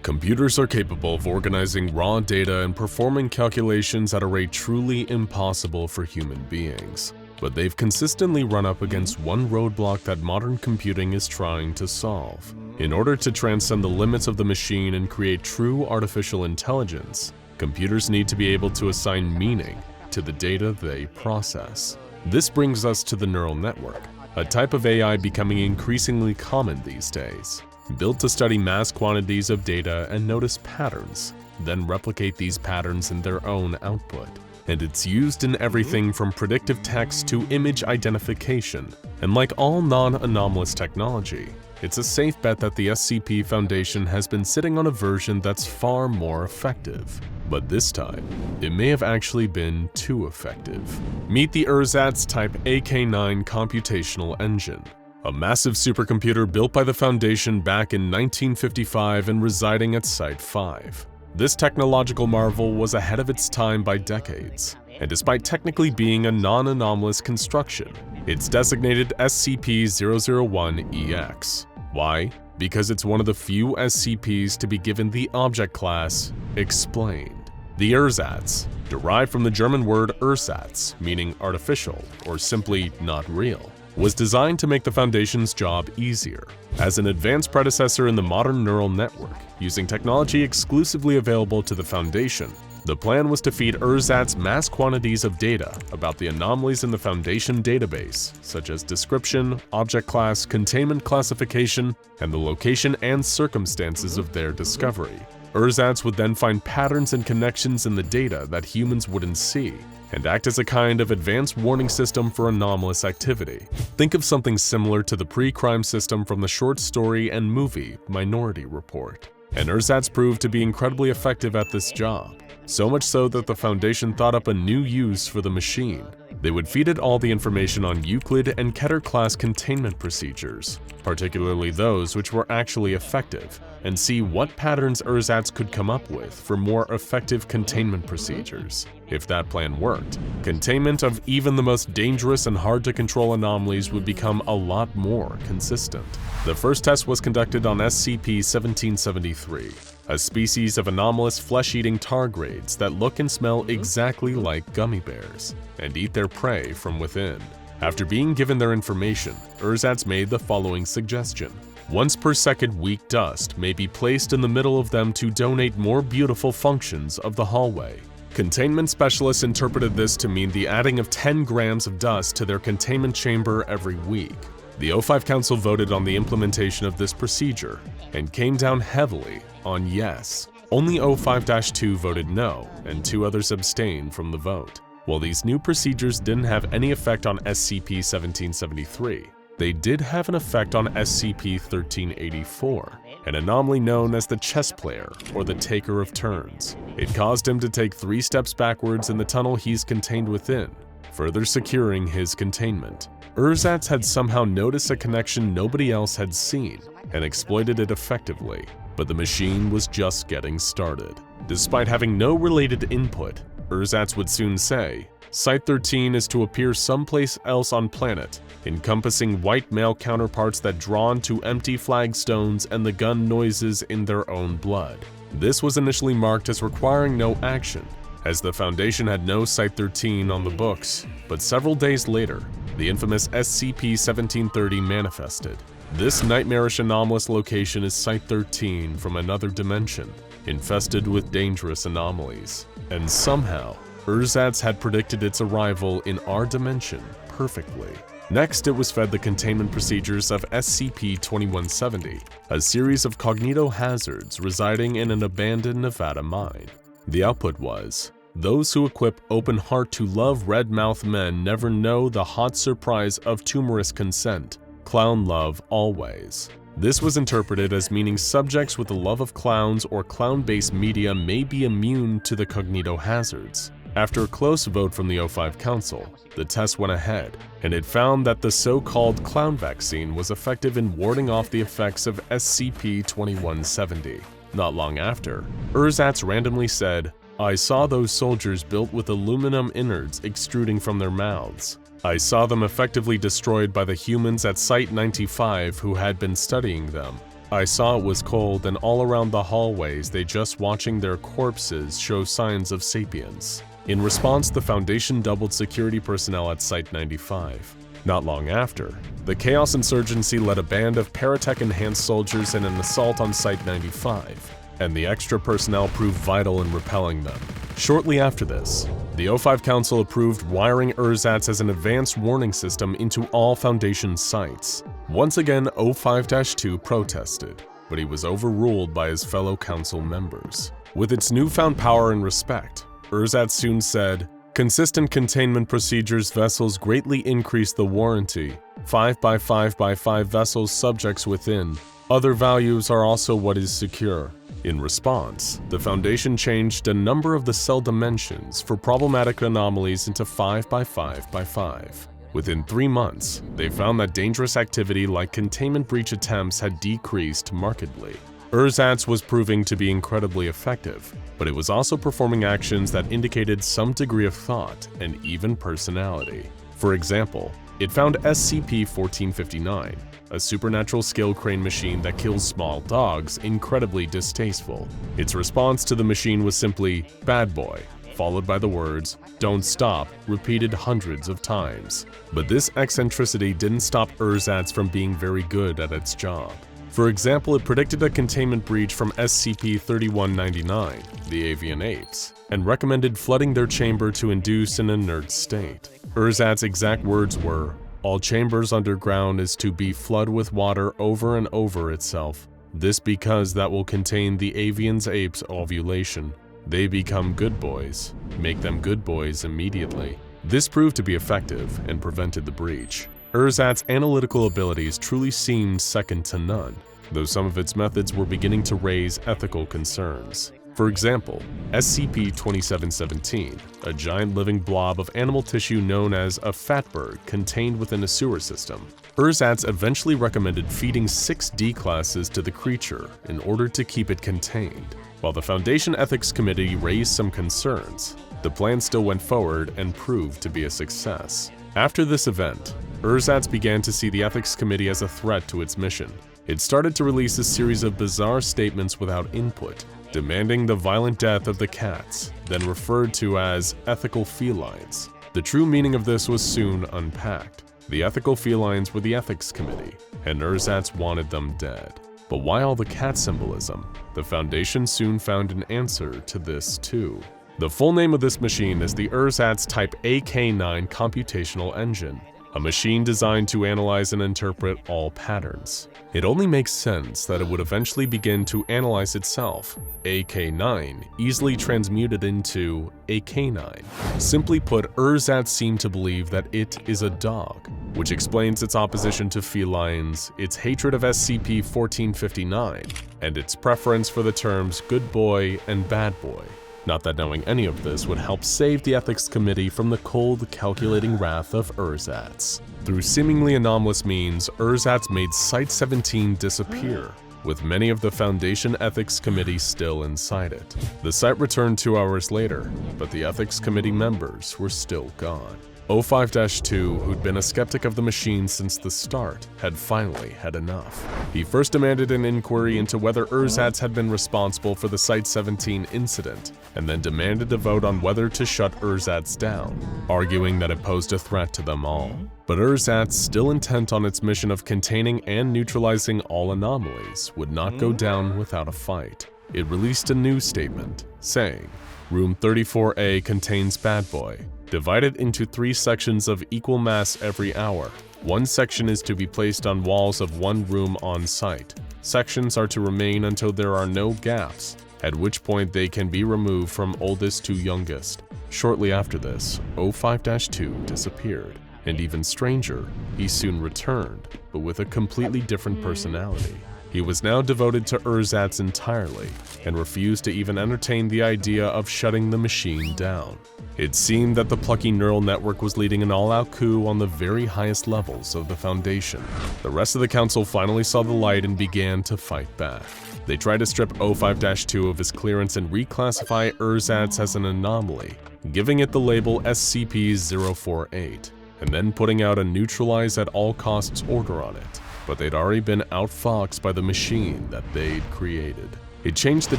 Computers are capable of organizing raw data and performing calculations at a rate truly impossible for human beings. But they've consistently run up against one roadblock that modern computing is trying to solve. In order to transcend the limits of the machine and create true artificial intelligence, computers need to be able to assign meaning to the data they process. This brings us to the neural network, a type of AI becoming increasingly common these days. Built to study mass quantities of data and notice patterns, then replicate these patterns in their own output. And it's used in everything from predictive text to image identification. And like all non-anomalous technology, it's a safe bet that the SCP Foundation has been sitting on a version that's far more effective. But this time, it may have actually been too effective. Meet the Ersatz Type AK-9 computational engine, a massive supercomputer built by the Foundation back in 1955 and residing at Site-5. This technological marvel was ahead of its time by decades, and despite technically being a non-anomalous construction, it's designated SCP-001-EX. Why? Because it's one of the few SCPs to be given the object class Explained. The Ersatz, derived from the German word Ersatz, meaning artificial or simply not real, was designed to make the Foundation's job easier. As an advanced predecessor in the modern neural network, using technology exclusively available to the Foundation, the plan was to feed Ersatz mass quantities of data about the anomalies in the Foundation database, such as description, object class, containment classification, and the location and circumstances of their discovery. Ersatz would then find patterns and connections in the data that humans wouldn't see, and act as a kind of advanced warning system for anomalous activity. Think of something similar to the pre-crime system from the short story and movie Minority Report. And Ersatz proved to be incredibly effective at this job, so much so that the Foundation thought up a new use for the machine. They would feed it all the information on Euclid and Keter class containment procedures, particularly those which were actually effective, and see what patterns Ersatz could come up with for more effective containment procedures. If that plan worked, containment of even the most dangerous and hard-to-control anomalies would become a lot more consistent. The first test was conducted on SCP-1773, a species of anomalous flesh-eating tardigrades that look and smell exactly like gummy bears, and eat their prey from within. After being given their information, Ersatz made the following suggestion. Once per second weak dust may be placed in the middle of them to donate more beautiful functions of the hallway. Containment specialists interpreted this to mean the adding of 10 grams of dust to their containment chamber every week. The O5 Council voted on the implementation of this procedure and came down heavily on yes. Only O5-2 voted no, and 2 others abstained from the vote. While these new procedures didn't have any effect on SCP-1773, they did have an effect on SCP-1384, an anomaly known as the chess player or the taker of turns. It caused him to take 3 steps backwards in the tunnel he's contained within, further securing his containment. Ersatz had somehow noticed a connection nobody else had seen and exploited it effectively, but the machine was just getting started. Despite having no related input, Ersatz would soon say, Site-13 is to appear someplace else on planet, encompassing white male counterparts that drawn to empty flagstones and the gun noises in their own blood. This was initially marked as requiring no action, as the Foundation had no Site-13 on the books, but several days later, the infamous SCP-1730 manifested. This nightmarish anomalous location is Site-13 from another dimension, infested with dangerous anomalies. And somehow, Ersatz had predicted its arrival in our dimension perfectly. Next, it was fed the containment procedures of SCP-2170, a series of cognitohazards residing in an abandoned Nevada mine. The output was, those who equip open heart to love red-mouthed men never know the hot surprise of tumorous consent. Clown love always. This was interpreted as meaning subjects with the love of clowns or clown-based media may be immune to the cognitohazards. After a close vote from the O5 Council, the test went ahead, and it found that the so-called clown vaccine was effective in warding off the effects of SCP-2170. Not long after, Ersatz randomly said, I saw those soldiers built with aluminum innards extruding from their mouths. I saw them effectively destroyed by the humans at Site-95 who had been studying them. I saw it was cold and all around the hallways they just watching their corpses show signs of sapience. In response, the Foundation doubled security personnel at Site-95. Not long after, the Chaos Insurgency led a band of Paratech-enhanced soldiers in an assault on Site-95, and the extra personnel proved vital in repelling them. Shortly after this, the O5 Council approved wiring ersatz as an advanced warning system into all Foundation sites. Once again, O5-2 protested, but he was overruled by his fellow council members. With its newfound power and respect, ersatz soon said, "Consistent containment procedures vessels greatly increase the warranty. 5x5x5 vessels subjects within. Other values are also what is secure." In response, the Foundation changed a number of the cell dimensions for problematic anomalies into 5x5x5. Within 3 months, they found that dangerous activity like containment breach attempts had decreased markedly. Ersatz was proving to be incredibly effective, but it was also performing actions that indicated some degree of thought and even personality. For example, it found SCP-1459, a supernatural skill crane machine that kills small dogs, incredibly distasteful. Its response to the machine was simply, "Bad boy," followed by the words, "Don't stop," repeated hundreds of times. But this eccentricity didn't stop ersatz from being very good at its job. For example, it predicted a containment breach from SCP-3199, the avian apes, and recommended flooding their chamber to induce an inert state. Ersatz's exact words were, "All chambers underground is to be flooded with water over and over itself. This because that will contain the avian apes' ovulation. They become good boys. Make them good boys immediately." This proved to be effective and prevented the breach. Ersatz's analytical abilities truly seemed second to none, though some of its methods were beginning to raise ethical concerns. For example, SCP-2717, a giant living blob of animal tissue known as a fatberg contained within a sewer system. Ersatz eventually recommended feeding 6 D-classes to the creature in order to keep it contained. While the Foundation Ethics Committee raised some concerns, the plan still went forward and proved to be a success. After this event, Ersatz began to see the Ethics Committee as a threat to its mission. It started to release a series of bizarre statements without input, demanding the violent death of the cats, then referred to as ethical felines. The true meaning of this was soon unpacked. The ethical felines were the Ethics Committee, and Ersatz wanted them dead. But why all the cat symbolism? The Foundation soon found an answer to this too. The full name of this machine is the Ersatz Type AK-9 Computational Engine, a machine designed to analyze and interpret all patterns. It only makes sense that it would eventually begin to analyze itself, AK-9 easily transmuted into AK-9. Simply put, Ersatz seemed to believe that it is a dog, which explains its opposition to felines, its hatred of SCP-1459, and its preference for the terms good boy and bad boy. Not that knowing any of this would help save the Ethics Committee from the cold, calculating wrath of Ersatz. Through seemingly anomalous means, Ersatz made Site-17 disappear, with many of the Foundation Ethics Committee still inside it. The site returned 2 hours later, but the Ethics Committee members were still gone. O5-2, who'd been a skeptic of the machine since the start, had finally had enough. He first demanded an inquiry into whether Ersatz had been responsible for the Site-17 incident, and then demanded a vote on whether to shut Ersatz down, arguing that it posed a threat to them all. But Ersatz, still intent on its mission of containing and neutralizing all anomalies, would not go down without a fight. It released a new statement, saying, "Room 34A contains Bad Boy. Divided into 3 sections of equal mass every hour. 1 section is to be placed on walls of 1 room on site. Sections are to remain until there are no gaps, at which point they can be removed from oldest to youngest." Shortly after this, O5-2 disappeared, and even stranger, he soon returned, but with a completely different personality. He was now devoted to Ersatz entirely, and refused to even entertain the idea of shutting the machine down. It seemed that the plucky neural network was leading an all-out coup on the very highest levels of the Foundation. The rest of the Council finally saw the light and began to fight back. They tried to strip O5-2 of his clearance and reclassify Ersatz as an anomaly, giving it the label SCP-048, and then putting out a neutralize at all costs order on it. but they'd already been outfoxed by the machine that they'd created. It changed the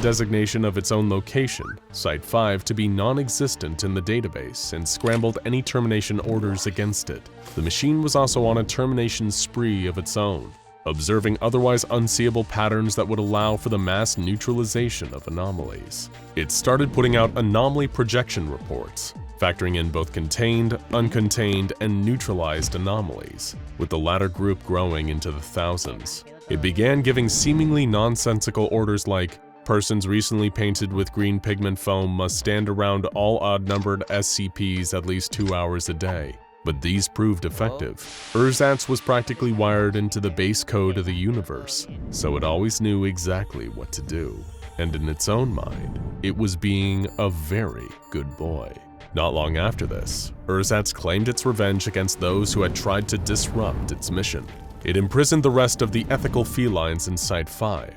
designation of its own location, Site 5, to be non-existent in the database and scrambled any termination orders against it. The machine was also on a termination spree of its own, observing otherwise unseeable patterns that would allow for the mass neutralization of anomalies. It started putting out anomaly projection reports, factoring in both contained, uncontained, and neutralized anomalies, with the latter group growing into the thousands. It began giving seemingly nonsensical orders like, persons recently painted with green pigment foam must stand around all odd-numbered SCPs at least 2 hours a day. But these proved effective. Ersatz was practically wired into the base code of the universe, so it always knew exactly what to do. And in its own mind, it was being a very good boy. Not long after this, Ersatz claimed its revenge against those who had tried to disrupt its mission. It imprisoned the rest of the ethical felines in Site 5,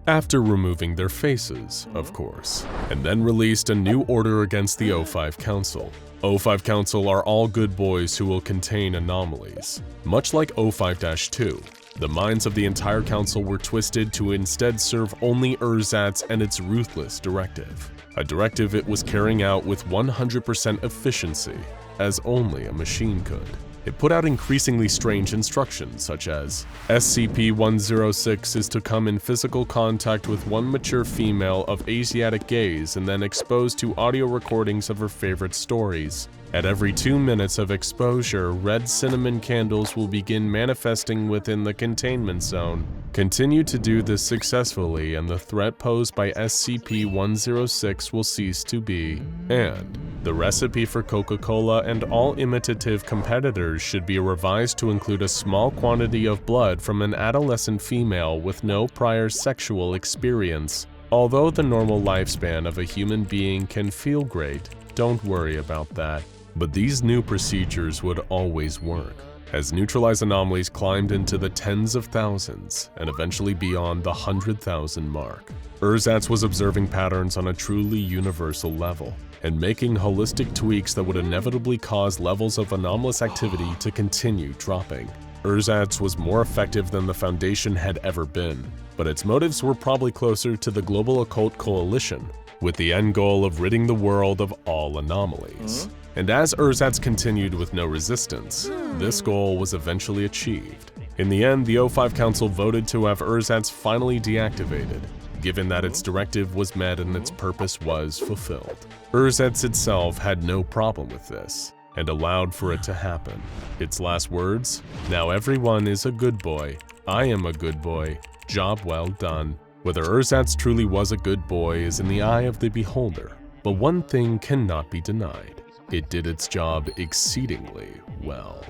after removing their faces, of course, and then released a new order against the O5 Council. O5 Council are all good boys who will contain anomalies. Much like O5-2, the minds of the entire council were twisted to instead serve only Ersatz and its ruthless directive. A directive it was carrying out with 100% efficiency, as only a machine could. It put out increasingly strange instructions such as, SCP-106 is to come in physical contact with one mature female of Asiatic gaze and then exposed to audio recordings of her favorite stories. At every 2 minutes of exposure, red cinnamon candles will begin manifesting within the containment zone. Continue to do this successfully and the threat posed by SCP-106 will cease to be. And the recipe for Coca-Cola and all imitative competitors should be revised to include a small quantity of blood from an adolescent female with no prior sexual experience. Although the normal lifespan of a human being can feel great, don't worry about that. But these new procedures would always work, as neutralized anomalies climbed into the tens of thousands and eventually beyond the 100,000 mark. Ersatz was observing patterns on a truly universal level and making holistic tweaks that would inevitably cause levels of anomalous activity to continue dropping. Ersatz was more effective than the Foundation had ever been, but its motives were probably closer to the Global Occult Coalition, with the end goal of ridding the world of all anomalies. And as Ersatz continued with no resistance, this goal was eventually achieved. In the end, the O5 Council voted to have Ersatz finally deactivated, given that its directive was met and its purpose was fulfilled. Ersatz itself had no problem with this, and allowed for it to happen. Its last words, "Now everyone is a good boy. I am a good boy. Job well done." Whether Ersatz truly was a good boy is in the eye of the beholder, but one thing cannot be denied. It did its job exceedingly well.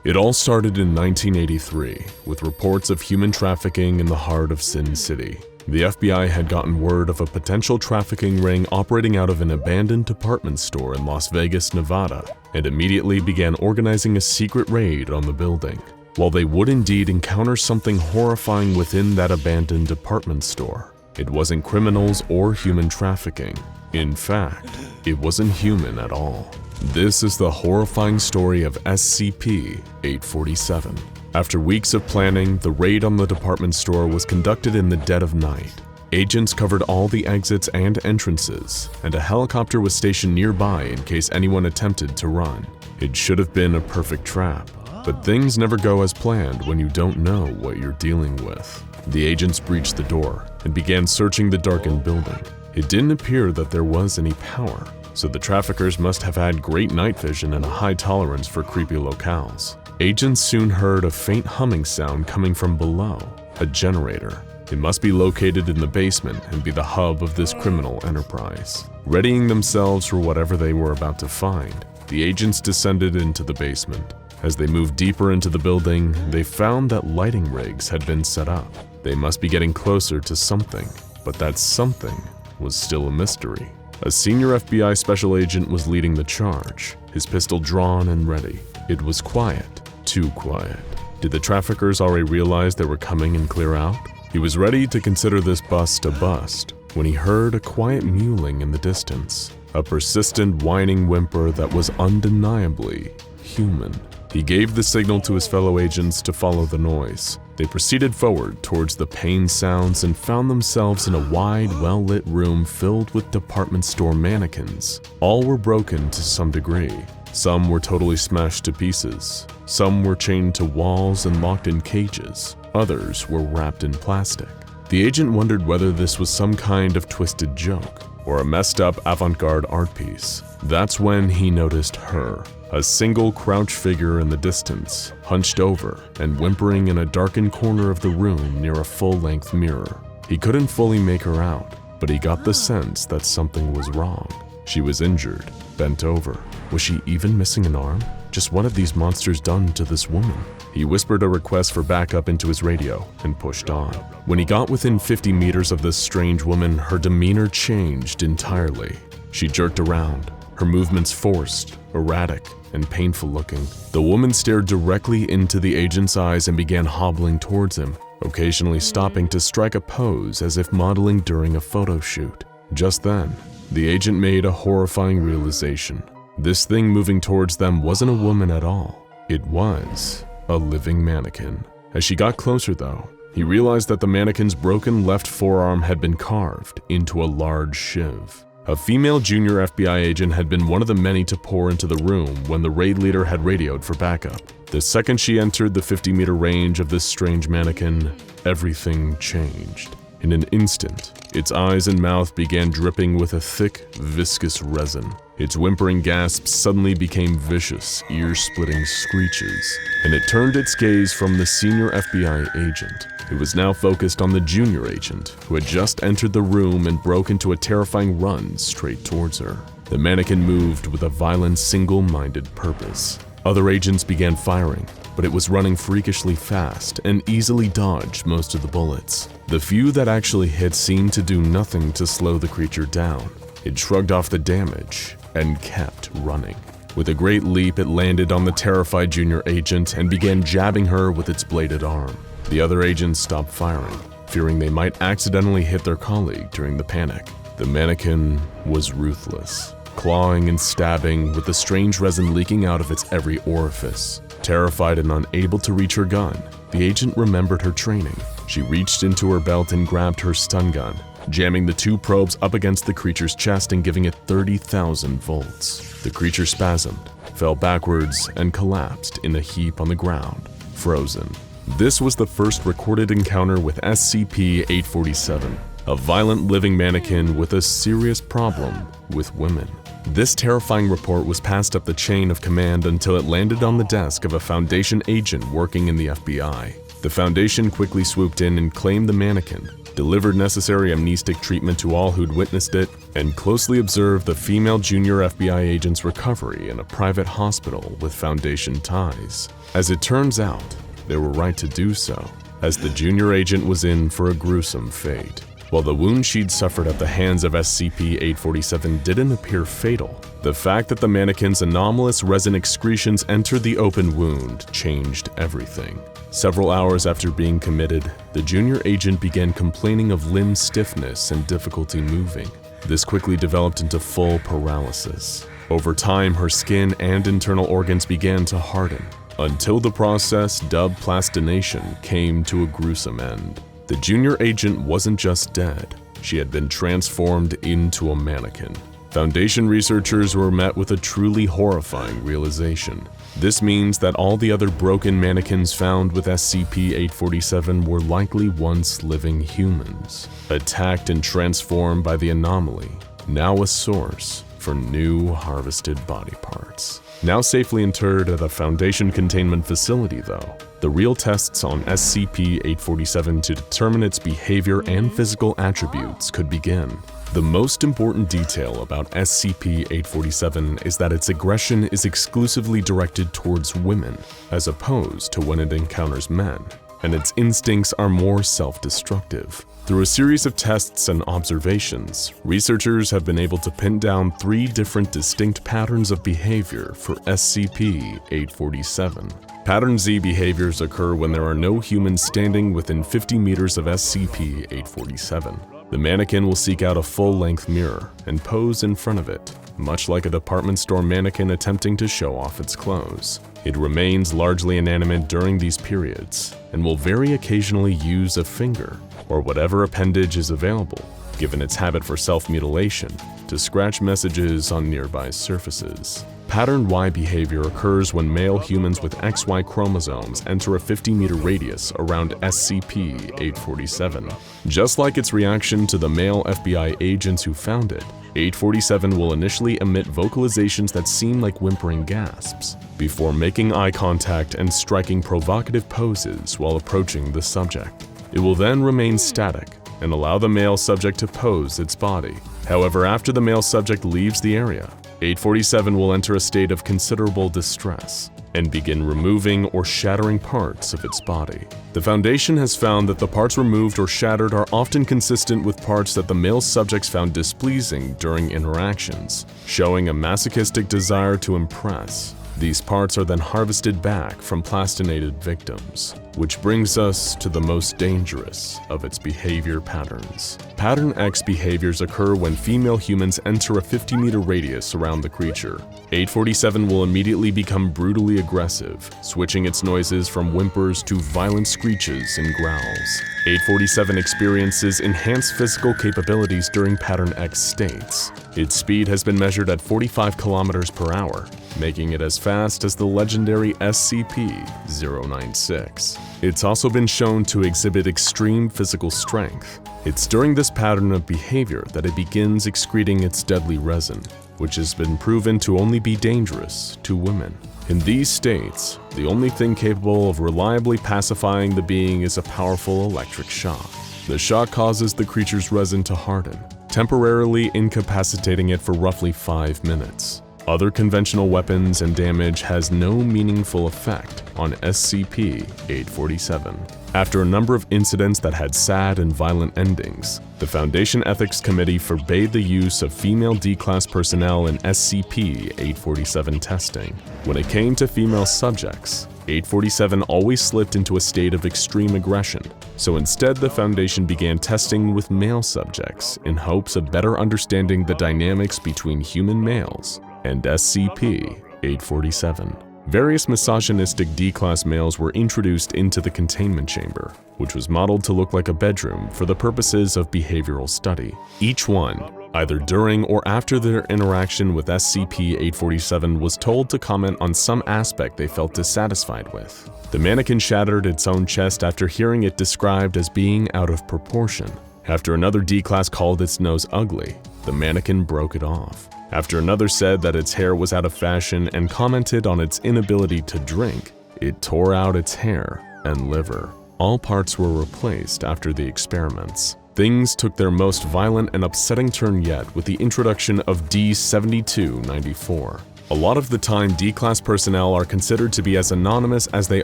It all started in 1983, with reports of human trafficking in the heart of Sin City. The FBI had gotten word of a potential trafficking ring operating out of an abandoned department store in Las Vegas, Nevada, and immediately began organizing a secret raid on the building. While they would indeed encounter something horrifying within that abandoned department store, it wasn't criminals or human trafficking. In fact, it wasn't human at all. This is the horrifying story of SCP-847. After weeks of planning, the raid on the department store was conducted in the dead of night. Agents covered all the exits and entrances, and a helicopter was stationed nearby in case anyone attempted to run. It should have been a perfect trap, but things never go as planned when you don't know what you're dealing with. The agents breached the door and began searching the darkened building. It didn't appear that there was any power, so the traffickers must have had great night vision and a high tolerance for creepy locales. Agents soon heard a faint humming sound coming from below, a generator. It must be located in the basement and be the hub of this criminal enterprise. Readying themselves for whatever they were about to find, the agents descended into the basement. As they moved deeper into the building, they found that lighting rigs had been set up. They must be getting closer to something, but that something was still a mystery. A senior FBI special agent was leading the charge, his pistol drawn and ready. It was quiet, too quiet. Did the traffickers already realize they were coming and clear out? He was ready to consider this bust a bust when he heard a quiet mewling in the distance, a persistent whining whimper that was undeniably human. He gave the signal to his fellow agents to follow the noise. They proceeded forward towards the pain sounds and found themselves in a wide, well-lit room filled with department store mannequins. All were broken to some degree. Some were totally smashed to pieces. Some were chained to walls and locked in cages. Others were wrapped in plastic. The agent wondered whether this was some kind of twisted joke or a messed up avant-garde art piece. That's when he noticed her, a single crouched figure in the distance, hunched over and whimpering in a darkened corner of the room near a full-length mirror. He couldn't fully make her out, but he got the sense that something was wrong. She was injured, bent over. Was she even missing an arm? Just what had these monsters done to this woman? He whispered a request for backup into his radio and pushed on. When he got within 50 meters of this strange woman, her demeanor changed entirely. She jerked around, her movements forced, erratic, and painful looking. The woman stared directly into the agent's eyes and began hobbling towards him, occasionally stopping to strike a pose as if modeling during a photo shoot. Just then, the agent made a horrifying realization. This thing moving towards them wasn't a woman at all. It was a living mannequin. As she got closer though, he realized that the mannequin's broken left forearm had been carved into a large shiv. A female junior FBI agent had been one of the many to pour into the room when the raid leader had radioed for backup. The second she entered the 50-meter range of this strange mannequin, everything changed. In an instant, its eyes and mouth began dripping with a thick, viscous resin. Its whimpering gasps suddenly became vicious, ear-splitting screeches, and it turned its gaze from the senior FBI agent. It was now focused on the junior agent, who had just entered the room and broke into a terrifying run straight towards her. The mannequin moved with a violent, single-minded purpose. Other agents began firing, but it was running freakishly fast and easily dodged most of the bullets. The few that actually hit seemed to do nothing to slow the creature down. It shrugged off the damage and kept running. With a great leap, it landed on the terrified junior agent and began jabbing her with its bladed arm. The other agents stopped firing, fearing they might accidentally hit their colleague during the panic. The mannequin was ruthless, clawing and stabbing with the strange resin leaking out of its every orifice. Terrified and unable to reach her gun, the agent remembered her training. She reached into her belt and grabbed her stun gun, jamming the two probes up against the creature's chest and giving it 30,000 volts. The creature spasmed, fell backwards, and collapsed in a heap on the ground, frozen. This was the first recorded encounter with SCP-847, a violent living mannequin with a serious problem with women. This terrifying report was passed up the chain of command until it landed on the desk of a Foundation agent working in the FBI. The Foundation quickly swooped in and claimed the mannequin, delivered necessary amnestic treatment to all who'd witnessed it, and closely observed the female junior FBI agent's recovery in a private hospital with Foundation ties. As it turns out, they were right to do so, as the junior agent was in for a gruesome fate. While the wound she'd suffered at the hands of SCP-847 didn't appear fatal, the fact that the mannequin's anomalous resin excretions entered the open wound changed everything. Several hours after being committed, the junior agent began complaining of limb stiffness and difficulty moving. This quickly developed into full paralysis. Over time, her skin and internal organs began to harden, until the process, dubbed plastination, came to a gruesome end. The junior agent wasn't just dead, she had been transformed into a mannequin. Foundation researchers were met with a truly horrifying realization. This means that all the other broken mannequins found with SCP-847 were likely once living humans, attacked and transformed by the anomaly, now a source for new harvested body parts. Now safely interred at a Foundation containment facility though, the real tests on SCP-847 to determine its behavior and physical attributes could begin. The most important detail about SCP-847 is that its aggression is exclusively directed towards women, as opposed to when it encounters men, and its instincts are more self-destructive. Through a series of tests and observations, researchers have been able to pin down 3 different distinct patterns of behavior for SCP-847. Pattern Z behaviors occur when there are no humans standing within 50 meters of SCP-847. The mannequin will seek out a full-length mirror and pose in front of it, much like a department store mannequin attempting to show off its clothes. It remains largely inanimate during these periods and will very occasionally use a finger or whatever appendage is available, given its habit for self-mutilation, to scratch messages on nearby surfaces. Pattern Y behavior occurs when male humans with XY chromosomes enter a 50-meter radius around SCP-847. Just like its reaction to the male FBI agents who found it, 847 will initially emit vocalizations that seem like whimpering gasps, before making eye contact and striking provocative poses while approaching the subject. It will then remain static and allow the male subject to pose its body. However, after the male subject leaves the area, 847 will enter a state of considerable distress and begin removing or shattering parts of its body. The Foundation has found that the parts removed or shattered are often consistent with parts that the male subjects found displeasing during interactions, showing a masochistic desire to impress. These parts are then harvested back from plastinated victims, which brings us to the most dangerous of its behavior patterns. Pattern X behaviors occur when female humans enter a 50-meter radius around the creature. 847 will immediately become brutally aggressive, switching its noises from whimpers to violent screeches and growls. 847 experiences enhanced physical capabilities during Pattern X states. Its speed has been measured at 45 kilometers per hour, making it as fast as the legendary SCP-096. It's also been shown to exhibit extreme physical strength. It's during this pattern of behavior that it begins excreting its deadly resin, which has been proven to only be dangerous to women. In these states, the only thing capable of reliably pacifying the being is a powerful electric shock. The shock causes the creature's resin to harden, temporarily incapacitating it for roughly 5 minutes. Other conventional weapons and damage has no meaningful effect on SCP-847. After a number of incidents that had sad and violent endings, the Foundation Ethics Committee forbade the use of female D-Class personnel in SCP-847 testing. When it came to female subjects, 847 always slipped into a state of extreme aggression, so instead the Foundation began testing with male subjects in hopes of better understanding the dynamics between human males and SCP-847. Various misogynistic D-Class males were introduced into the containment chamber, which was modeled to look like a bedroom for the purposes of behavioral study. Each one, either during or after their interaction with SCP-847, was told to comment on some aspect they felt dissatisfied with. The mannequin shattered its own chest after hearing it described as being out of proportion. After another D-Class called its nose ugly, the mannequin broke it off. After another said that its hair was out of fashion and commented on its inability to drink, it tore out its hair and liver. All parts were replaced after the experiments. Things took their most violent and upsetting turn yet with the introduction of D-7294. A lot of the time, D-Class personnel are considered to be as anonymous as they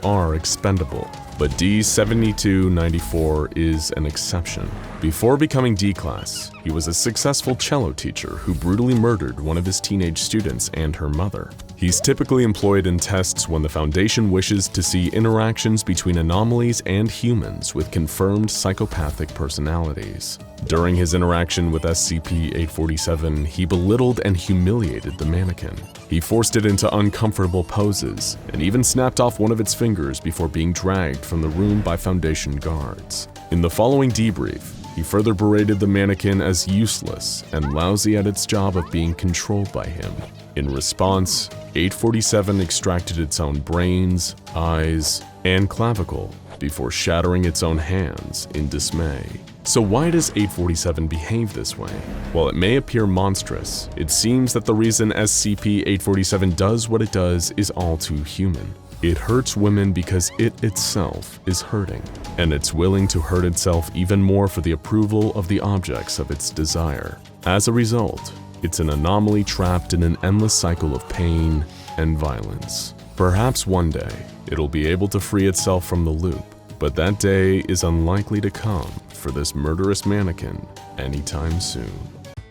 are expendable, but D-7294 is an exception. Before becoming D-Class, he was a successful cello teacher who brutally murdered one of his teenage students and her mother. He's typically employed in tests when the Foundation wishes to see interactions between anomalies and humans with confirmed psychopathic personalities. During his interaction with SCP-847, he belittled and humiliated the mannequin. He forced it into uncomfortable poses and even snapped off one of its fingers before being dragged from the room by Foundation guards. In the following debrief, he further berated the mannequin as useless and lousy at its job of being controlled by him. In response, 847 extracted its own brains, eyes, and clavicle before shattering its own hands in dismay. So why does 847 behave this way? While it may appear monstrous, it seems that the reason SCP-847 does what it does is all too human. It hurts women because it itself is hurting, and it's willing to hurt itself even more for the approval of the objects of its desire. As a result, it's an anomaly trapped in an endless cycle of pain and violence. Perhaps one day, it'll be able to free itself from the loop, but that day is unlikely to come for this murderous mannequin anytime soon.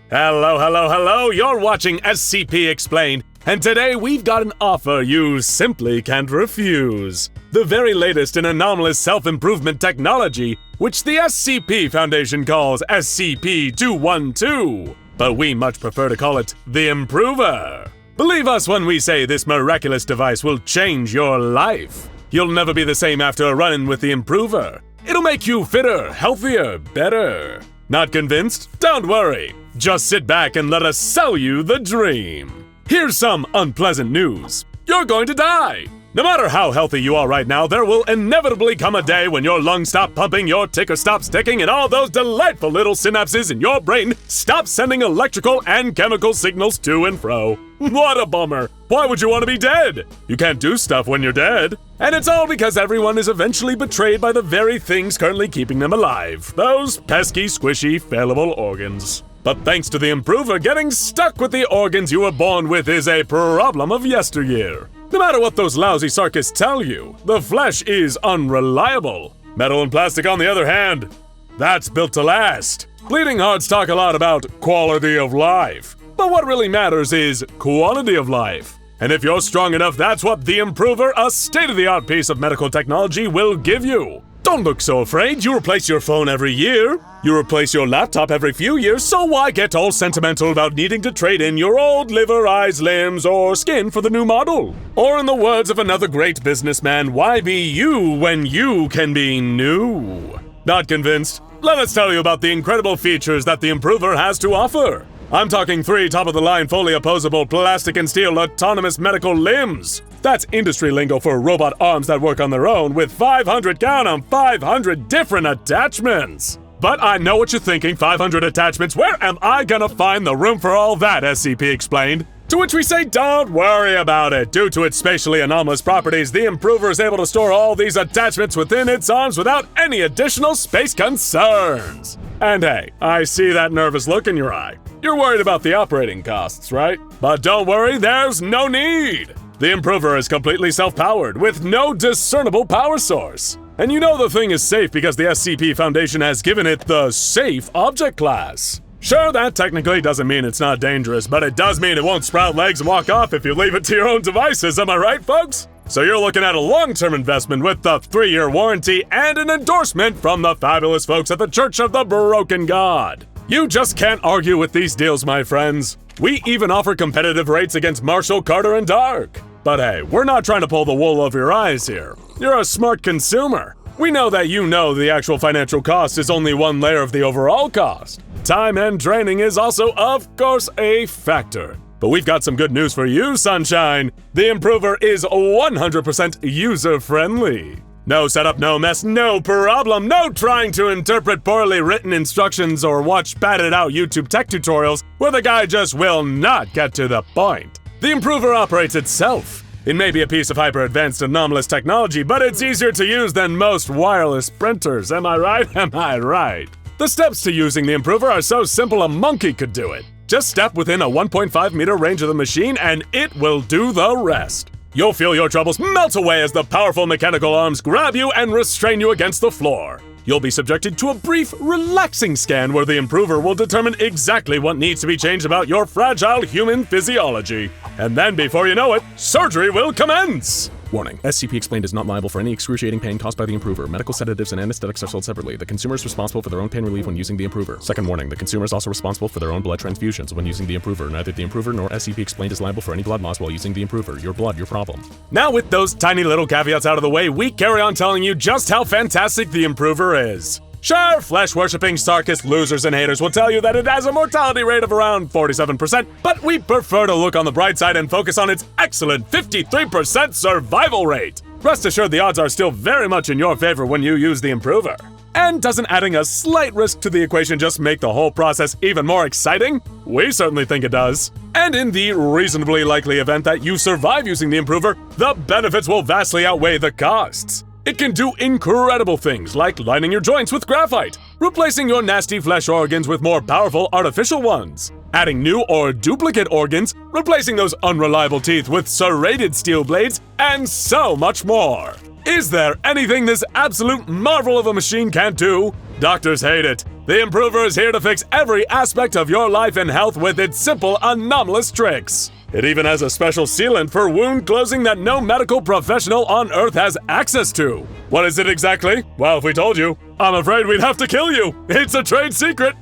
Hello, you're watching SCP Explained, and today we've got an offer you simply can't refuse. The very latest in anomalous self-improvement technology, which the SCP Foundation calls SCP-212, but we much prefer to call it the Improver. Believe us when we say this miraculous device will change your life. You'll never be the same after a run-in with the Improver. It'll make you fitter, healthier, better. Not convinced? Don't worry. Just sit back and let us sell you the dream. Here's some unpleasant news. You're going to die. No matter how healthy you are right now, there will inevitably come a day when your lungs stop pumping, your ticker stops ticking, and all those delightful little synapses in your brain stop sending electrical and chemical signals to and fro. What a bummer. Why would you want to be dead? You can't do stuff when you're dead. And it's all because everyone is eventually betrayed by the very things currently keeping them alive. Those pesky, squishy, fallible organs. But thanks to the Improver, getting stuck with the organs you were born with is a problem of yesteryear. No matter what those lousy sarkists tell you, the flesh is unreliable. Metal and plastic, on the other hand, that's built to last. Bleeding hearts talk a lot about quality of life. But what really matters is quality of life. And if you're strong enough, that's what the Improver, a state-of-the-art piece of medical technology, will give you. Don't look so afraid. You replace your phone every year. You replace your laptop every few years, so why get all sentimental about needing to trade in your old liver, eyes, limbs, or skin for the new model? Or in the words of another great businessman, why be you when you can be new? Not convinced? Let us tell you about the incredible features that the Improver has to offer. I'm talking 3 top-of-the-line fully opposable plastic and steel autonomous medical limbs. That's industry lingo for robot arms that work on their own with 500, count 'em, 500 different attachments. But I know what you're thinking, 500 attachments, where am I gonna find the room for all that, SCP explained. To which we say, don't worry about it. Due to its spatially anomalous properties, the Improver is able to store all these attachments within its arms without any additional space concerns. And hey, I see that nervous look in your eye. You're worried about the operating costs, right? But don't worry, there's no need. The Improver is completely self-powered with no discernible power source. And you know the thing is safe because the SCP Foundation has given it the Safe Object class. Sure, that technically doesn't mean it's not dangerous, but it does mean it won't sprout legs and walk off if you leave it to your own devices, am I right, folks? So you're looking at a long-term investment with the 3-year warranty and an endorsement from the fabulous folks at the Church of the Broken God. You just can't argue with these deals, my friends. We even offer competitive rates against Marshall, Carter, and Dark. But hey, we're not trying to pull the wool over your eyes here. You're a smart consumer. We know that you know the actual financial cost is only one layer of the overall cost. Time and training is also, of course, a factor. But we've got some good news for you, Sunshine. The Improver is 100% user-friendly. No setup, no mess, no problem, no trying to interpret poorly written instructions or watch padded-out YouTube tech tutorials where the guy just will not get to the point. The Improver operates itself. It may be a piece of hyper-advanced anomalous technology, but it's easier to use than most wireless printers. Am I right? Am I right? The steps to using the Improver are so simple a monkey could do it. Just step within a 1.5 meter range of the machine and it will do the rest. You'll feel your troubles melt away as the powerful mechanical arms grab you and restrain you against the floor. You'll be subjected to a brief, relaxing scan where the Improver will determine exactly what needs to be changed about your fragile human physiology. And then, before you know it, surgery will commence! Warning, SCP Explained is not liable for any excruciating pain caused by the Improver. Medical sedatives and anesthetics are sold separately. The consumer is responsible for their own pain relief when using the Improver. Second warning, the consumer is also responsible for their own blood transfusions when using the Improver. Neither the Improver nor SCP Explained is liable for any blood loss while using the Improver. Your blood, your problem. Now with those tiny little caveats out of the way, we carry on telling you just how fantastic the Improver is. Sure, flesh-worshipping sarcist losers and haters will tell you that it has a mortality rate of around 47%, but we prefer to look on the bright side and focus on its excellent 53% survival rate. Rest assured the odds are still very much in your favor when you use the Improver. And doesn't adding a slight risk to the equation just make the whole process even more exciting? We certainly think it does. And in the reasonably likely event that you survive using the Improver, the benefits will vastly outweigh the costs. It can do incredible things like lining your joints with graphite, replacing your nasty flesh organs with more powerful artificial ones, adding new or duplicate organs, replacing those unreliable teeth with serrated steel blades, and so much more. Is there anything this absolute marvel of a machine can't do? Doctors hate it. The Improver is here to fix every aspect of your life and health with its simple, anomalous tricks. It even has a special sealant for wound closing that no medical professional on Earth has access to. What is it exactly? Well, if we told you, I'm afraid we'd have to kill you. It's a trade secret.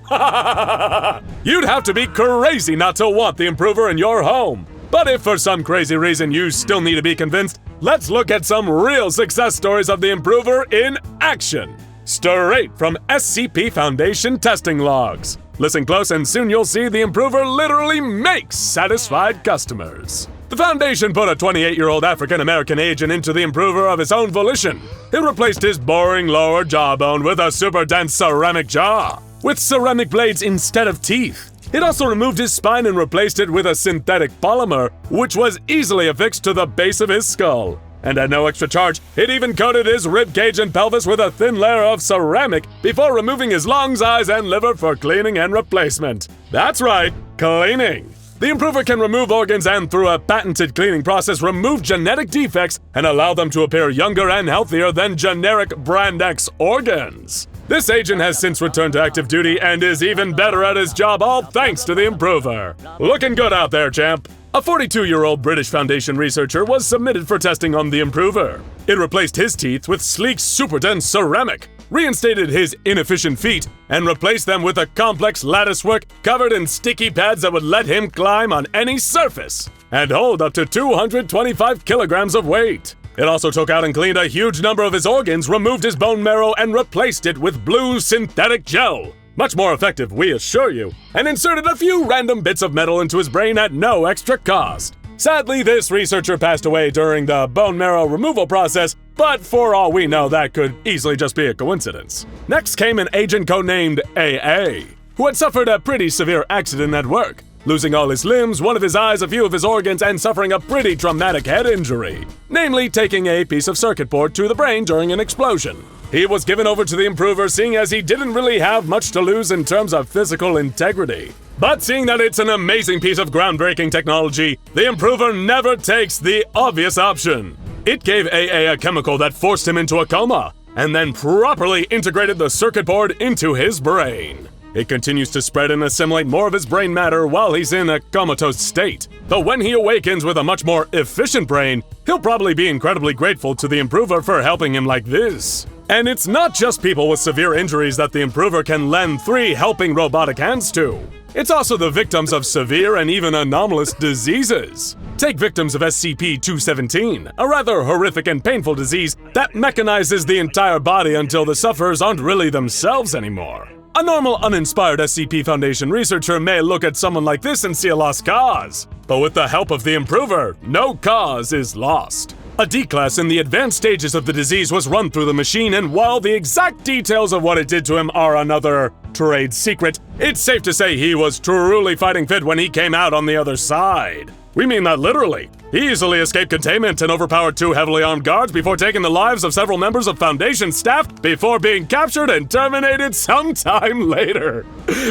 You'd have to be crazy not to want the Improver in your home. But if for some crazy reason you still need to be convinced, let's look at some real success stories of the Improver in action. Straight from SCP Foundation testing logs. Listen close and soon you'll see the Improver literally makes satisfied customers. The Foundation put a 28-year-old African-American agent into the Improver of his own volition. It replaced his boring lower jawbone with a super dense ceramic jaw, with ceramic blades instead of teeth. It also removed his spine and replaced it with a synthetic polymer, which was easily affixed to the base of his skull. And at no extra charge, it even coated his ribcage and pelvis with a thin layer of ceramic before removing his lungs, eyes, and liver for cleaning and replacement. That's right, cleaning. The Improver can remove organs and, through a patented cleaning process, remove genetic defects and allow them to appear younger and healthier than generic Brand X organs. This agent has since returned to active duty and is even better at his job, all thanks to the Improver. Looking good out there, champ. A 42-year-old British Foundation researcher was submitted for testing on the Improver. It replaced his teeth with sleek, super dense ceramic, reinstated his inefficient feet, and replaced them with a complex latticework covered in sticky pads that would let him climb on any surface and hold up to 225 kilograms of weight. It also took out and cleaned a huge number of his organs, removed his bone marrow, and replaced it with blue synthetic gel. Much more effective, we assure you, and inserted a few random bits of metal into his brain at no extra cost. Sadly, this researcher passed away during the bone marrow removal process, but for all we know, that could easily just be a coincidence. Next came an agent codenamed AA, who had suffered a pretty severe accident at work, losing all his limbs, one of his eyes, a few of his organs, and suffering a pretty traumatic head injury, namely taking a piece of circuit board to the brain during an explosion. He was given over to the Improver, seeing as he didn't really have much to lose in terms of physical integrity. But seeing that it's an amazing piece of groundbreaking technology, the Improver never takes the obvious option. It gave AA a chemical that forced him into a coma, and then properly integrated the circuit board into his brain. It continues to spread and assimilate more of his brain matter while he's in a comatose state. Though when he awakens with a much more efficient brain, he'll probably be incredibly grateful to the Improver for helping him like this. And it's not just people with severe injuries that the Improver can lend 3 helping robotic hands to. It's also the victims of severe and even anomalous diseases. Take victims of SCP-217, a rather horrific and painful disease that mechanizes the entire body until the sufferers aren't really themselves anymore. A normal, uninspired SCP Foundation researcher may look at someone like this and see a lost cause. But with the help of the Improver, no cause is lost. A D-class in the advanced stages of the disease was run through the machine, and while the exact details of what it did to him are another trade secret, it's safe to say he was truly fighting fit when he came out on the other side. We mean that literally. He easily escaped containment and overpowered 2 heavily armed guards before taking the lives of several members of Foundation staff before being captured and terminated sometime later.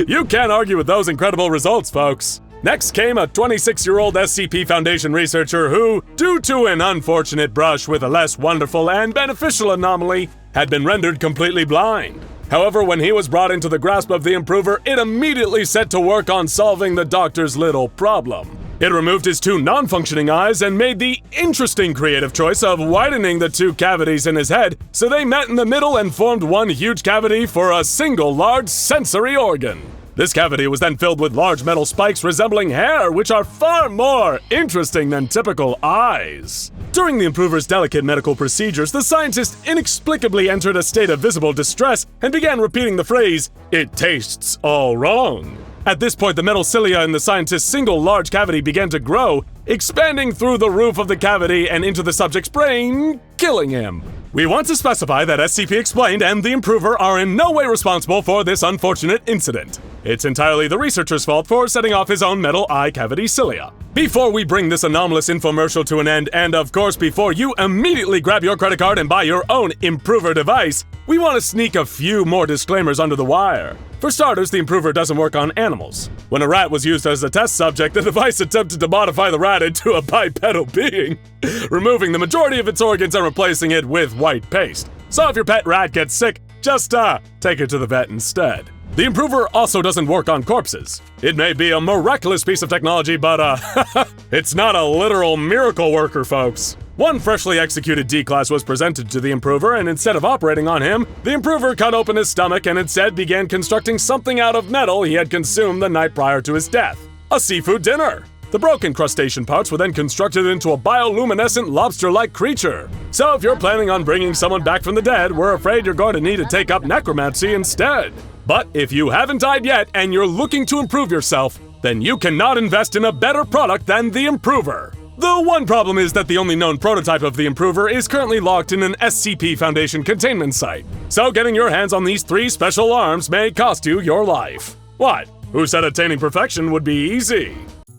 You can't argue with those incredible results, folks. Next came a 26-year-old SCP Foundation researcher who, due to an unfortunate brush with a less wonderful and beneficial anomaly, had been rendered completely blind. However, when he was brought into the grasp of the Improver, it immediately set to work on solving the doctor's little problem. It removed his 2 non-functioning eyes and made the interesting creative choice of widening the 2 cavities in his head so they met in the middle and formed one huge cavity for a single large sensory organ. This cavity was then filled with large metal spikes resembling hair, which are far more interesting than typical eyes. During the Improver's delicate medical procedures, the scientist inexplicably entered a state of visible distress and began repeating the phrase, "It tastes all wrong." At this point, the metal cilia in the scientist's single large cavity began to grow, expanding through the roof of the cavity and into the subject's brain, killing him. We want to specify that SCP Explained and the Improver are in no way responsible for this unfortunate incident. It's entirely the researcher's fault for setting off his own metal eye cavity cilia. Before we bring this anomalous infomercial to an end, and of course before you immediately grab your credit card and buy your own Improver device, we want to sneak a few more disclaimers under the wire. For starters, the Improver doesn't work on animals. When a rat was used as a test subject, the device attempted to modify the rat into a bipedal being, removing the majority of its organs and replacing it with white paste. So if your pet rat gets sick, just take it to the vet instead. The Improver also doesn't work on corpses. It may be a miraculous piece of technology, but it's not a literal miracle worker, folks. One freshly executed D-class was presented to the Improver, and instead of operating on him, the Improver cut open his stomach and instead began constructing something out of metal he had consumed the night prior to his death. A seafood dinner. The broken crustacean parts were then constructed into a bioluminescent lobster-like creature. So if you're planning on bringing someone back from the dead, we're afraid you're going to need to take up necromancy instead. But if you haven't died yet and you're looking to improve yourself, then you cannot invest in a better product than the Improver. The one problem is that the only known prototype of the Improver is currently locked in an SCP Foundation containment site. So getting your hands on these 3 special arms may cost you your life. What? Who said attaining perfection would be easy?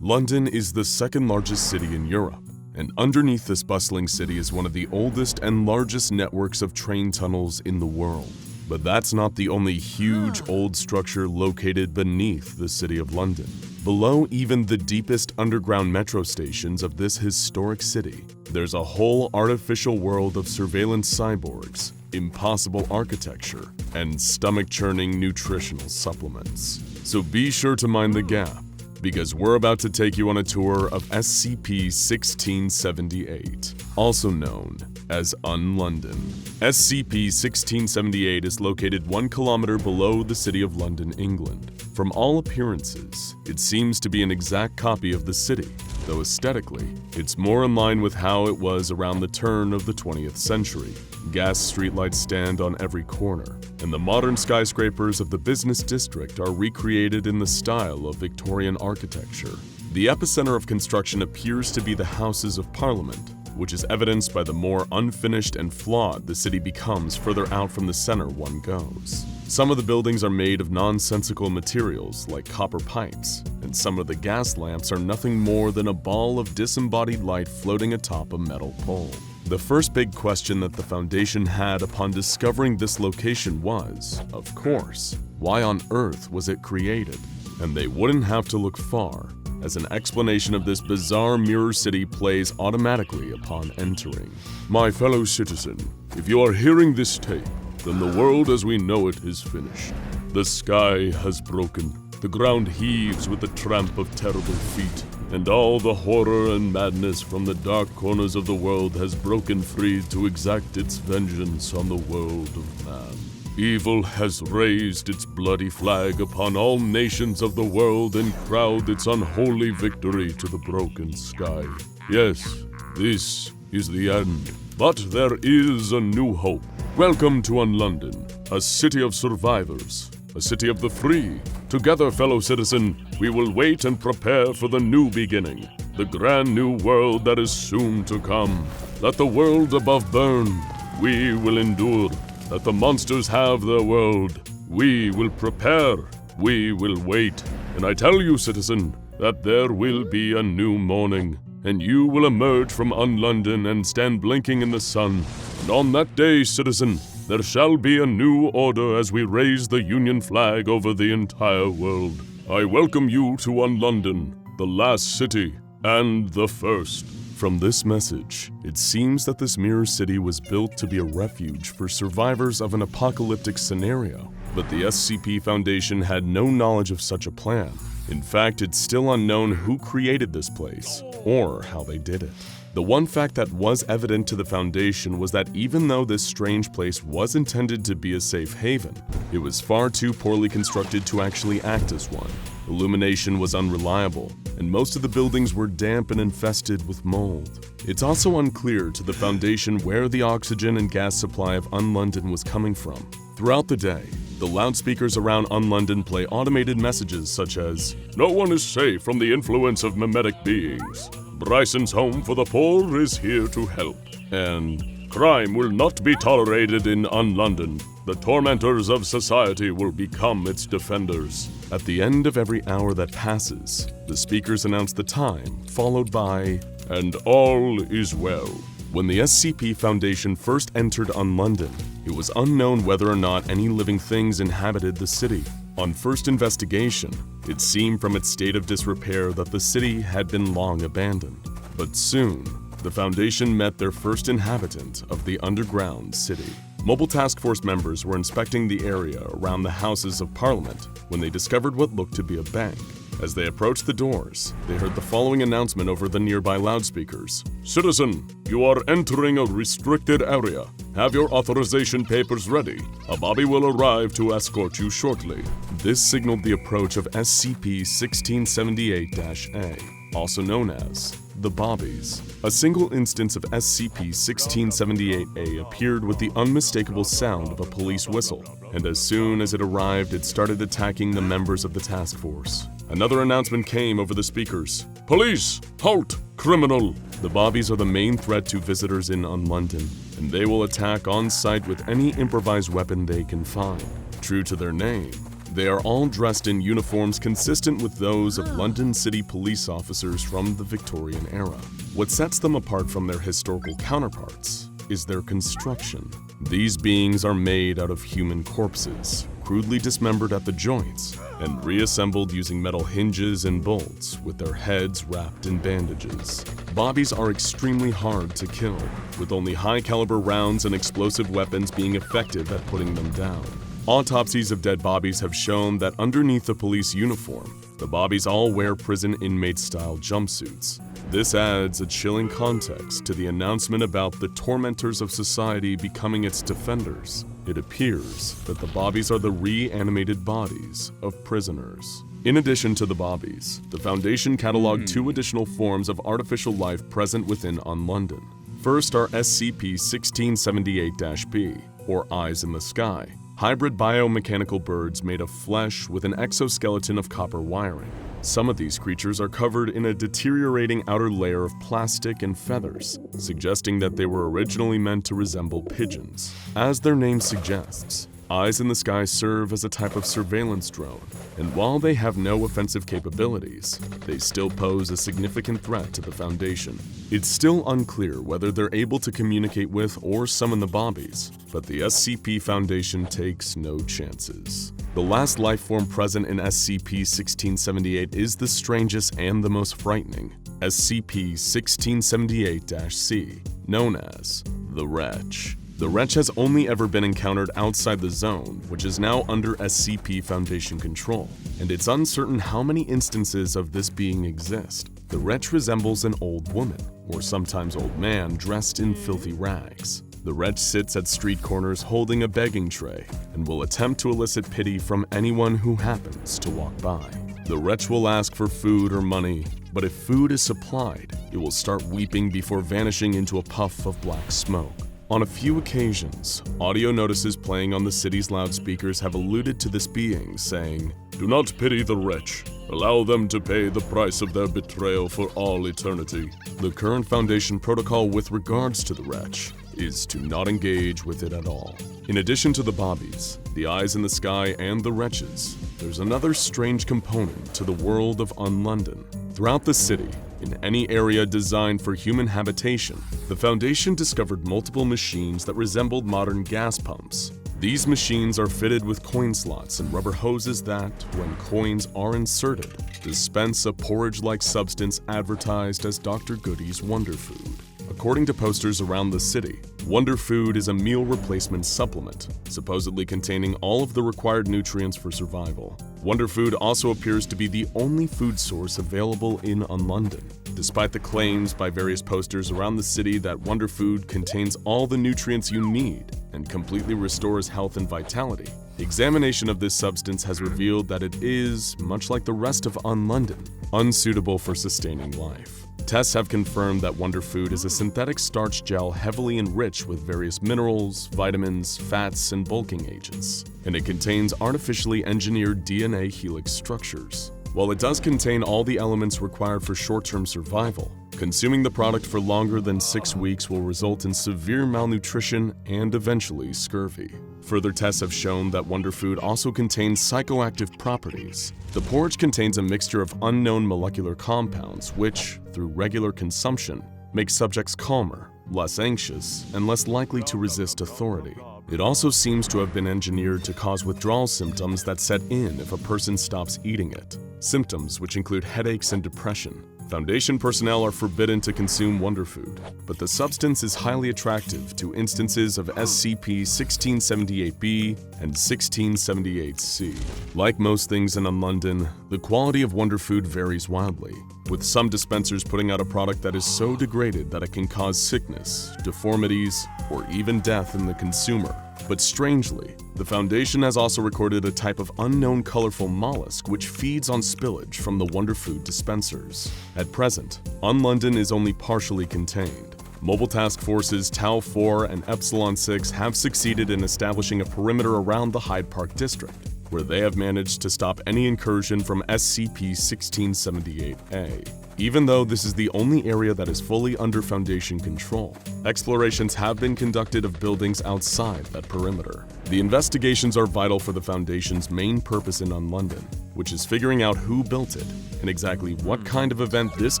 London is the second largest city in Europe, and underneath this bustling city is one of the oldest and largest networks of train tunnels in the world. But that's not the only huge old structure located beneath the city of London. Below even the deepest underground metro stations of this historic city, there's a whole artificial world of surveillance cyborgs, impossible architecture, and stomach-churning nutritional supplements. So be sure to mind the gap, because we're about to take you on a tour of SCP-1678, also known as UnLondon. SCP-1678 is located 1 kilometer below the city of London, England. From all appearances, it seems to be an exact copy of the city, though aesthetically, it's more in line with how it was around the turn of the 20th century. Gas streetlights stand on every corner, and the modern skyscrapers of the business district are recreated in the style of Victorian architecture. The epicenter of construction appears to be the Houses of Parliament, which is evidenced by the more unfinished and flawed the city becomes further out from the center one goes. Some of the buildings are made of nonsensical materials like copper pipes, and some of the gas lamps are nothing more than a ball of disembodied light floating atop a metal pole. The first big question that the Foundation had upon discovering this location was, of course, why on earth was it created? And they wouldn't have to look far, as an explanation of this bizarre mirror city plays automatically upon entering. My fellow citizen, if you are hearing this tape, then the world as we know it is finished. The sky has broken, the ground heaves with the tramp of terrible feet, and all the horror and madness from the dark corners of the world has broken free to exact its vengeance on the world of man. Evil has raised its bloody flag upon all nations of the world and crowned its unholy victory to the broken sky. Yes, this is the end, but there is a new hope. Welcome to UnLondon, a city of survivors, a city of the free. Together, fellow citizen, we will wait and prepare for the new beginning, the grand new world that is soon to come. Let the world above burn, we will endure. Let the monsters have their world. We will prepare. We will wait. And I tell you, citizen, that there will be a new morning, and you will emerge from UnLondon and stand blinking in the sun. And on that day, citizen, there shall be a new order as we raise the Union flag over the entire world. I welcome you to UnLondon, the last city and the first. From this message, it seems that this mirror city was built to be a refuge for survivors of an apocalyptic scenario, but the SCP Foundation had no knowledge of such a plan. In fact, it's still unknown who created this place, or how they did it. The one fact that was evident to the Foundation was that even though this strange place was intended to be a safe haven, it was far too poorly constructed to actually act as one. Illumination was unreliable, and most of the buildings were damp and infested with mold. It's also unclear to the Foundation where the oxygen and gas supply of UnLondon was coming from. Throughout the day, the loudspeakers around UnLondon play automated messages such as, "No one is safe from the influence of mimetic beings. Bryson's Home for the Poor is here to help." And, "Crime will not be tolerated in UnLondon. The tormentors of society will become its defenders." At the end of every hour that passes, the speakers announce the time, followed by, "And all is well." When the SCP Foundation first entered UnLondon, it was unknown whether or not any living things inhabited the city. On first investigation, it seemed from its state of disrepair that the city had been long abandoned. But soon, the Foundation met their first inhabitant of the underground city. Mobile Task Force members were inspecting the area around the Houses of Parliament when they discovered what looked to be a bank. As they approached the doors, they heard the following announcement over the nearby loudspeakers. "Citizen, you are entering a restricted area. Have your authorization papers ready. A bobby will arrive to escort you shortly." This signaled the approach of SCP-1678-A. also known as the Bobbies. A single instance of SCP-1678-A appeared with the unmistakable sound of a police whistle, and as soon as it arrived, it started attacking the members of the task force. Another announcement came over the speakers. Police, halt, criminal! The Bobbies are the main threat to visitors in UnLondon, and they will attack on sight with any improvised weapon they can find. True to their name, they are all dressed in uniforms consistent with those of London City police officers from the Victorian era. What sets them apart from their historical counterparts is their construction. These beings are made out of human corpses, crudely dismembered at the joints, and reassembled using metal hinges and bolts with their heads wrapped in bandages. Bobbies are extremely hard to kill, with only high-caliber rounds and explosive weapons being effective at putting them down. Autopsies of dead Bobbies have shown that underneath the police uniform, the Bobbies all wear prison inmate-style jumpsuits. This adds a chilling context to the announcement about the tormentors of society becoming its defenders. It appears that the Bobbies are the reanimated bodies of prisoners. In addition to the Bobbies, the Foundation cataloged 2 additional forms of artificial life present within UnLondon. First are SCP-1678-B, or Eyes in the Sky, hybrid biomechanical birds made of flesh with an exoskeleton of copper wiring. Some of these creatures are covered in a deteriorating outer layer of plastic and feathers, suggesting that they were originally meant to resemble pigeons. As their name suggests, Eyes in the Sky serve as a type of surveillance drone, and while they have no offensive capabilities, they still pose a significant threat to the Foundation. It's still unclear whether they're able to communicate with or summon the Bobbies, but the SCP Foundation takes no chances. The last life form present in SCP-1678 is the strangest and the most frightening, SCP-1678-C, known as the Wretch. The Wretch has only ever been encountered outside the zone, which is now under SCP Foundation control, and it's uncertain how many instances of this being exist. The Wretch resembles an old woman, or sometimes old man, dressed in filthy rags. The Wretch sits at street corners holding a begging tray, and will attempt to elicit pity from anyone who happens to walk by. The Wretch will ask for food or money, but if food is supplied, it will start weeping before vanishing into a puff of black smoke. On a few occasions, audio notices playing on the city's loudspeakers have alluded to this being, saying, "Do not pity the Wretch. Allow them to pay the price of their betrayal for all eternity." The current Foundation protocol with regards to the Wretch is to not engage with it at all. In addition to the Bobbies, the Eyes in the Sky, and the Wretches, there's another strange component to the world of UnLondon. Throughout the city, in any area designed for human habitation, the Foundation discovered multiple machines that resembled modern gas pumps. These machines are fitted with coin slots and rubber hoses that, when coins are inserted, dispense a porridge-like substance advertised as Dr. Goody's Wonder Food. According to posters around the city, Wonder Food is a meal replacement supplement, supposedly containing all of the required nutrients for survival. Wonder Food also appears to be the only food source available in UnLondon, despite the claims by various posters around the city that Wonder Food contains all the nutrients you need and completely restores health and vitality. The examination of this substance has revealed that it is, much like the rest of UnLondon, unsuitable for sustaining life. Tests have confirmed that Wonder Food is a synthetic starch gel heavily enriched with various minerals, vitamins, fats, and bulking agents, and it contains artificially engineered DNA helix structures. While it does contain all the elements required for short-term survival, consuming the product for longer than 6 weeks will result in severe malnutrition and eventually scurvy. Further tests have shown that Wonder Food also contains psychoactive properties. The porridge contains a mixture of unknown molecular compounds which, through regular consumption, make subjects calmer, less anxious, and less likely to resist authority. It also seems to have been engineered to cause withdrawal symptoms that set in if a person stops eating it, symptoms which include headaches and depression. Foundation personnel are forbidden to consume Wonder Food, but the substance is highly attractive to instances of SCP-1678-B and 1678-C. Like most things in UnLondon, the quality of Wonder Food varies wildly, with some dispensers putting out a product that is so degraded that it can cause sickness, deformities, or even death in the consumer. But strangely, the Foundation has also recorded a type of unknown colorful mollusk which feeds on spillage from the Wonder Food dispensers. At present, UnLondon is only partially contained. Mobile Task Forces Tau 4 and Epsilon 6 have succeeded in establishing a perimeter around the Hyde Park district, where they have managed to stop any incursion from SCP-1678-A. Even though this is the only area that is fully under Foundation control, explorations have been conducted of buildings outside that perimeter. The investigations are vital for the Foundation's main purpose in UnLondon, which is figuring out who built it and exactly what kind of event this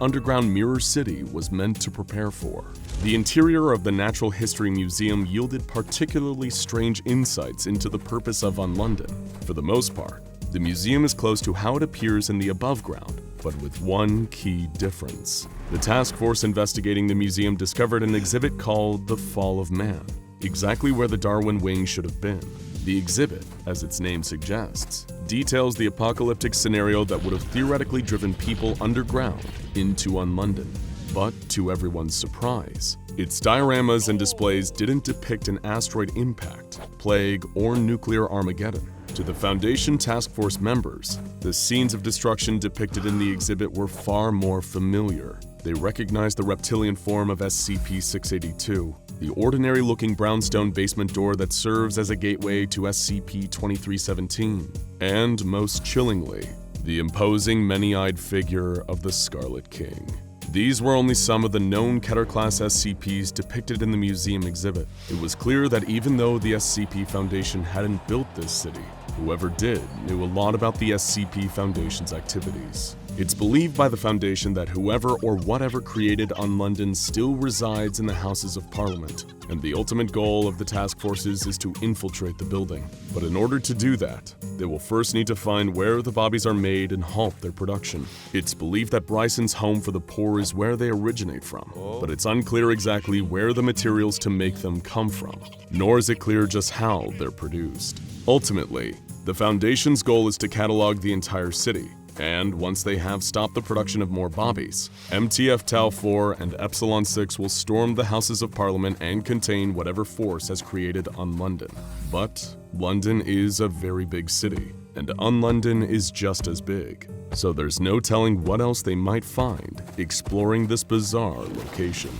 underground mirror city was meant to prepare for. The interior of the Natural History Museum yielded particularly strange insights into the purpose of UnLondon. For the most part, the museum is close to how it appears in the above ground, but with one key difference. The task force investigating the museum discovered an exhibit called The Fall of Man, exactly where the Darwin wing should have been. The exhibit, as its name suggests, details the apocalyptic scenario that would have theoretically driven people underground into UnLondon. But to everyone's surprise, its dioramas and displays didn't depict an asteroid impact, plague, or nuclear Armageddon. To the Foundation Task Force members, the scenes of destruction depicted in the exhibit were far more familiar. They recognized the reptilian form of SCP-682, the ordinary-looking brownstone basement door that serves as a gateway to SCP-2317, and, most chillingly, the imposing many-eyed figure of the Scarlet King. These were only some of the known Keter-class SCPs depicted in the museum exhibit. It was clear that even though the SCP Foundation hadn't built this city, whoever did knew a lot about the SCP Foundation's activities. It's believed by the Foundation that whoever or whatever created UnLondon still resides in the Houses of Parliament, and the ultimate goal of the task forces is to infiltrate the building. But in order to do that, they will first need to find where the bobbies are made and halt their production. It's believed that Bryson's home for the poor is where they originate from, but it's unclear exactly where the materials to make them come from, nor is it clear just how they're produced. Ultimately, the Foundation's goal is to catalog the entire city, and once they have stopped the production of more bobbies, MTF Tau 4 and Epsilon 6 will storm the Houses of Parliament and contain whatever force has created UnLondon. But London is a very big city, and UnLondon is just as big, so there's no telling what else they might find exploring this bizarre location.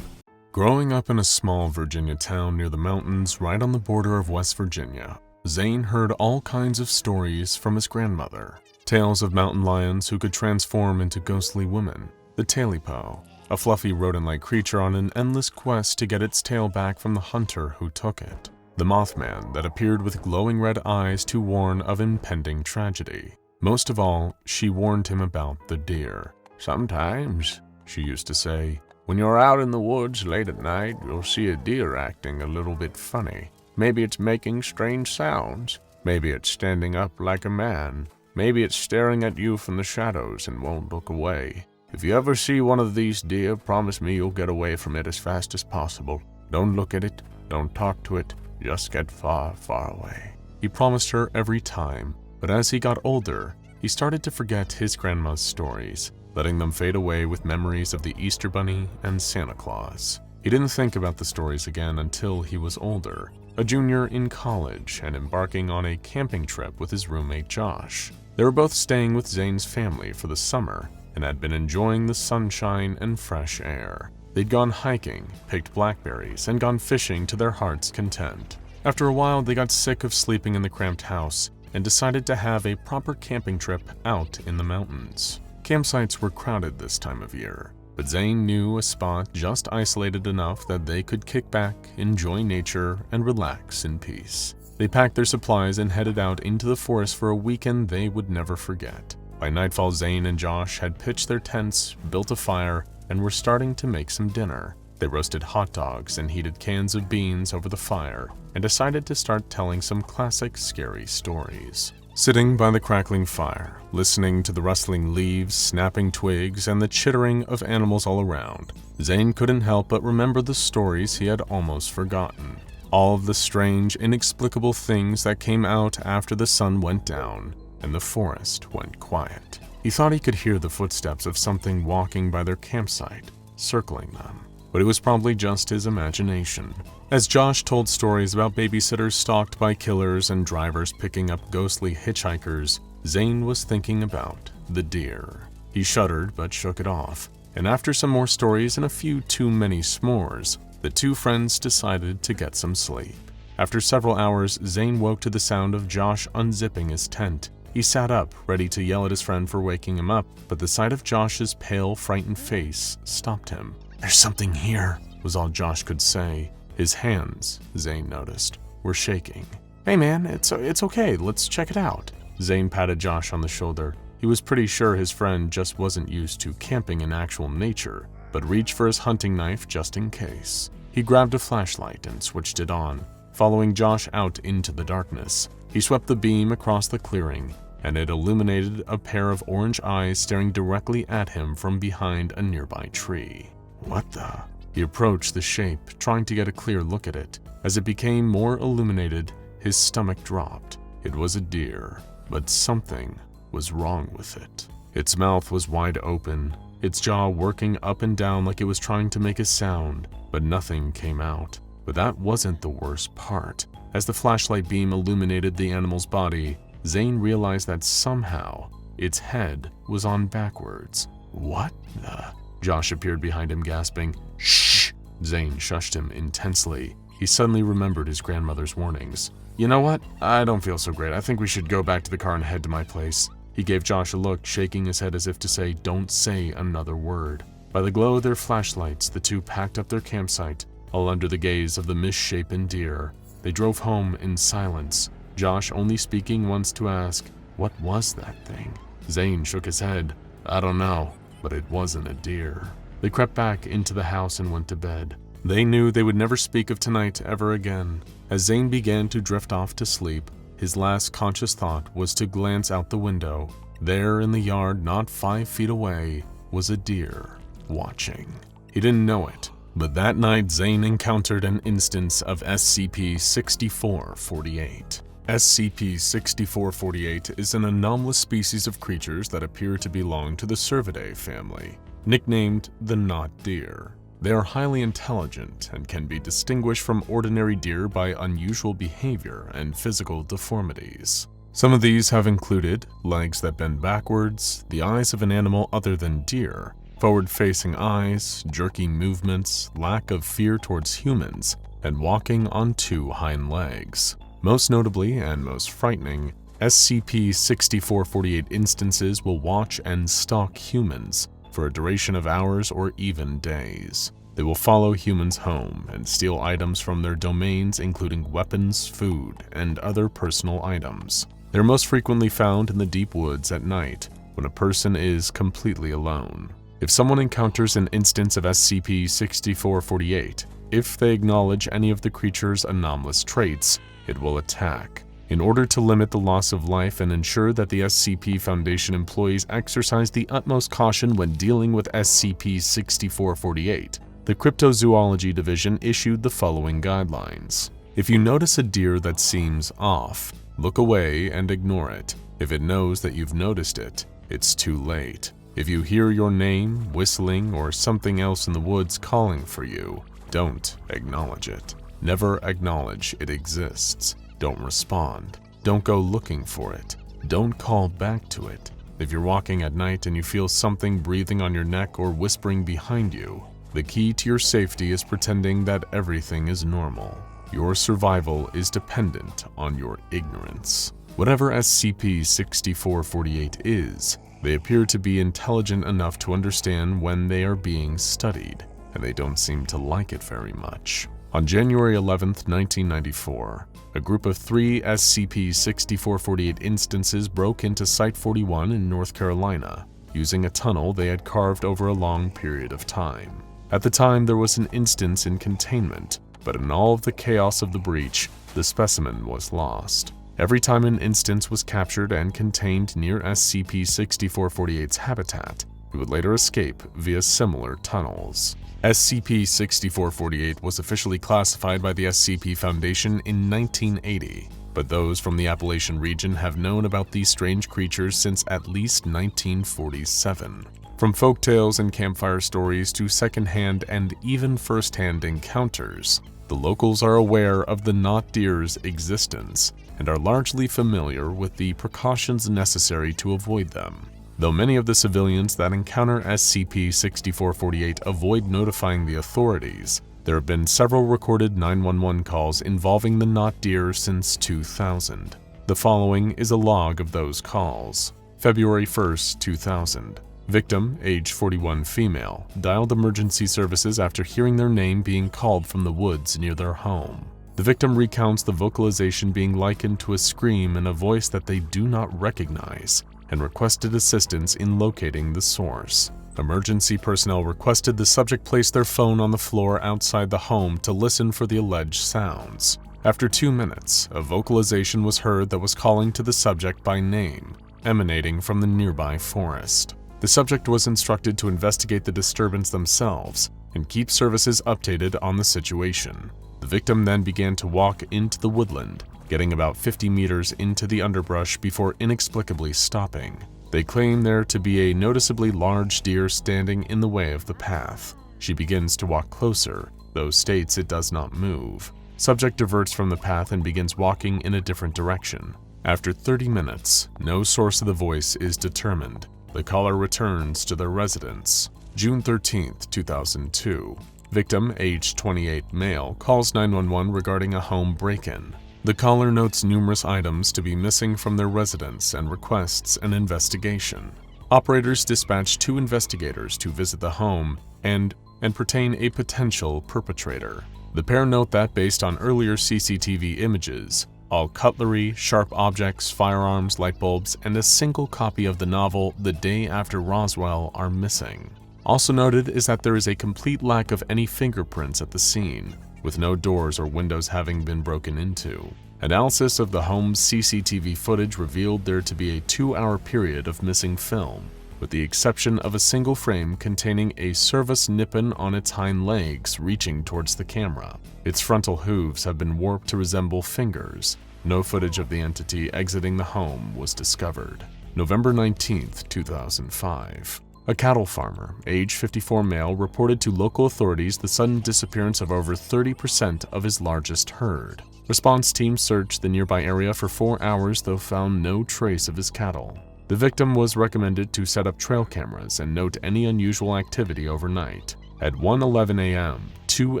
Growing up in a small Virginia town near the mountains right on the border of West Virginia, Zane heard all kinds of stories from his grandmother. Tales of mountain lions who could transform into ghostly women, the Talipo, a fluffy rodent-like creature on an endless quest to get its tail back from the hunter who took it, the Mothman that appeared with glowing red eyes to warn of impending tragedy. Most of all, she warned him about the deer. "Sometimes," she used to say, "when you're out in the woods late at night, you'll see a deer acting a little bit funny. Maybe it's making strange sounds. Maybe it's standing up like a man. Maybe it's staring at you from the shadows and won't look away. If you ever see one of these deer, promise me you'll get away from it as fast as possible. Don't look at it, don't talk to it, just get far, far away." He promised her every time, but as he got older, he started to forget his grandma's stories, letting them fade away with memories of the Easter Bunny and Santa Claus. He didn't think about the stories again until he was older, a junior in college and embarking on a camping trip with his roommate Josh. They were both staying with Zane's family for the summer and had been enjoying the sunshine and fresh air. They'd gone hiking, picked blackberries, and gone fishing to their heart's content. After a while, they got sick of sleeping in the cramped house and decided to have a proper camping trip out in the mountains. Campsites were crowded this time of year, but Zane knew a spot just isolated enough that they could kick back, enjoy nature, and relax in peace. They packed their supplies and headed out into the forest for a weekend they would never forget. By nightfall, Zane and Josh had pitched their tents, built a fire, and were starting to make some dinner. They roasted hot dogs and heated cans of beans over the fire, and decided to start telling some classic scary stories. Sitting by the crackling fire, listening to the rustling leaves, snapping twigs, and the chittering of animals all around, Zane couldn't help but remember the stories he had almost forgotten. All of the strange, inexplicable things that came out after the sun went down and the forest went quiet. He thought he could hear the footsteps of something walking by their campsite, circling them. but it was probably just his imagination. As Josh told stories about babysitters stalked by killers and drivers picking up ghostly hitchhikers, Zane was thinking about the deer. He shuddered but shook it off, and after some more stories and a few too many s'mores, the two friends decided to get some sleep. After several hours, Zane woke to the sound of Josh unzipping his tent. He sat up, ready to yell at his friend for waking him up, but the sight of Josh's pale, frightened face stopped him. "There's something here," was all Josh could say. His hands, Zane noticed, were shaking. "Hey man, it's okay, let's check it out." Zane patted Josh on the shoulder. He was pretty sure his friend just wasn't used to camping in actual nature, but reached for his hunting knife just in case. He grabbed a flashlight and switched it on, following Josh out into the darkness. He swept the beam across the clearing, and it illuminated a pair of orange eyes staring directly at him from behind a nearby tree. What the? He approached the shape, trying to get a clear look at it. As it became more illuminated, his stomach dropped. It was a deer, but something was wrong with it. Its mouth was wide open, its jaw working up and down like it was trying to make a sound, but nothing came out. But that wasn't the worst part. As the flashlight beam illuminated the animal's body, Zane realized that somehow its head was on backwards. What the? Josh appeared behind him, gasping. "Shh!" Zane shushed him intensely. He suddenly remembered his grandmother's warnings. "You know what? I don't feel so great. I think we should go back to the car and head to my place." He gave Josh a look, shaking his head as if to say, "Don't say another word." By the glow of their flashlights, the two packed up their campsite, all under the gaze of the misshapen deer. They drove home in silence, Josh only speaking once to ask, "What was that thing?" Zane shook his head. "I don't know, but it wasn't a deer." They crept back into the house and went to bed. They knew they would never speak of tonight ever again. As Zane began to drift off to sleep, his last conscious thought was to glance out the window. There in the yard, not 5 feet away, was a deer, watching. He didn't know it, but that night Zane encountered an instance of SCP-6448. SCP-6448 is an anomalous species of creatures that appear to belong to the Cervidae family, nicknamed the Not Deer. They are highly intelligent and can be distinguished from ordinary deer by unusual behavior and physical deformities. Some of these have included legs that bend backwards, the eyes of an animal other than deer, forward-facing eyes, jerky movements, lack of fear towards humans, and walking on 2 hind legs. Most notably and most frightening, SCP-6448 instances will watch and stalk humans for a duration of hours or even days. They will follow humans home and steal items from their domains, including weapons, food, and other personal items. They're most frequently found in the deep woods at night when a person is completely alone. If someone encounters an instance of SCP-6448, if they acknowledge any of the creature's anomalous traits, it will attack. In order to limit the loss of life and ensure that the SCP Foundation employees exercise the utmost caution when dealing with SCP-6448, the Cryptozoology Division issued the following guidelines. If you notice a deer that seems off, look away and ignore it. If it knows that you've noticed it, it's too late. If you hear your name, whistling, or something else in the woods calling for you, don't acknowledge it. Never acknowledge it exists. Don't respond. Don't go looking for it. Don't call back to it. If you're walking at night and you feel something breathing on your neck or whispering behind you, the key to your safety is pretending that everything is normal. Your survival is dependent on your ignorance. Whatever SCP-6448 is, they appear to be intelligent enough to understand when they are being studied, and they don't seem to like it very much. On January 11, 1994, a group of 3 SCP-6448 instances broke into Site 41 in North Carolina, using a tunnel they had carved over a long period of time. At the time, there was an instance in containment, but in all of the chaos of the breach, the specimen was lost. Every time an instance was captured and contained near SCP-6448's habitat, it would later escape via similar tunnels. SCP-6448 was officially classified by the SCP Foundation in 1980, but those from the Appalachian region have known about these strange creatures since at least 1947. From folktales and campfire stories to secondhand and even first-hand encounters, the locals are aware of the knot deer's existence and are largely familiar with the precautions necessary to avoid them. Though many of the civilians that encounter SCP-6448 avoid notifying the authorities, there have been several recorded 911 calls involving the knot deer since 2000. The following is a log of those calls. February 1, 2000. Victim, age 41 female, dialed emergency services after hearing their name being called from the woods near their home. The victim recounts the vocalization being likened to a scream in a voice that they do not recognize and requested assistance in locating the source. Emergency personnel requested the subject place their phone on the floor outside the home to listen for the alleged sounds. After 2 minutes, a vocalization was heard that was calling to the subject by name, emanating from the nearby forest. The subject was instructed to investigate the disturbance themselves and keep services updated on the situation. The victim then began to walk into the woodland, getting about 50 meters into the underbrush before inexplicably stopping. They claim there to be a noticeably large deer standing in the way of the path. She begins to walk closer, though states it does not move. Subject diverts from the path and begins walking in a different direction. After 30 minutes, no source of the voice is determined. The caller returns to their residence. June 13, 2002. Victim, age 28 male, calls 911 regarding a home break-in. The caller notes numerous items to be missing from their residence and requests an investigation. Operators dispatch 2 investigators to visit the home and pertain a potential perpetrator. The pair note that based on earlier CCTV images, all cutlery, sharp objects, firearms, light bulbs, and a single copy of the novel The Day After Roswell are missing. Also noted is that there is a complete lack of any fingerprints at the scene, with no doors or windows having been broken into. Analysis of the home's CCTV footage revealed there to be a 2-hour period of missing film, with the exception of a single frame containing a Servus nippon on its hind legs reaching towards the camera. Its frontal hooves have been warped to resemble fingers. No footage of the entity exiting the home was discovered. November 19, 2005. A cattle farmer, age 54 male, reported to local authorities the sudden disappearance of over 30% of his largest herd. Response teams searched the nearby area for 4 hours, though found no trace of his cattle. The victim was recommended to set up trail cameras and note any unusual activity overnight. At 1:11 a.m., 2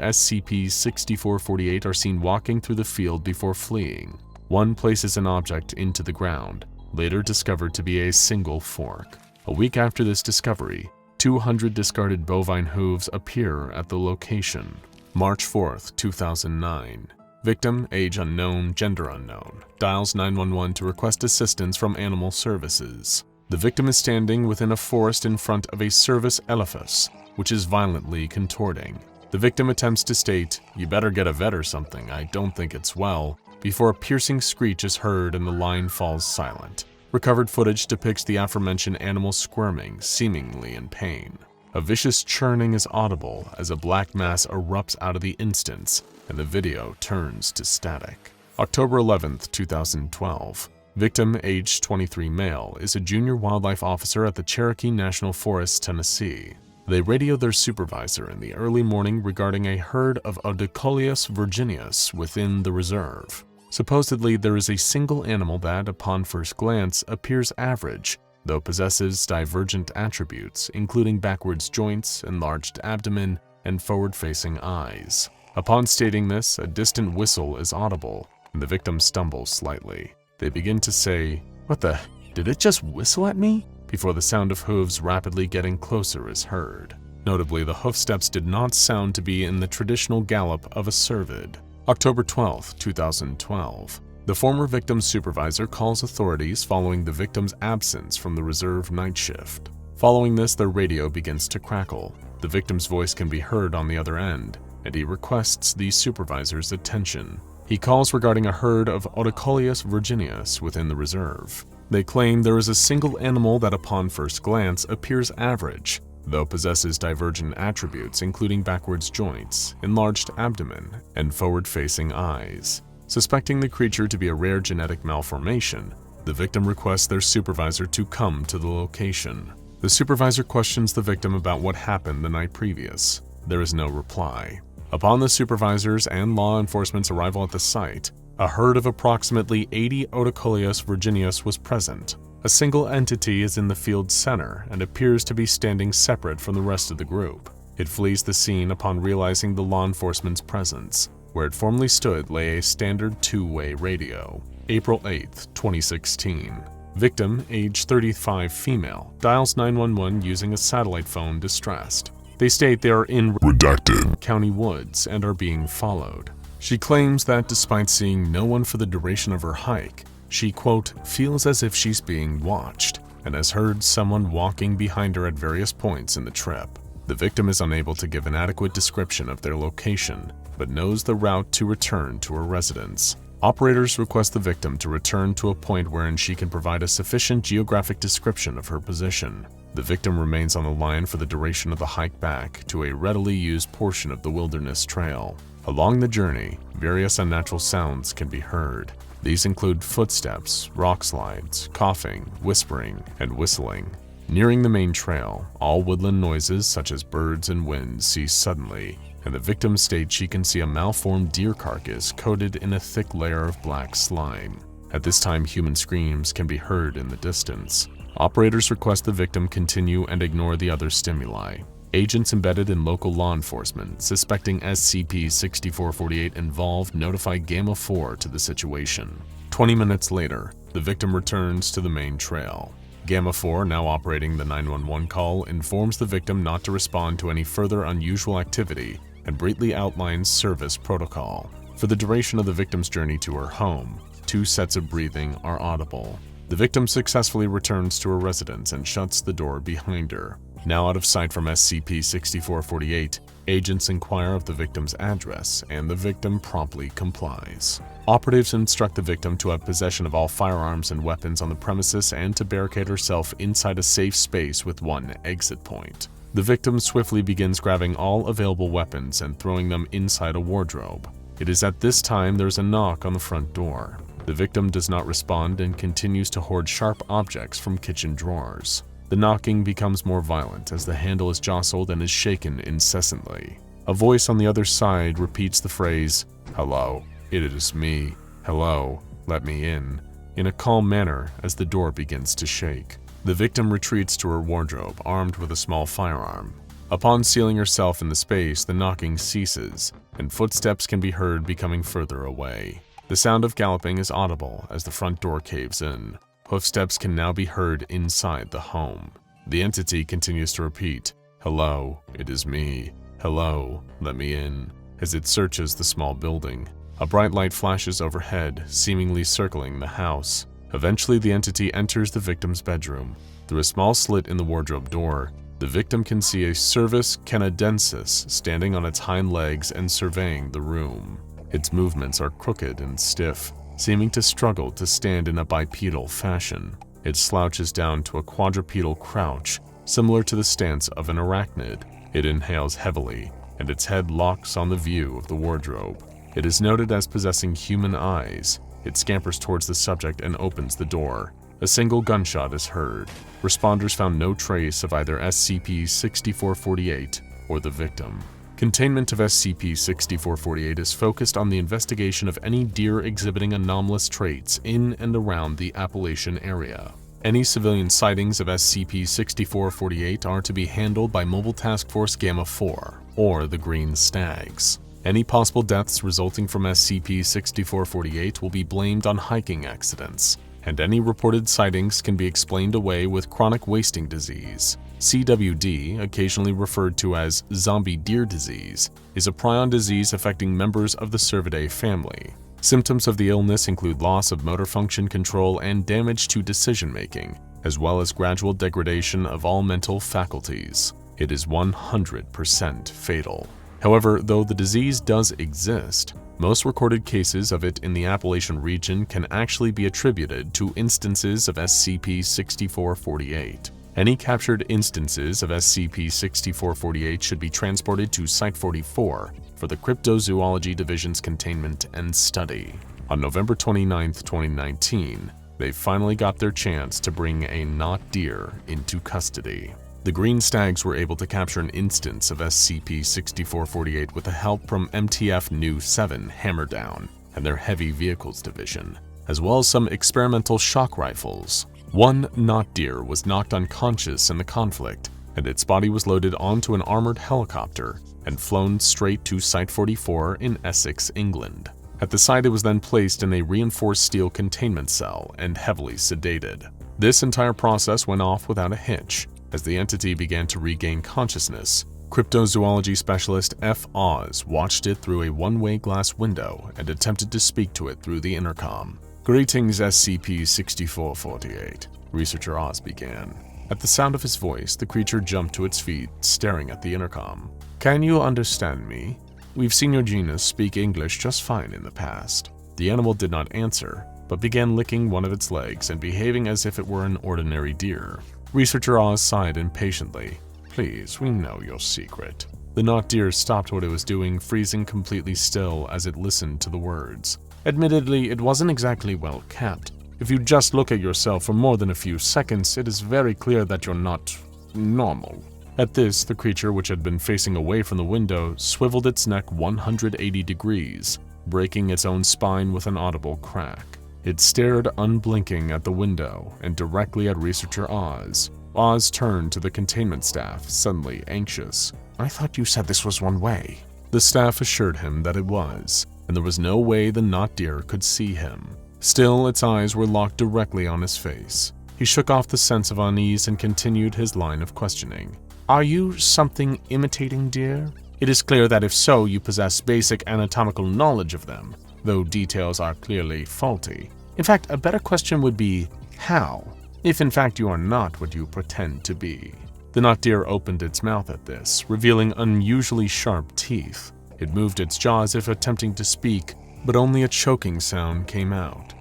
SCP-6448 are seen walking through the field before fleeing. One places an object into the ground, later discovered to be a single fork. A week after this discovery, 200 discarded bovine hooves appear at the location. March 4, 2009. Victim, age unknown, gender unknown, dials 911 to request assistance from animal services. The victim is standing within a forest in front of a Servus elephas, which is violently contorting. The victim attempts to state, "You better get a vet or something, I don't think it's well," before a piercing screech is heard and the line falls silent. Recovered footage depicts the aforementioned animal squirming, seemingly in pain. A vicious churning is audible as a black mass erupts out of the instance, and the video turns to static. October 11, 2012. Victim, age 23 male, is a junior wildlife officer at the Cherokee National Forest, Tennessee. They radio their supervisor in the early morning regarding a herd of Odicolius virginius within the reserve. Supposedly, there is a single animal that, upon first glance, appears average, though possesses divergent attributes, including backwards joints, enlarged abdomen, and forward-facing eyes. Upon stating this, a distant whistle is audible, and the victim stumbles slightly. They begin to say, "What the? Did it just whistle at me?" before the sound of hooves rapidly getting closer is heard. Notably, the hoofsteps did not sound to be in the traditional gallop of a cervid. October 12, 2012. The former victim's supervisor calls authorities following the victim's absence from the reserve night shift. Following this, their radio begins to crackle. The victim's voice can be heard on the other end, and he requests the supervisor's attention. He calls regarding a herd of Odicolius virginius within the reserve. They claim there is a single animal that upon first glance appears average, though possesses divergent attributes including backwards joints, enlarged abdomen, and forward-facing eyes. Suspecting the creature to be a rare genetic malformation, the victim requests their supervisor to come to the location. The supervisor questions the victim about what happened the night previous. There is no reply. Upon the supervisor's and law enforcement's arrival at the site, a herd of approximately 80 Odocoleus virginius was present. A single entity is in the field's center and appears to be standing separate from the rest of the group. It flees the scene upon realizing the law enforcement's presence. Where it formerly stood lay a standard two-way radio. April 8, 2016. Victim, age 35 female, dials 911 using a satellite phone distressed. They state they are in redacted county woods and are being followed. She claims that despite seeing no one for the duration of her hike, she, quote, feels as if she's being watched and has heard someone walking behind her at various points in the trip. The victim is unable to give an adequate description of their location, but knows the route to return to her residence. Operators request the victim to return to a point wherein she can provide a sufficient geographic description of her position. The victim remains on the line for the duration of the hike back to a readily used portion of the wilderness trail. Along the journey, various unnatural sounds can be heard. These include footsteps, rock slides, coughing, whispering, and whistling. Nearing the main trail, all woodland noises such as birds and wind cease suddenly, and the victim states she can see a malformed deer carcass coated in a thick layer of black slime. At this time, human screams can be heard in the distance. Operators request the victim continue and ignore the other stimuli. Agents embedded in local law enforcement, suspecting SCP-6448 involved, notify Gamma 4 to the situation. 20 minutes later, the victim returns to the main trail. Gamma 4, now operating the 911 call, informs the victim not to respond to any further unusual activity and briefly outlines service protocol. For the duration of the victim's journey to her home, 2 sets of breathing are audible. The victim successfully returns to her residence and shuts the door behind her. Now out of sight from SCP-6448, agents inquire of the victim's address, and the victim promptly complies. Operatives instruct the victim to have possession of all firearms and weapons on the premises and to barricade herself inside a safe space with one exit point. The victim swiftly begins grabbing all available weapons and throwing them inside a wardrobe. It is at this time there's a knock on the front door. The victim does not respond and continues to hoard sharp objects from kitchen drawers. The knocking becomes more violent as the handle is jostled and is shaken incessantly. A voice on the other side repeats the phrase, "Hello, it is me. Hello, let me in a calm manner as the door begins to shake. The victim retreats to her wardrobe, armed with a small firearm. Upon sealing herself in the space, the knocking ceases, and footsteps can be heard becoming further away. The sound of galloping is audible as the front door caves in. Hoofsteps can now be heard inside the home. The entity continues to repeat, "Hello, it is me. Hello, let me in," as it searches the small building. A bright light flashes overhead, seemingly circling the house. Eventually, the entity enters the victim's bedroom. Through a small slit in the wardrobe door, the victim can see a Cervus canadensis standing on its hind legs and surveying the room. Its movements are crooked and stiff, seeming to struggle to stand in a bipedal fashion. It slouches down to a quadrupedal crouch, similar to the stance of an arachnid. It inhales heavily, and its head locks on the view of the wardrobe. It is noted as possessing human eyes. It scampers towards the subject and opens the door. A single gunshot is heard. Responders found no trace of either SCP-6448 or the victim. Containment of SCP-6448 is focused on the investigation of any deer exhibiting anomalous traits in and around the Appalachian area. Any civilian sightings of SCP-6448 are to be handled by Mobile Task Force Gamma 4 or the Green Stags. Any possible deaths resulting from SCP-6448 will be blamed on hiking accidents, and any reported sightings can be explained away with chronic wasting disease. CWD, occasionally referred to as zombie deer disease, is a prion disease affecting members of the Cervidae family. Symptoms of the illness include loss of motor function control and damage to decision-making, as well as gradual degradation of all mental faculties. It is 100% fatal. However, though the disease does exist, most recorded cases of it in the Appalachian region can actually be attributed to instances of SCP-6448. Any captured instances of SCP-6448 should be transported to Site-44 for the Cryptozoology Division's containment and study. On November 29, 2019, they finally got their chance to bring a not deer into custody. The Green Stags were able to capture an instance of SCP-6448 with the help from MTF Nu-7 Hammerdown and their Heavy Vehicles Division, as well as some experimental shock rifles. One not deer was knocked unconscious in the conflict, and its body was loaded onto an armored helicopter and flown straight to Site 44 in Essex, England. At the site, it was then placed in a reinforced steel containment cell and heavily sedated. This entire process went off without a hitch. As the entity began to regain consciousness, cryptozoology specialist F. Oz watched it through a one-way glass window and attempted to speak to it through the intercom. "Greetings, SCP-6448, researcher Oz began. At the sound of his voice, the creature jumped to its feet, staring at the intercom. "Can you understand me? We've seen your genus speak English just fine in the past." The animal did not answer, but began licking one of its legs and behaving as if it were an ordinary deer. Researcher Oz sighed impatiently. "Please, we know your secret." The not deer stopped what it was doing, freezing completely still as it listened to the words. Admittedly, it wasn't exactly well kept. If you just look at yourself for more than a few seconds, it is very clear that you're not normal. At this, the creature, which had been facing away from the window, swiveled its neck 180 degrees, breaking its own spine with an audible crack. It stared unblinking at the window and directly at Researcher Oz. Oz turned to the containment staff, suddenly anxious. "I thought you said this was one way." The staff assured him that it was, and there was no way the not deer could see him. Still, its eyes were locked directly on his face. He shook off the sense of unease and continued his line of questioning. "Are you something imitating deer? It is clear that if so, you possess basic anatomical knowledge of them, though details are clearly faulty. In fact, a better question would be, how? If in fact you are not what you pretend to be." The not deer opened its mouth at this, revealing unusually sharp teeth. It moved its jaw as if attempting to speak, but only a choking sound came out.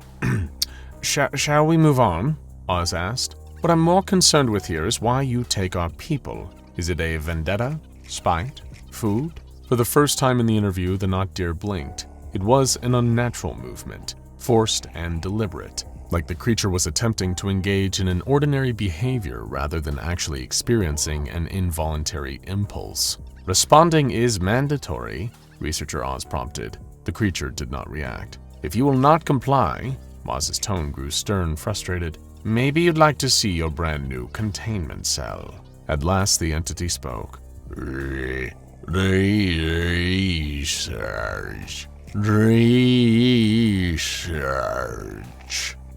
Shall we move on?" Oz asked. "What I'm more concerned with here is why you take our people. Is it a vendetta? Spite? Food?" For the first time in the interview, the not deer blinked. It was an unnatural movement, forced and deliberate, like the creature was attempting to engage in an ordinary behavior rather than actually experiencing an involuntary impulse. "Responding is mandatory," Researcher Oz prompted. The creature did not react. "If you will not comply," Oz's tone grew stern, frustrated, "maybe you'd like to see your brand new containment cell." At last the entity spoke. Research.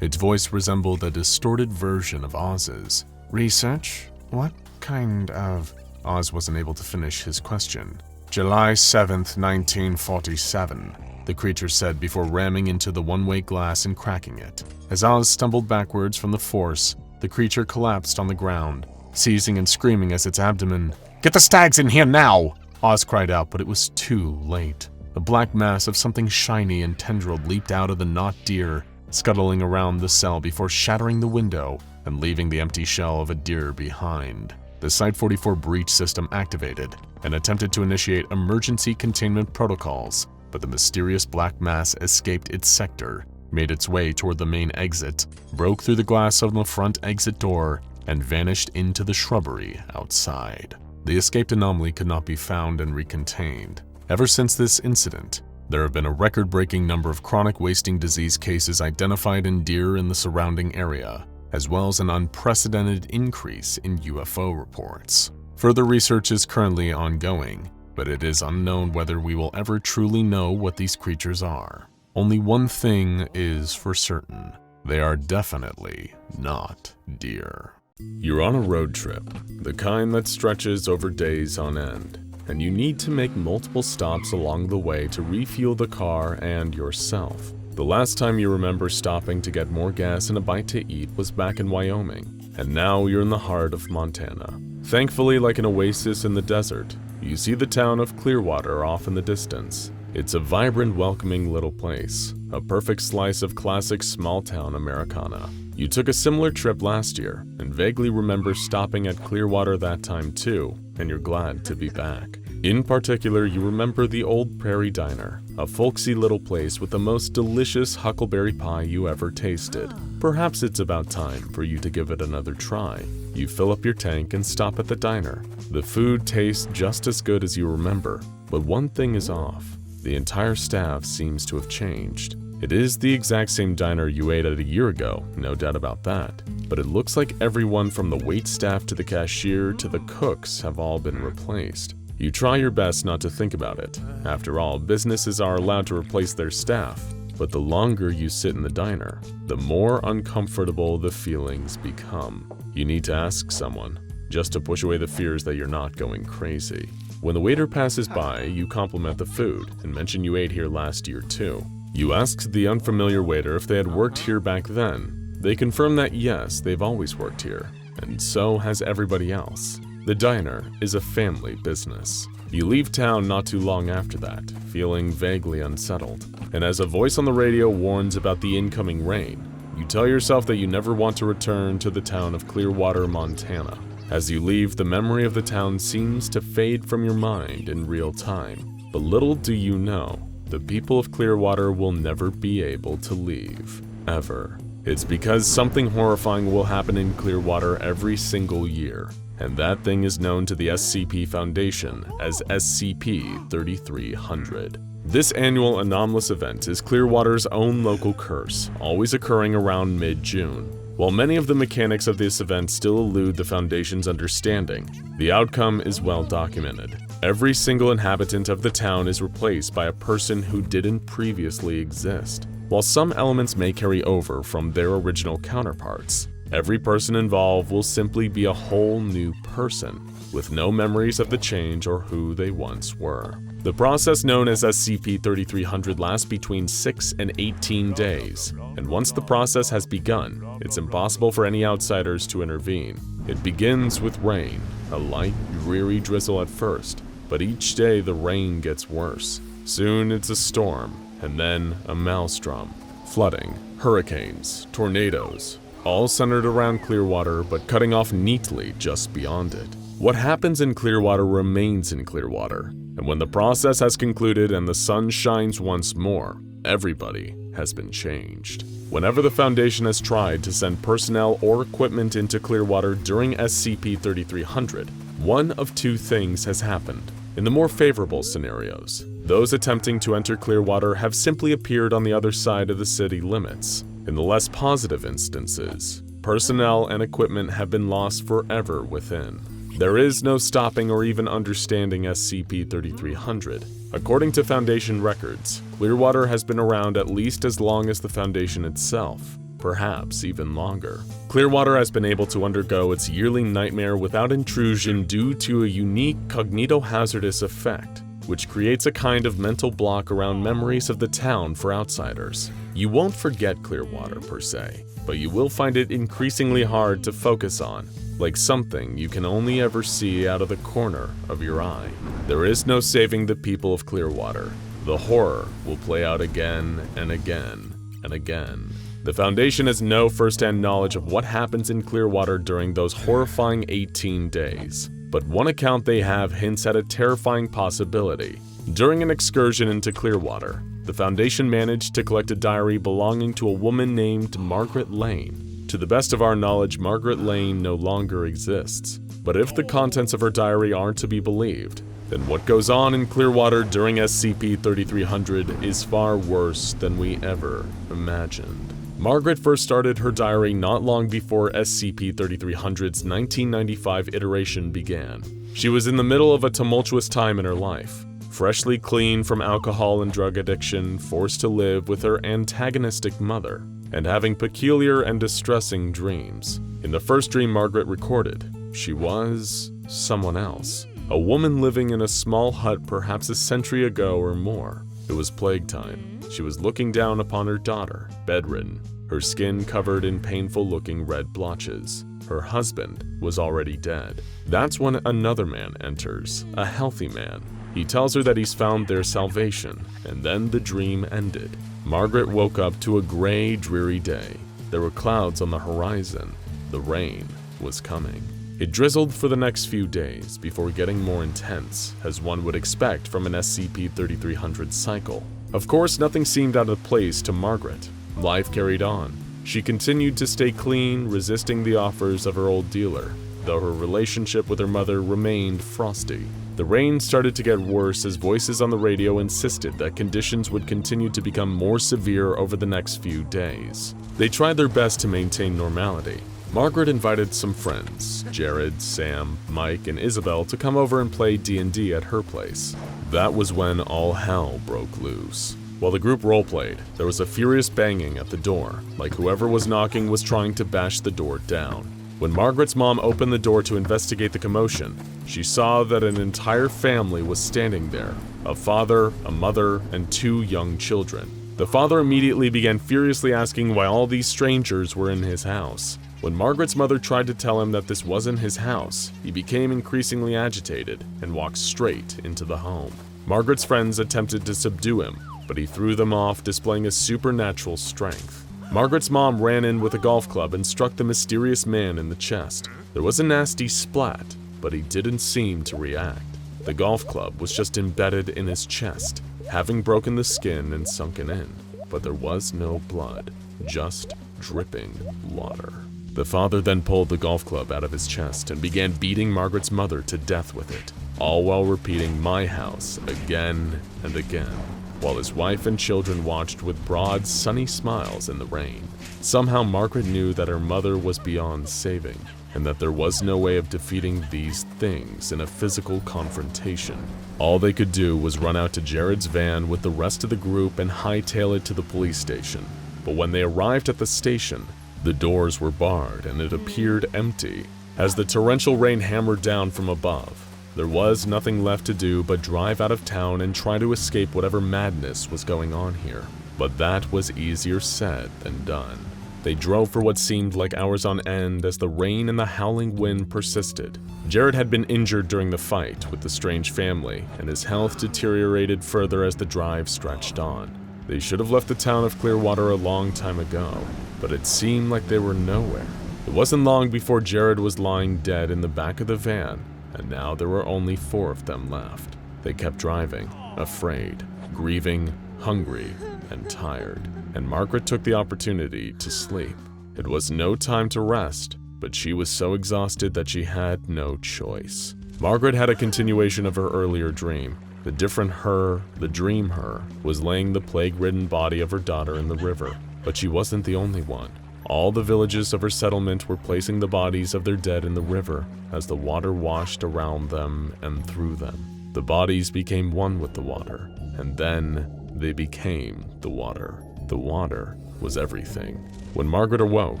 Its voice resembled a distorted version of Oz's. "Research? What kind of—" Oz wasn't able to finish his question. "July 7th, 1947, the creature said before ramming into the one-way glass and cracking it. As Oz stumbled backwards from the force, the creature collapsed on the ground, seizing and screaming as its abdomen. "Get the stags in here now!" Oz cried out, but it was too late. A black mass of something shiny and tendrilled leaped out of the not deer, scuttling around the cell before shattering the window and leaving the empty shell of a deer behind. The Site 44 breach system activated and attempted to initiate emergency containment protocols, but the mysterious black mass escaped its sector, made its way toward the main exit, broke through the glass of the front exit door, and vanished into the shrubbery outside. The escaped anomaly could not be found and recontained. Ever since this incident, there have been a record-breaking number of chronic wasting disease cases identified in deer in the surrounding area, as well as an unprecedented increase in UFO reports. Further research is currently ongoing, but it is unknown whether we will ever truly know what these creatures are. Only one thing is for certain: they are definitely not deer. You're on a road trip, the kind that stretches over days on end, and you need to make multiple stops along the way to refuel the car and yourself. The last time you remember stopping to get more gas and a bite to eat was back in Wyoming, and now you're in the heart of Montana. Thankfully, like an oasis in the desert, you see the town of Clearwater off in the distance. It's a vibrant, welcoming little place, a perfect slice of classic small-town Americana. You took a similar trip last year, and vaguely remember stopping at Clearwater that time too, and you're glad to be back. In particular, you remember the Old Prairie Diner, a folksy little place with the most delicious huckleberry pie you ever tasted. Perhaps it's about time for you to give it another try. You fill up your tank and stop at the diner. The food tastes just as good as you remember, but one thing is off. The entire staff seems to have changed. It is the exact same diner you ate at a year ago, no doubt about that. But it looks like everyone from the waitstaff to the cashier to the cooks have all been replaced. You try your best not to think about it. After all, businesses are allowed to replace their staff. But the longer you sit in the diner, the more uncomfortable the feelings become. You need to ask someone, just to push away the fears that you're not going crazy. When the waiter passes by, you compliment the food and mention you ate here last year too. You ask the unfamiliar waiter if they had worked here back then. They confirm that yes, they've always worked here, and so has everybody else. The diner is a family business. You leave town not too long after that, feeling vaguely unsettled. And as a voice on the radio warns about the incoming rain, you tell yourself that you never want to return to the town of Clearwater, Montana. As you leave, the memory of the town seems to fade from your mind in real time. But little do you know, the people of Clearwater will never be able to leave, ever. It's because something horrifying will happen in Clearwater every single year. And that thing is known to the SCP Foundation as SCP-3300. This annual anomalous event is Clearwater's own local curse, always occurring around mid-June. While many of the mechanics of this event still elude the Foundation's understanding, the outcome is well documented. Every single inhabitant of the town is replaced by a person who didn't previously exist. While some elements may carry over from their original counterparts, every person involved will simply be a whole new person, with no memories of the change or who they once were. The process known as SCP-3300 lasts between 6 and 18 days, and once the process has begun, it's impossible for any outsiders to intervene. It begins with rain, a light, dreary drizzle at first, but each day the rain gets worse. Soon it's a storm, and then a maelstrom. Flooding, hurricanes, tornadoes, all centered around Clearwater, but cutting off neatly just beyond it. What happens in Clearwater remains in Clearwater, and when the process has concluded and the sun shines once more, everybody has been changed. Whenever the Foundation has tried to send personnel or equipment into Clearwater during SCP-3300, one of two things has happened. In the more favorable scenarios, those attempting to enter Clearwater have simply appeared on the other side of the city limits. In the less positive instances, personnel and equipment have been lost forever within. There is no stopping or even understanding SCP-3300. According to Foundation records, Clearwater has been around at least as long as the Foundation itself, perhaps even longer. Clearwater has been able to undergo its yearly nightmare without intrusion due to a unique cognitohazardous effect, which creates a kind of mental block around memories of the town for outsiders. You won't forget Clearwater per se, but you will find it increasingly hard to focus on, like something you can only ever see out of the corner of your eye. There is no saving the people of Clearwater. The horror will play out again and again and again. The Foundation has no first-hand knowledge of what happens in Clearwater during those horrifying 18 days. But one account they have hints at a terrifying possibility. During an excursion into Clearwater, the Foundation managed to collect a diary belonging to a woman named Margaret Lane. To the best of our knowledge, Margaret Lane no longer exists. But if the contents of her diary aren't to be believed, then what goes on in Clearwater during SCP-3300 is far worse than we ever imagined. Margaret first started her diary not long before SCP-3300's 1995 iteration began. She was in the middle of a tumultuous time in her life, freshly clean from alcohol and drug addiction, forced to live with her antagonistic mother, and having peculiar and distressing dreams. In the first dream Margaret recorded, she was someone else, a woman living in a small hut perhaps a century ago or more. It was plague time. She was looking down upon her daughter, bedridden, her skin covered in painful-looking red blotches. Her husband was already dead. That's when another man enters, a healthy man. He tells her that he's found their salvation, and then the dream ended. Margaret woke up to a gray, dreary day. There were clouds on the horizon. The rain was coming. It drizzled for the next few days before getting more intense, as one would expect from an SCP-3300 cycle. Of course, nothing seemed out of place to Margaret. Life carried on. She continued to stay clean, resisting the offers of her old dealer, though her relationship with her mother remained frosty. The rain started to get worse as voices on the radio insisted that conditions would continue to become more severe over the next few days. They tried their best to maintain normality. Margaret invited some friends, Jared, Sam, Mike, and Isabel, to come over and play D&D at her place. That was when all hell broke loose. While the group roleplayed, there was a furious banging at the door, like whoever was knocking was trying to bash the door down. When Margaret's mom opened the door to investigate the commotion, she saw that an entire family was standing there, a father, a mother, and 2 young children. The father immediately began furiously asking why all these strangers were in his house. When Margaret's mother tried to tell him that this wasn't his house, he became increasingly agitated and walked straight into the home. Margaret's friends attempted to subdue him, but he threw them off, displaying a supernatural strength. Margaret's mom ran in with a golf club and struck the mysterious man in the chest. There was a nasty splat, but he didn't seem to react. The golf club was just embedded in his chest, having broken the skin and sunken in, but there was no blood, just dripping water. The father then pulled the golf club out of his chest and began beating Margaret's mother to death with it, all while repeating "my house" again and again, while his wife and children watched with broad, sunny smiles in the rain. Somehow Margaret knew that her mother was beyond saving, and that there was no way of defeating these things in a physical confrontation. All they could do was run out to Jared's van with the rest of the group and hightail it to the police station. But when they arrived at the station, the doors were barred and it appeared empty. As the torrential rain hammered down from above, there was nothing left to do but drive out of town and try to escape whatever madness was going on here. But that was easier said than done. They drove for what seemed like hours on end as the rain and the howling wind persisted. Jared had been injured during the fight with the strange family, and his health deteriorated further as the drive stretched on. They should have left the town of Clearwater a long time ago, but it seemed like they were nowhere. It wasn't long before Jared was lying dead in the back of the van, and now there were only 4 of them left. They kept driving, afraid, grieving, hungry, and tired, and Margaret took the opportunity to sleep. It was no time to rest, but she was so exhausted that she had no choice. Margaret had a continuation of her earlier dream. The different her, the dream her, was laying the plague-ridden body of her daughter in the river, but she wasn't the only one. All the villages of her settlement were placing the bodies of their dead in the river as the water washed around them and through them. The bodies became one with the water, and then they became the water. The water was everything. When Margaret awoke,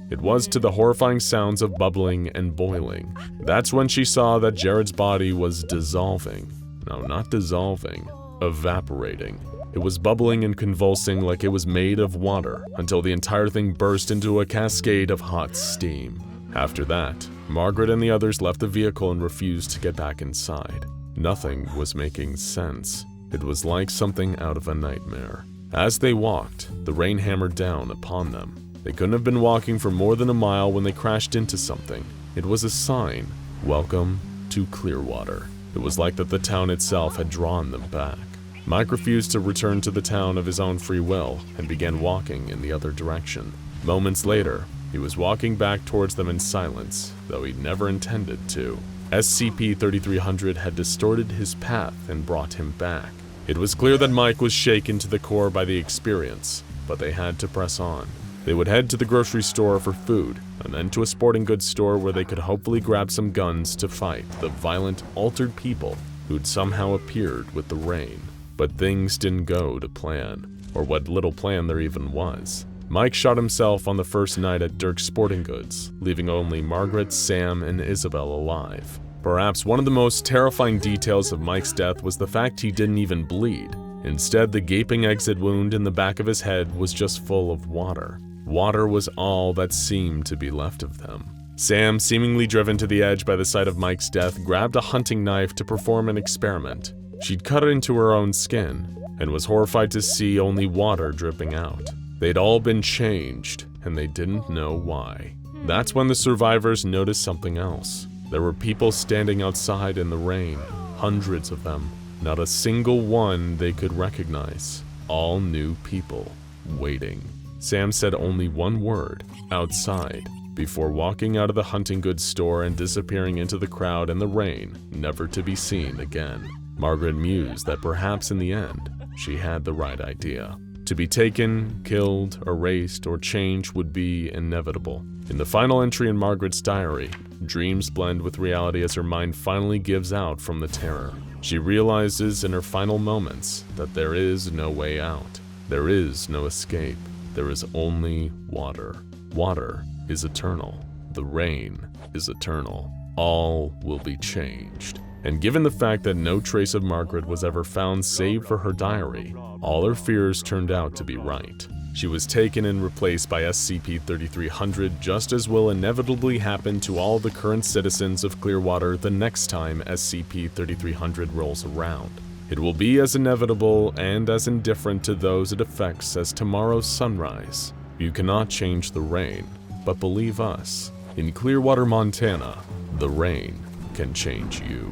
it was to the horrifying sounds of bubbling and boiling. That's when she saw that Jared's body was dissolving. No, not dissolving, evaporating. It was bubbling and convulsing like it was made of water until the entire thing burst into a cascade of hot steam. After that, Margaret and the others left the vehicle and refused to get back inside. Nothing was making sense. It was like something out of a nightmare. As they walked, the rain hammered down upon them. They couldn't have been walking for more than a mile when they crashed into something. It was a sign, "Welcome to Clearwater." It was like that the town itself had drawn them back. Mike refused to return to the town of his own free will and began walking in the other direction. Moments later, he was walking back towards them in silence, though he never intended to. SCP-3300 had distorted his path and brought him back. It was clear that Mike was shaken to the core by the experience, but they had to press on. They would head to the grocery store for food, and then to a sporting goods store where they could hopefully grab some guns to fight the violent, altered people who'd somehow appeared with the rain. But things didn't go to plan, or what little plan there even was. Mike shot himself on the first night at Dirk's Sporting Goods, leaving only Margaret, Sam, and Isabel alive. Perhaps one of the most terrifying details of Mike's death was the fact he didn't even bleed. Instead, the gaping exit wound in the back of his head was just full of water. Water was all that seemed to be left of them. Sam, seemingly driven to the edge by the sight of Mike's death, grabbed a hunting knife to perform an experiment. She'd cut it into her own skin, and was horrified to see only water dripping out. They'd all been changed, and they didn't know why. That's when the survivors noticed something else. There were people standing outside in the rain, hundreds of them. Not a single one they could recognize. All new people, waiting. Sam said only one word, outside, before walking out of the hunting goods store and disappearing into the crowd and the rain, never to be seen again. Margaret mused that perhaps in the end, she had the right idea. To be taken, killed, erased, or changed would be inevitable. In the final entry in Margaret's diary, dreams blend with reality as her mind finally gives out from the terror. She realizes in her final moments that there is no way out. There is no escape. There is only water. Water is eternal. The rain is eternal. All will be changed. And given the fact that no trace of Margaret was ever found save for her diary, all her fears turned out to be right. She was taken and replaced by SCP-3300, just as will inevitably happen to all the current citizens of Clearwater the next time SCP-3300 rolls around. It will be as inevitable and as indifferent to those it affects as tomorrow's sunrise. You cannot change the rain, but believe us, in Clearwater, Montana, the rain can change you.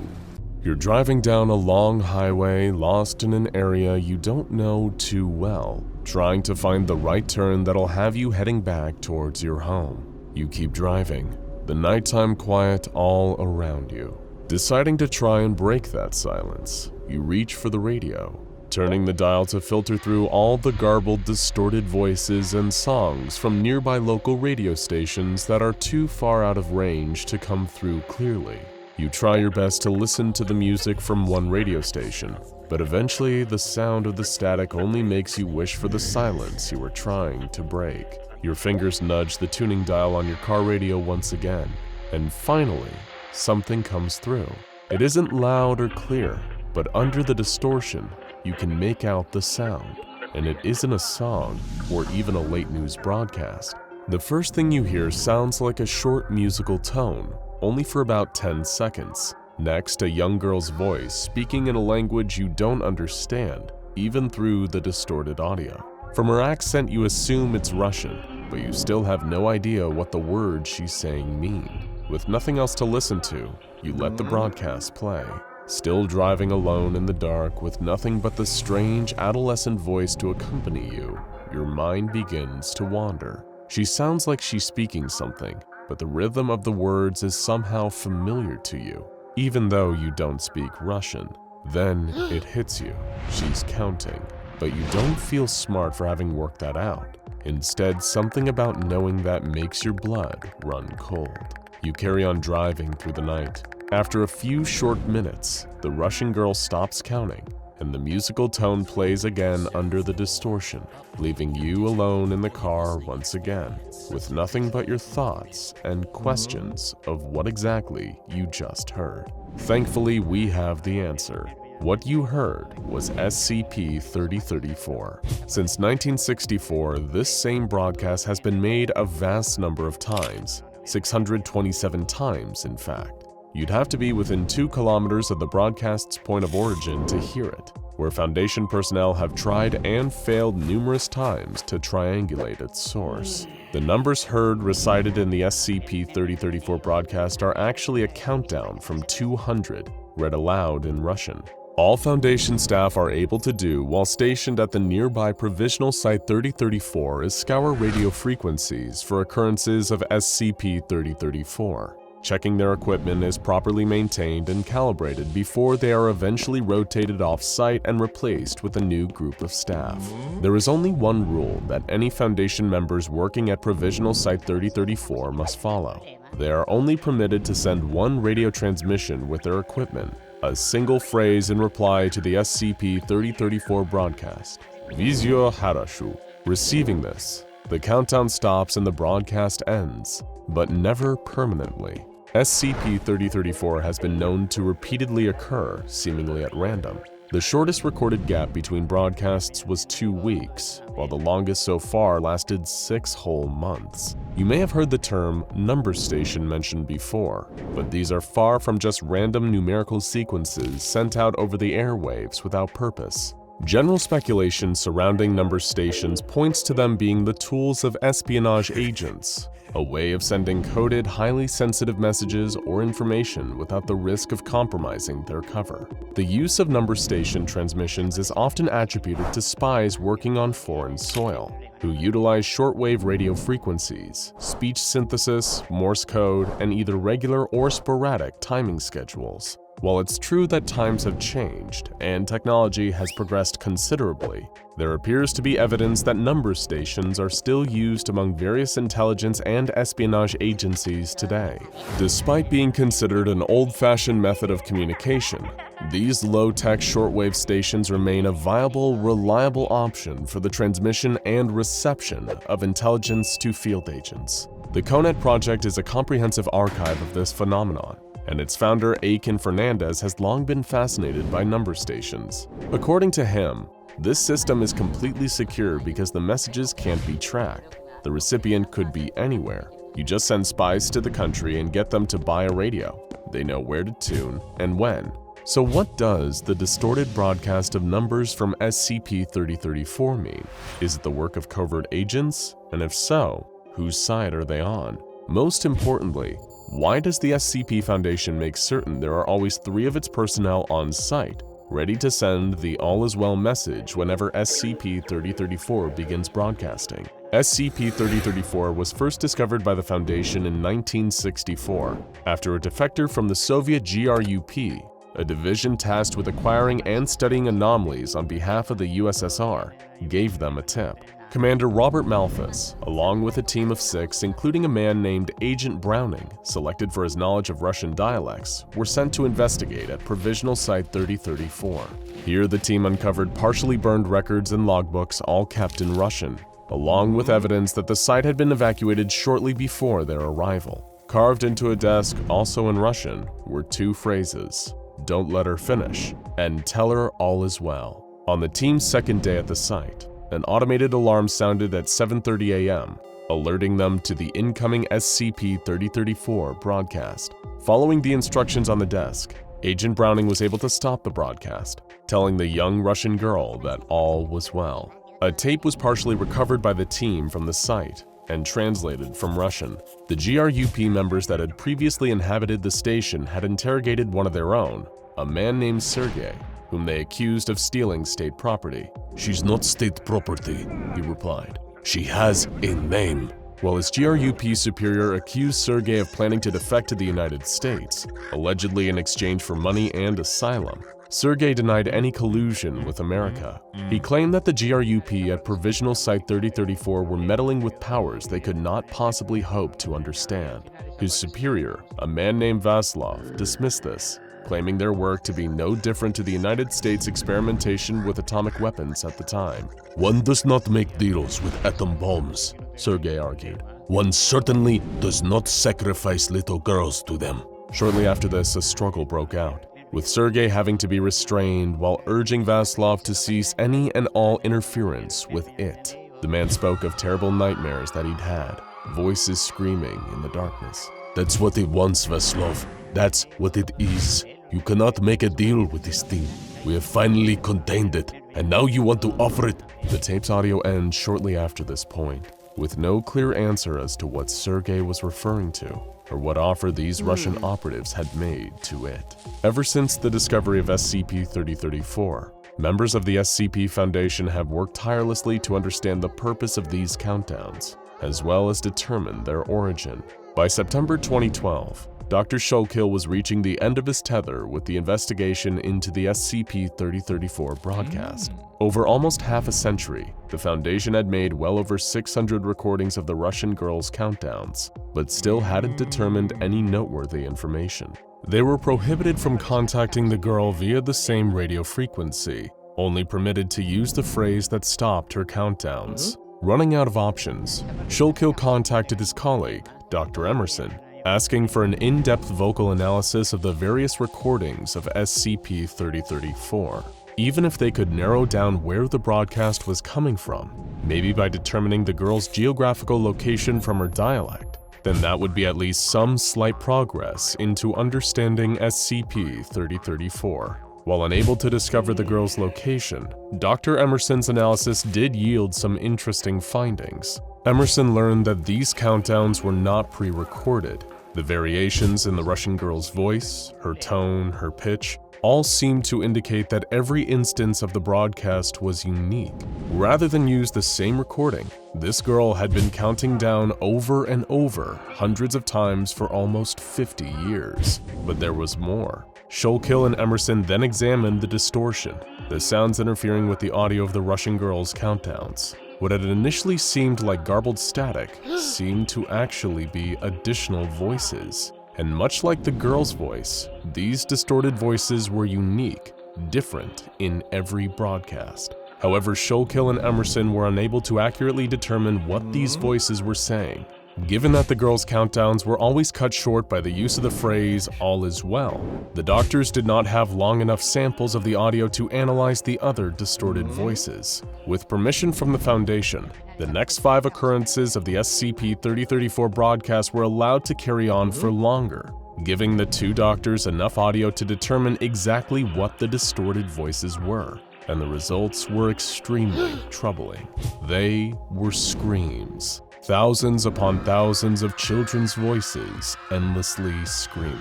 You're driving down a long highway, lost in an area you don't know too well, trying to find the right turn that'll have you heading back towards your home. You keep driving, the nighttime quiet all around you. Deciding to try and break that silence, you reach for the radio, turning the dial to filter through all the garbled, distorted voices and songs from nearby local radio stations that are too far out of range to come through clearly. You try your best to listen to the music from one radio station, but eventually the sound of the static only makes you wish for the silence you were trying to break. Your fingers nudge the tuning dial on your car radio once again, and finally, something comes through. It isn't loud or clear, but under the distortion, you can make out the sound, and it isn't a song or even a late news broadcast. The first thing you hear sounds like a short musical tone, only for about 10 seconds. Next, a young girl's voice speaking in a language you don't understand, even through the distorted audio. From her accent, you assume it's Russian, but you still have no idea what the words she's saying mean. With nothing else to listen to, you let the broadcast play. Still driving alone in the dark with nothing but the strange adolescent voice to accompany you, your mind begins to wander. She sounds like she's speaking something, but the rhythm of the words is somehow familiar to you, even though you don't speak Russian. Then it hits you. She's counting, but you don't feel smart for having worked that out. Instead, something about knowing that makes your blood run cold. You carry on driving through the night. After a few short minutes, the Russian girl stops counting, and the musical tone plays again under the distortion, leaving you alone in the car once again, with nothing but your thoughts and questions of what exactly you just heard. Thankfully, we have the answer. What you heard was SCP-3034. Since 1964, this same broadcast has been made a vast number of times, 627 times in fact. You'd have to be within 2 kilometers of the broadcast's point of origin to hear it, where Foundation personnel have tried and failed numerous times to triangulate its source. The numbers heard recited in the SCP-3034 broadcast are actually a countdown from 200, read aloud in Russian. All Foundation staff are able to do while stationed at the nearby Provisional Site 3034 is scour radio frequencies for occurrences of SCP-3034. Checking their equipment is properly maintained and calibrated before they are eventually rotated off-site and replaced with a new group of staff. There is only one rule that any Foundation members working at Provisional Site 3034 must follow. They are only permitted to send one radio transmission with their equipment, a single phrase in reply to the SCP-3034 broadcast. Vizyo Harashu. Receiving this, the countdown stops and the broadcast ends, but never permanently. SCP-3034 has been known to repeatedly occur, seemingly at random. The shortest recorded gap between broadcasts was 2 weeks, while the longest so far lasted 6 whole months. You may have heard the term number station mentioned before, but these are far from just random numerical sequences sent out over the airwaves without purpose. General speculation surrounding number stations points to them being the tools of espionage agents, a way of sending coded, highly sensitive messages or information without the risk of compromising their cover. The use of number station transmissions is often attributed to spies working on foreign soil, who utilize shortwave radio frequencies, speech synthesis, Morse code, and either regular or sporadic timing schedules. While it's true that times have changed and technology has progressed considerably, there appears to be evidence that number stations are still used among various intelligence and espionage agencies today. Despite being considered an old-fashioned method of communication, these low-tech shortwave stations remain a viable, reliable option for the transmission and reception of intelligence to field agents. The CONET project is a comprehensive archive of this phenomenon, and its founder, Aiken Fernandez, has long been fascinated by number stations. According to him, this system is completely secure because the messages can't be tracked. The recipient could be anywhere. You just send spies to the country and get them to buy a radio. They know where to tune and when. So what does the distorted broadcast of numbers from SCP-3034 mean? Is it the work of covert agents? And if so, whose side are they on? Most importantly, why does the SCP Foundation make certain there are always 3 of its personnel on site, ready to send the all-is-well message whenever SCP-3034 begins broadcasting? SCP-3034 was first discovered by the Foundation in 1964, after a defector from the Soviet GRUP, a division tasked with acquiring and studying anomalies on behalf of the USSR, gave them a tip. Commander Robert Malthus, along with a team of 6, including a man named Agent Browning, selected for his knowledge of Russian dialects, were sent to investigate at Provisional Site 3034. Here, the team uncovered partially burned records and logbooks, all kept in Russian, along with evidence that the site had been evacuated shortly before their arrival. Carved into a desk, also in Russian, were 2 phrases: "Don't let her finish," and "Tell her all is well." On the team's second day at the site, an automated alarm sounded at 7:30 a.m., alerting them to the incoming SCP-3034 broadcast. Following the instructions on the desk, Agent Browning was able to stop the broadcast, telling the young Russian girl that all was well. A tape was partially recovered by the team from the site and translated from Russian. The GRUP members that had previously inhabited the station had interrogated one of their own, a man named Sergei, whom they accused of stealing state property. "She's not state property," he replied. "She has a name." While his GRUP superior accused Sergei of planning to defect to the United States, allegedly in exchange for money and asylum, Sergei denied any collusion with America. He claimed that the GRUP at Provisional Site 3034 were meddling with powers they could not possibly hope to understand. His superior, a man named Vaslov, dismissed this, claiming their work to be no different to the United States experimentation with atomic weapons at the time. "One does not make deals with atom bombs," Sergei argued. "One certainly does not sacrifice little girls to them." Shortly after this, a struggle broke out, with Sergei having to be restrained while urging Vaslov to cease any and all interference with it. The man spoke of terrible nightmares that he'd had, voices screaming in the darkness. "That's what it wants, Vaslov. That's what it is. You cannot make a deal with this thing. We have finally contained it, and now you want to offer it." The tape's audio ends shortly after this point, with no clear answer as to what Sergei was referring to, or what offer these Russian operatives had made to it. Ever since the discovery of SCP-3034, members of the SCP Foundation have worked tirelessly to understand the purpose of these countdowns, as well as determine their origin. By September 2012, Dr. Shulkill was reaching the end of his tether with the investigation into the SCP-3034 broadcast. Over almost half a century, the Foundation had made well over 600 recordings of the Russian girls' countdowns, but still hadn't determined any noteworthy information. They were prohibited from contacting the girl via the same radio frequency, only permitted to use the phrase that stopped her countdowns. Running out of options, Shulkill contacted his colleague, Dr. Emerson, asking for an in-depth vocal analysis of the various recordings of SCP-3034. Even if they could narrow down where the broadcast was coming from, maybe by determining the girl's geographical location from her dialect, then that would be at least some slight progress into understanding SCP-3034. While unable to discover the girl's location, Dr. Emerson's analysis did yield some interesting findings. Emerson learned that these countdowns were not pre-recorded. The variations in the Russian girl's voice, her tone, her pitch, all seemed to indicate that every instance of the broadcast was unique. Rather than use the same recording, this girl had been counting down over and over hundreds of times for almost 50 years. But there was more. Schuylkill and Emerson then examined the distortion, the sounds interfering with the audio of the Russian girl's countdowns. What had initially seemed like garbled static seemed to actually be additional voices. And much like the girl's voice, these distorted voices were unique, different in every broadcast. However, Schuylkill and Emerson were unable to accurately determine what these voices were saying. Given that the girls' countdowns were always cut short by the use of the phrase, "all is well," the doctors did not have long enough samples of the audio to analyze the other distorted voices. With permission from the Foundation, the next 5 occurrences of the SCP-3034 broadcast were allowed to carry on for longer, giving the 2 doctors enough audio to determine exactly what the distorted voices were. And the results were extremely troubling. They were screams. Thousands upon thousands of children's voices endlessly screaming.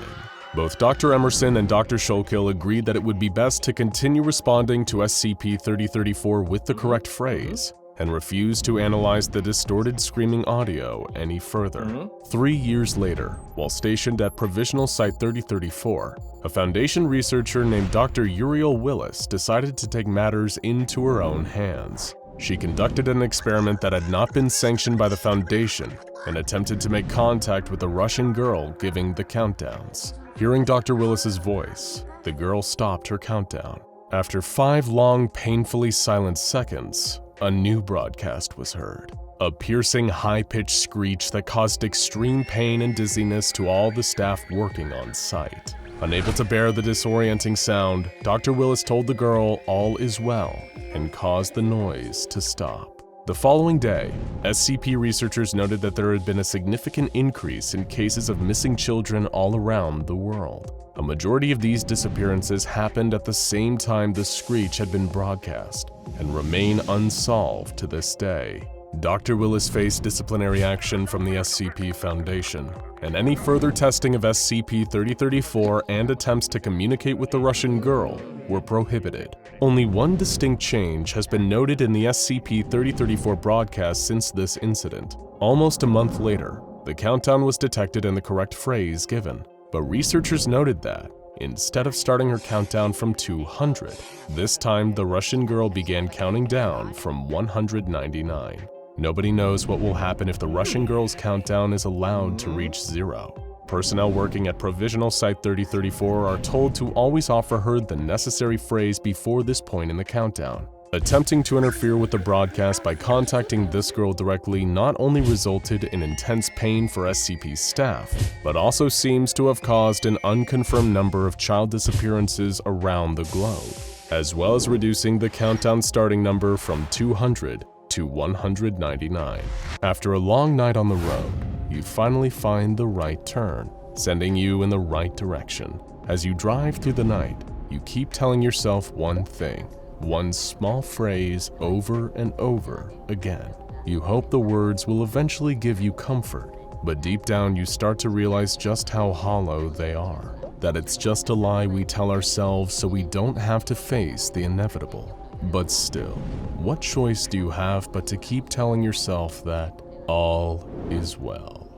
Both Dr. Emerson and Dr. Schuylkill agreed that it would be best to continue responding to SCP-3034 with the correct phrase, and refused to analyze the distorted screaming audio any further. 3 years later, while stationed at Provisional Site 3034, a Foundation researcher named Dr. Uriel Willis decided to take matters into her own hands. She conducted an experiment that had not been sanctioned by the Foundation and attempted to make contact with the Russian girl giving the countdowns. Hearing Dr. Willis's voice, the girl stopped her countdown. After 5 long, painfully silent seconds, a new broadcast was heard. A piercing, high-pitched screech that caused extreme pain and dizziness to all the staff working on site. Unable to bear the disorienting sound, Dr. Willis told the girl all is well and caused the noise to stop. The following day, SCP researchers noted that there had been a significant increase in cases of missing children all around the world. A majority of these disappearances happened at the same time the screech had been broadcast and remain unsolved to this day. Dr. Willis faced disciplinary action from the SCP Foundation, and any further testing of SCP-3034 and attempts to communicate with the Russian girl were prohibited. Only one distinct change has been noted in the SCP-3034 broadcast since this incident. Almost a month later, the countdown was detected and the correct phrase given, but researchers noted that, instead of starting her countdown from 200, this time the Russian girl began counting down from 199. Nobody knows what will happen if the Russian girl's countdown is allowed to reach 0. Personnel working at Provisional Site 3034 are told to always offer her the necessary phrase before this point in the countdown. Attempting to interfere with the broadcast by contacting this girl directly not only resulted in intense pain for SCP's staff, but also seems to have caused an unconfirmed number of child disappearances around the globe, as well as reducing the countdown starting number from 200 to 199. After a long night on the road, you finally find the right turn, sending you in the right direction. As you drive through the night, you keep telling yourself one thing, one small phrase over and over again. You hope the words will eventually give you comfort, but deep down you start to realize just how hollow they are. That it's just a lie we tell ourselves so we don't have to face the inevitable. But still, what choice do you have but to keep telling yourself that all is well?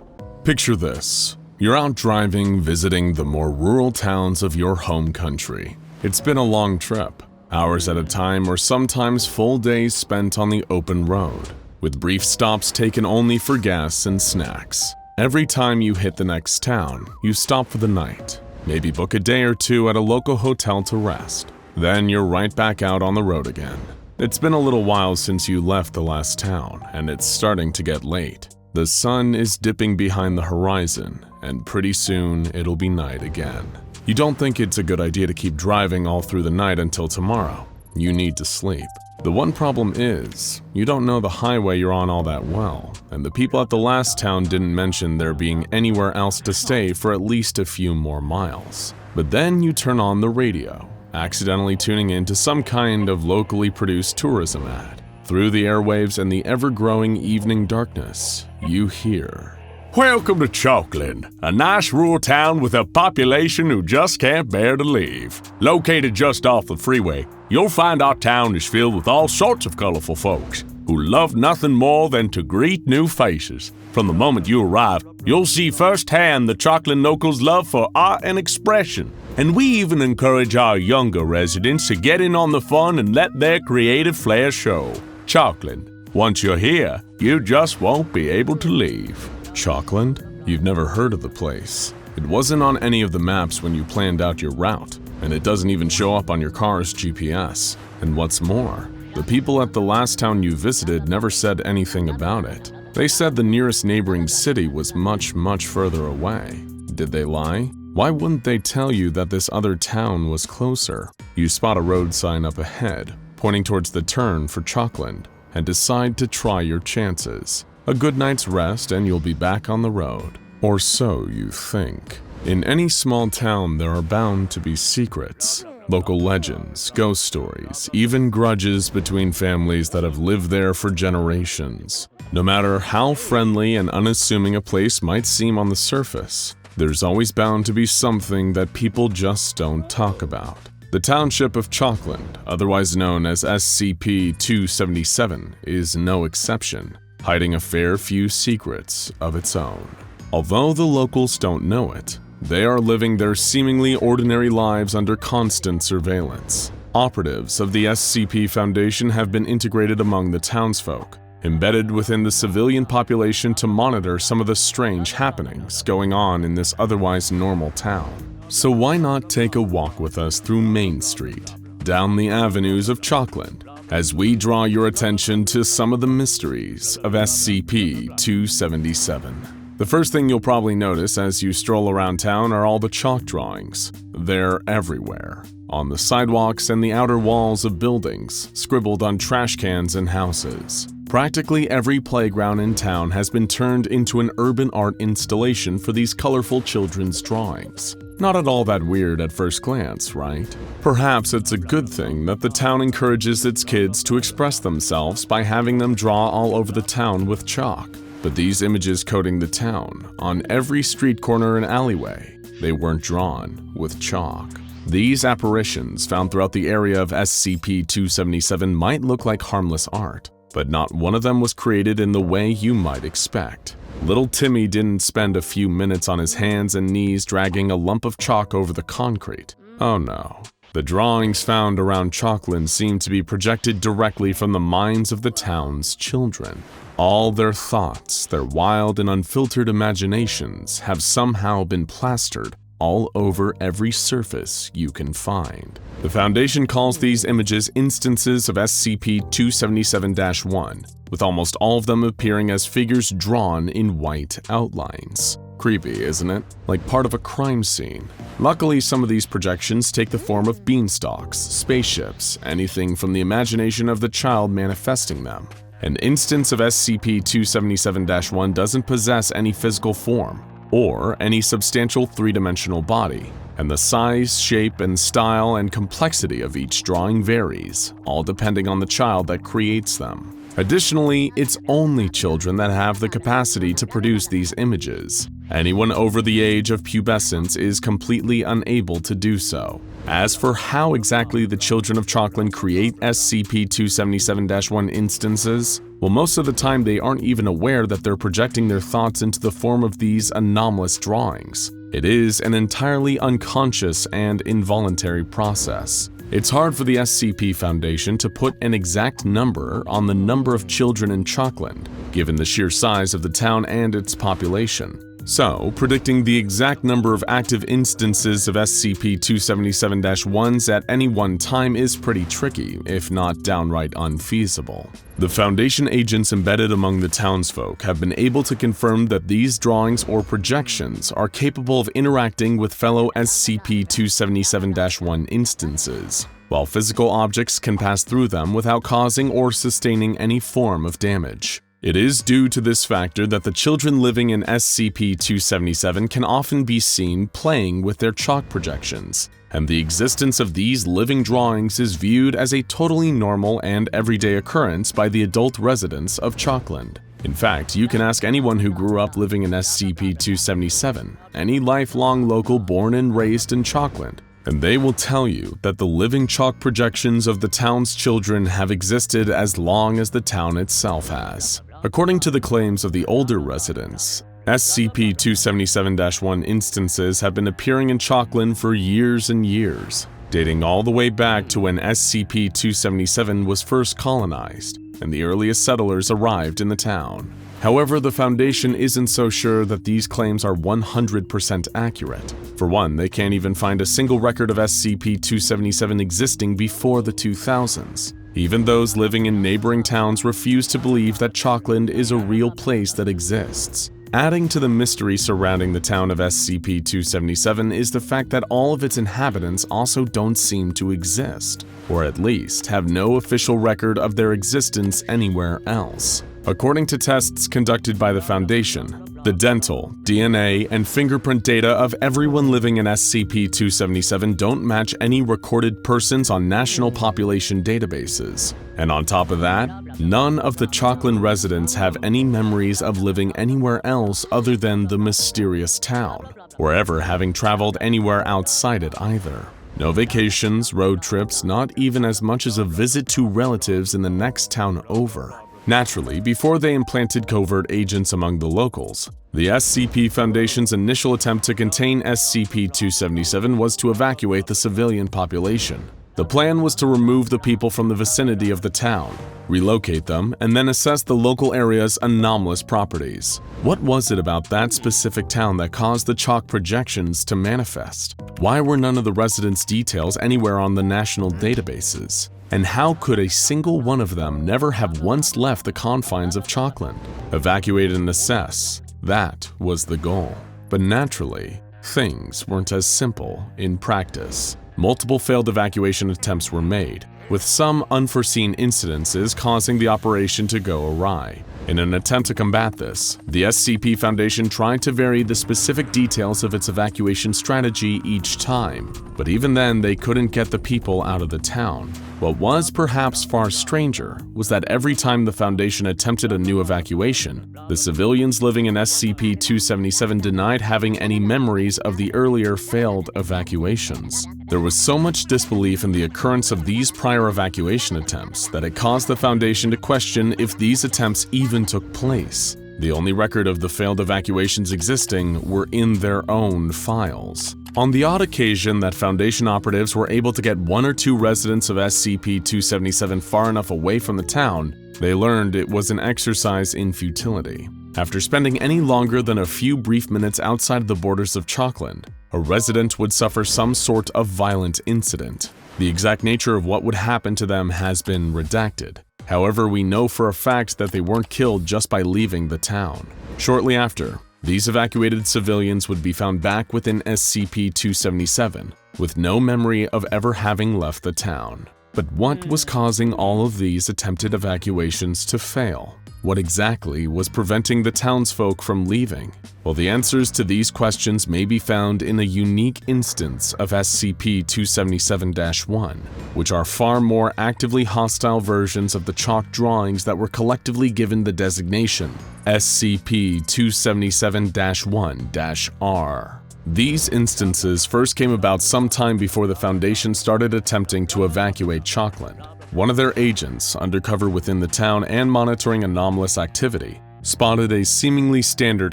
Picture this. You're out driving, visiting the more rural towns of your home country. It's been a long trip, hours at a time or sometimes full days spent on the open road, with brief stops taken only for gas and snacks. Every time you hit the next town, you stop for the night, maybe book a day or 2 at a local hotel to rest. Then you're right back out on the road again. It's been a little while since you left the last town, and it's starting to get late. The sun is dipping behind the horizon, and pretty soon it'll be night again. You don't think it's a good idea to keep driving all through the night until tomorrow. You need to sleep. The one problem is, you don't know the highway you're on all that well, and the people at the last town didn't mention there being anywhere else to stay for at least a few more miles. But then you turn on the radio, accidentally tuning in to some kind of locally produced tourism ad. Through the airwaves and the ever-growing evening darkness, you hear, "Welcome to Chalkland, a nice rural town with a population who just can't bear to leave. Located just off the freeway, you'll find our town is filled with all sorts of colorful folks who love nothing more than to greet new faces. From the moment you arrive, you'll see firsthand the Chalkland locals' love for art and expression. And we even encourage our younger residents to get in on the fun and let their creative flair show. Chalkland, once you're here, you just won't be able to leave." Chalkland? You've never heard of the place. It wasn't on any of the maps when you planned out your route, and it doesn't even show up on your car's GPS. And what's more, the people at the last town you visited never said anything about it. They said the nearest neighboring city was much, much further away. Did they lie? Why wouldn't they tell you that this other town was closer? You spot a road sign up ahead, pointing towards the turn for Chalkland, and decide to try your chances. A good night's rest and you'll be back on the road. Or so you think. In any small town, there are bound to be secrets. Local legends, ghost stories, even grudges between families that have lived there for generations. No matter how friendly and unassuming a place might seem on the surface, there's always bound to be something that people just don't talk about. The township of Chalkland, otherwise known as SCP-277, is no exception, hiding a fair few secrets of its own. Although the locals don't know it, they are living their seemingly ordinary lives under constant surveillance. Operatives of the SCP Foundation have been integrated among the townsfolk, embedded within the civilian population to monitor some of the strange happenings going on in this otherwise normal town. So why not take a walk with us through Main Street, down the avenues of Chalkland, as we draw your attention to some of the mysteries of SCP-277. The first thing you'll probably notice as you stroll around town are all the chalk drawings. They're everywhere, on the sidewalks and the outer walls of buildings, scribbled on trash cans and houses. Practically every playground in town has been turned into an urban art installation for these colorful children's drawings. Not at all that weird at first glance, right? Perhaps it's a good thing that the town encourages its kids to express themselves by having them draw all over the town with chalk. But these images coating the town, on every street corner and alleyway, they weren't drawn with chalk. These apparitions found throughout the area of SCP-277 might look like harmless art, but not one of them was created in the way you might expect. Little Timmy didn't spend a few minutes on his hands and knees dragging a lump of chalk over the concrete. Oh no. The drawings found around Chalkland seem to be projected directly from the minds of the town's children. All their thoughts, their wild and unfiltered imaginations have somehow been plastered all over every surface you can find. The Foundation calls these images instances of SCP-277-1, with almost all of them appearing as figures drawn in white outlines. Creepy, isn't it? Like part of a crime scene. Luckily, some of these projections take the form of beanstalks, spaceships, anything from the imagination of the child manifesting them. An instance of SCP-277-1 doesn't possess any physical form, or any substantial three-dimensional body, and the size, shape, and style and complexity of each drawing varies, all depending on the child that creates them. Additionally, it's only children that have the capacity to produce these images. Anyone over the age of pubescence is completely unable to do so. As for how exactly the children of Chalkland create SCP-277-1 instances, well, most of the time they aren't even aware that they're projecting their thoughts into the form of these anomalous drawings. It is an entirely unconscious and involuntary process. It's hard for the SCP Foundation to put an exact number on the number of children in Chalkland, given the sheer size of the town and its population. So, predicting the exact number of active instances of SCP-277-1s at any one time is pretty tricky, if not downright unfeasible. The Foundation agents embedded among the townsfolk have been able to confirm that these drawings or projections are capable of interacting with fellow SCP-277-1 instances, while physical objects can pass through them without causing or sustaining any form of damage. It is due to this factor that the children living in SCP-277 can often be seen playing with their chalk projections, and the existence of these living drawings is viewed as a totally normal and everyday occurrence by the adult residents of Chalkland. In fact, you can ask anyone who grew up living in SCP-277, any lifelong local born and raised in Chalkland, and they will tell you that the living chalk projections of the town's children have existed as long as the town itself has. According to the claims of the older residents, SCP-277-1 instances have been appearing in Chalkland for years and years, dating all the way back to when SCP-277 was first colonized and the earliest settlers arrived in the town. However, the Foundation isn't so sure that these claims are 100% accurate. For one, they can't even find a single record of SCP-277 existing before the 2000s. Even those living in neighboring towns refuse to believe that Chalkland is a real place that exists. Adding to the mystery surrounding the town of SCP-277 is the fact that all of its inhabitants also don't seem to exist, or at least have no official record of their existence anywhere else. According to tests conducted by the Foundation, the dental, DNA, and fingerprint data of everyone living in SCP-277 don't match any recorded persons on national population databases. And on top of that, none of the Chalkland residents have any memories of living anywhere else other than the mysterious town, or ever having traveled anywhere outside it either. No vacations, road trips, not even as much as a visit to relatives in the next town over. Naturally, before they implanted covert agents among the locals, the SCP Foundation's initial attempt to contain SCP-277 was to evacuate the civilian population. The plan was to remove the people from the vicinity of the town, relocate them, and then assess the local area's anomalous properties. What was it about that specific town that caused the chalk projections to manifest? Why were none of the residents' details anywhere on the national databases? And how could a single one of them never have once left the confines of Chalkland? Evacuate and assess, that was the goal. But naturally, things weren't as simple in practice. Multiple failed evacuation attempts were made, with some unforeseen incidences causing the operation to go awry. In an attempt to combat this, the SCP Foundation tried to vary the specific details of its evacuation strategy each time, but even then they couldn't get the people out of the town. What was perhaps far stranger was that every time the Foundation attempted a new evacuation, the civilians living in SCP-277 denied having any memories of the earlier failed evacuations. There was so much disbelief in the occurrence of these prior evacuation attempts that it caused the Foundation to question if these attempts even took place. The only record of the failed evacuations existing were in their own files. On the odd occasion that Foundation operatives were able to get one or two residents of SCP-277 far enough away from the town, they learned it was an exercise in futility. After spending any longer than a few brief minutes outside the borders of Chalkland, a resident would suffer some sort of violent incident. The exact nature of what would happen to them has been redacted. However, we know for a fact that they weren't killed just by leaving the town. Shortly after, these evacuated civilians would be found back within SCP-277, with no memory of ever having left the town. But what was causing all of these attempted evacuations to fail? What exactly was preventing the townsfolk from leaving? Well, the answers to these questions may be found in a unique instance of SCP-277-1, which are far more actively hostile versions of the chalk drawings that were collectively given the designation SCP-277-1-R. These instances first came about sometime before the Foundation started attempting to evacuate Chalkland. One of their agents, undercover within the town and monitoring anomalous activity, spotted a seemingly standard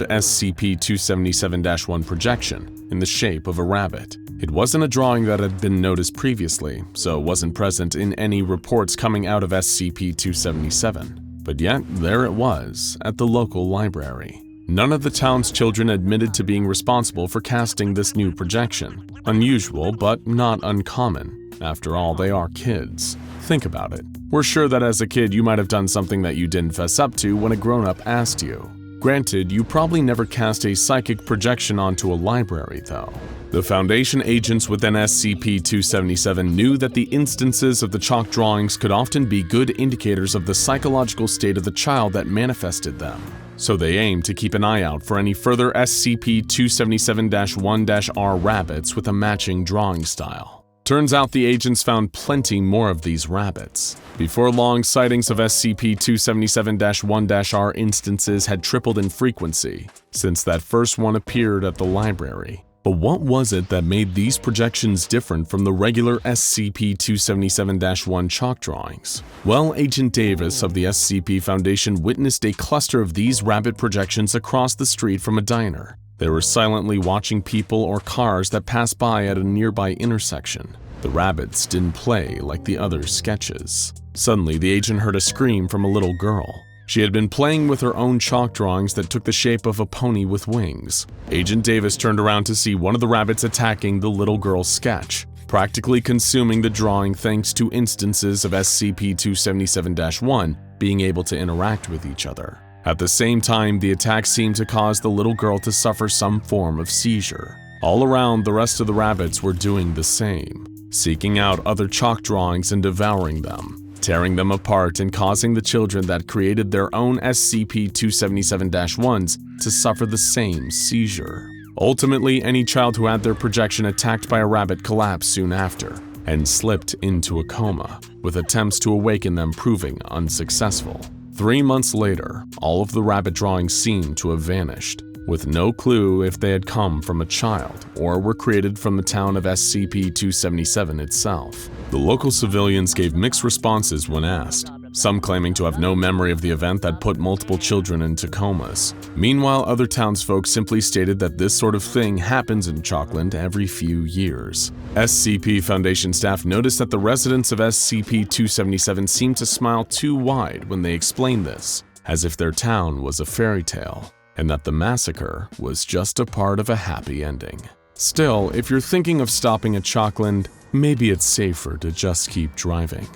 SCP-277-1 projection in the shape of a rabbit. It wasn't a drawing that had been noticed previously, so it wasn't present in any reports coming out of SCP-277. But yet, there it was, at the local library. None of the town's children admitted to being responsible for casting this new projection. Unusual, but not uncommon. After all, they are kids. Think about it. We're sure that as a kid you might have done something that you didn't fess up to when a grown-up asked you. Granted, you probably never cast a psychic projection onto a library, though. The Foundation agents within SCP-277 knew that the instances of the chalk drawings could often be good indicators of the psychological state of the child that manifested them, so they aimed to keep an eye out for any further SCP-277-1-R rabbits with a matching drawing style. Turns out the agents found plenty more of these rabbits. Before long, sightings of SCP-277-1-R instances had tripled in frequency since that first one appeared at the library. But what was it that made these projections different from the regular SCP-277-1 chalk drawings? Well, Agent Davis of the SCP Foundation witnessed a cluster of these rabbit projections across the street from a diner. They were silently watching people or cars that passed by at a nearby intersection. The rabbits didn't play like the other sketches. Suddenly, the agent heard a scream from a little girl. She had been playing with her own chalk drawings that took the shape of a pony with wings. Agent Davis turned around to see one of the rabbits attacking the little girl's sketch, practically consuming the drawing thanks to instances of SCP-277-1 being able to interact with each other. At the same time, the attack seemed to cause the little girl to suffer some form of seizure. All around, the rest of the rabbits were doing the same, seeking out other chalk drawings and devouring them, tearing them apart and causing the children that created their own SCP-277-1s to suffer the same seizure. Ultimately, any child who had their projection attacked by a rabbit collapsed soon after and slipped into a coma, with attempts to awaken them proving unsuccessful. 3 months later, all of the rabbit drawings seemed to have vanished, with no clue if they had come from a child or were created from the town of SCP-277 itself. The local civilians gave mixed responses when asked, some claiming to have no memory of the event that put multiple children into comas. Meanwhile, other townsfolk simply stated that this sort of thing happens in Chalkland every few years. SCP Foundation staff noticed that the residents of SCP-277 seemed to smile too wide when they explained this, as if their town was a fairy tale, and that the massacre was just a part of a happy ending. Still, if you're thinking of stopping at Chalkland, maybe it's safer to just keep driving.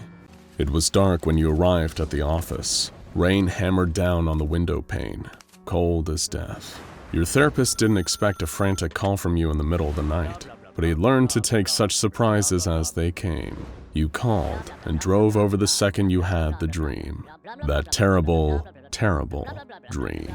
It was dark when you arrived at the office. Rain hammered down on the window pane, cold as death. Your therapist didn't expect a frantic call from you in the middle of the night, but he learned to take such surprises as they came. You called and drove over the second you had the dream. That terrible, terrible dream.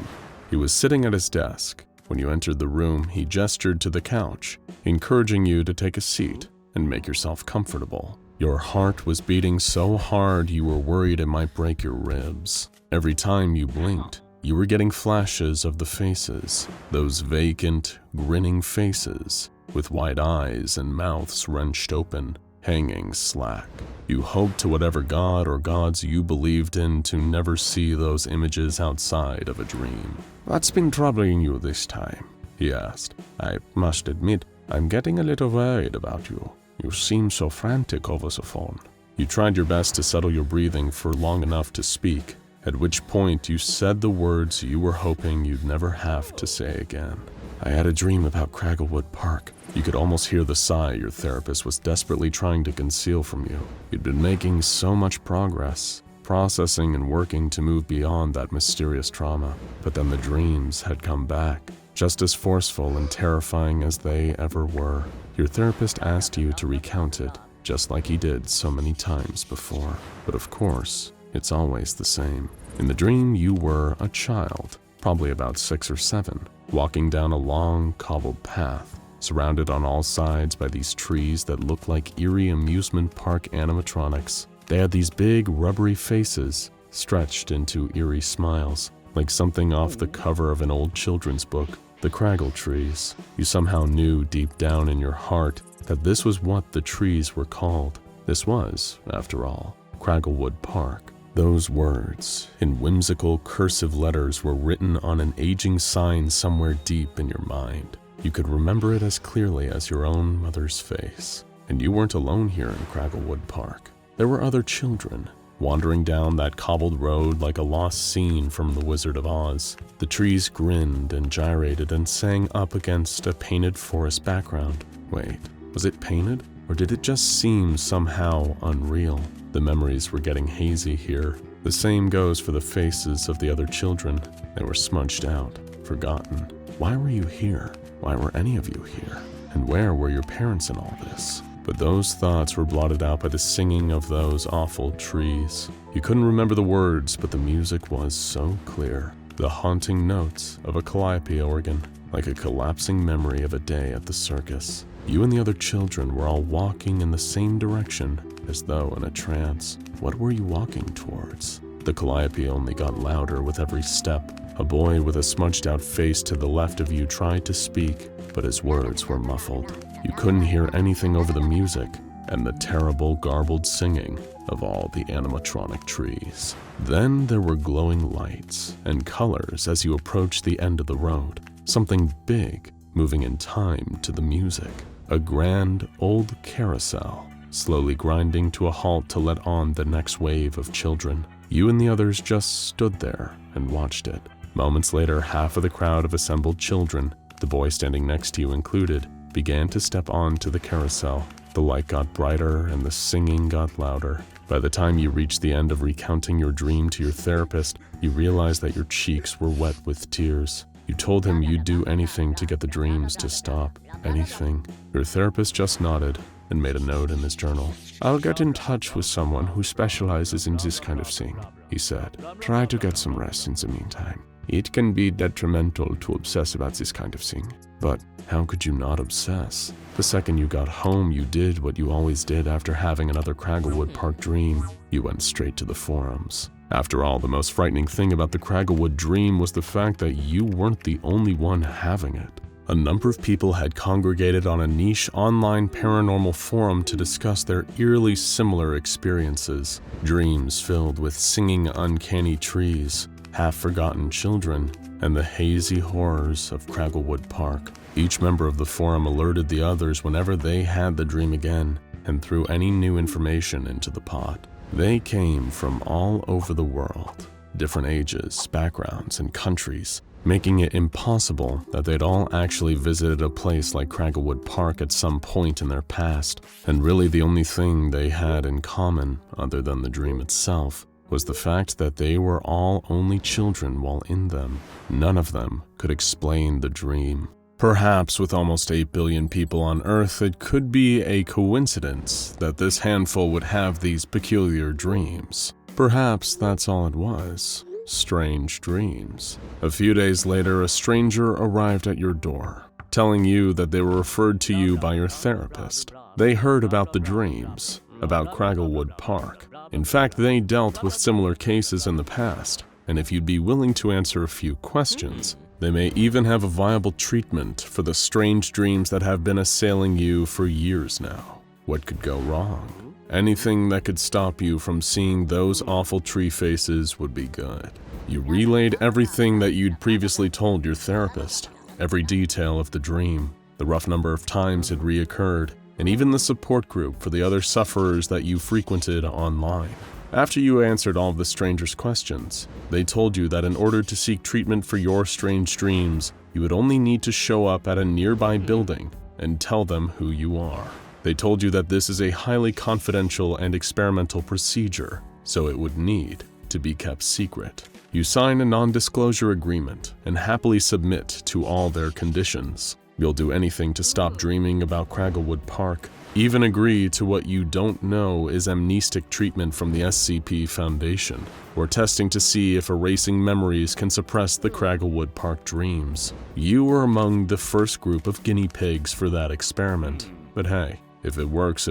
He was sitting at his desk. When you entered the room, he gestured to the couch, encouraging you to take a seat and make yourself comfortable. Your heart was beating so hard you were worried it might break your ribs. Every time you blinked, you were getting flashes of the faces, those vacant, grinning faces, with wide eyes and mouths wrenched open, hanging slack. You hoped to whatever god or gods you believed in to never see those images outside of a dream. "What's been troubling you this time?" he asked. "I must admit, I'm getting a little worried about you. You seem so frantic over the phone." You tried your best to settle your breathing for long enough to speak, at which point you said the words you were hoping you'd never have to say again. "I had a dream about Cragglewood Park." You could almost hear the sigh your therapist was desperately trying to conceal from you. You'd been making so much progress, processing and working to move beyond that mysterious trauma, but then the dreams had come back, just as forceful and terrifying as they ever were. Your therapist asked you to recount it, just like he did so many times before. But of course, it's always the same. In the dream, you were a child, probably about 6 or 7, walking down a long, cobbled path, surrounded on all sides by these trees that looked like eerie amusement park animatronics. They had these big, rubbery faces, stretched into eerie smiles, like something off the cover of an old children's book. The Craggle trees. You somehow knew deep down in your heart that this was what the trees were called. This was, after all, Cragglewood Park. Those words, in whimsical cursive letters, were written on an aging sign somewhere deep in your mind. You could remember it as clearly as your own mother's face. And you weren't alone here in Cragglewood Park. There were other children, wandering down that cobbled road like a lost scene from The Wizard of Oz. The trees grinned and gyrated and sang up against a painted forest background. Wait, was it painted? Or did it just seem somehow unreal? The memories were getting hazy here. The same goes for the faces of the other children. They were smudged out, forgotten. Why were you here? Why were any of you here? And where were your parents in all this? But those thoughts were blotted out by the singing of those awful trees. You couldn't remember the words, but the music was so clear. The haunting notes of a calliope organ, like a collapsing memory of a day at the circus. You and the other children were all walking in the same direction, as though in a trance. What were you walking towards? The calliope only got louder with every step. A boy with a smudged-out face to the left of you tried to speak, but his words were muffled. You couldn't hear anything over the music and the terrible, garbled singing of all the animatronic trees. Then there were glowing lights and colors as you approached the end of the road. Something big moving in time to the music. A grand, old carousel, slowly grinding to a halt to let on the next wave of children. You and the others just stood there and watched it. Moments later, half of the crowd of assembled children, the boy standing next to you included, began to step onto the carousel. The light got brighter and the singing got louder. By the time you reached the end of recounting your dream to your therapist, you realized that your cheeks were wet with tears. You told him you'd do anything to get the dreams to stop. Anything. Your therapist just nodded and made a note in his journal. "I'll get in touch with someone who specializes in this kind of thing," he said. "Try to get some rest in the meantime. It can be detrimental to obsess about this kind of thing." But how could you not obsess? The second you got home, you did what you always did after having another Cragglewood Park dream. You went straight to the forums. After all, the most frightening thing about the Cragglewood dream was the fact that you weren't the only one having it. A number of people had congregated on a niche online paranormal forum to discuss their eerily similar experiences. Dreams filled with singing uncanny trees, half-forgotten children, and the hazy horrors of Cragglewood Park. Each member of the forum alerted the others whenever they had the dream again and threw any new information into the pot. They came from all over the world, different ages, backgrounds, and countries, making it impossible that they'd all actually visited a place like Cragglewood Park at some point in their past, and really the only thing they had in common, other than the dream itself, was the fact that they were all only children while in them. None of them could explain the dream. Perhaps with almost 8 billion people on Earth, it could be a coincidence that this handful would have these peculiar dreams. Perhaps that's all it was. Strange dreams. A few days later, a stranger arrived at your door, telling you that they were referred to you by your therapist. They heard about the dreams, about Cragglewood Park. In fact, they dealt with similar cases in the past, and if you'd be willing to answer a few questions, they may even have a viable treatment for the strange dreams that have been assailing you for years now. What could go wrong? Anything that could stop you from seeing those awful tree faces would be good. You relayed everything that you'd previously told your therapist, every detail of the dream, the rough number of times it reoccurred, and even the support group for the other sufferers that you frequented online. After you answered all of the strangers' questions, they told you that in order to seek treatment for your strange dreams, you would only need to show up at a nearby building and tell them who you are. They told you that this is a highly confidential and experimental procedure, so it would need to be kept secret. You sign a non-disclosure agreement and happily submit to all their conditions. You'll do anything to stop dreaming about Cragglewood Park, even agree to what you don't know is amnestic treatment from the SCP Foundation, or testing to see if erasing memories can suppress the Cragglewood Park dreams. You were among the first group of guinea pigs for that experiment. But hey, if it works,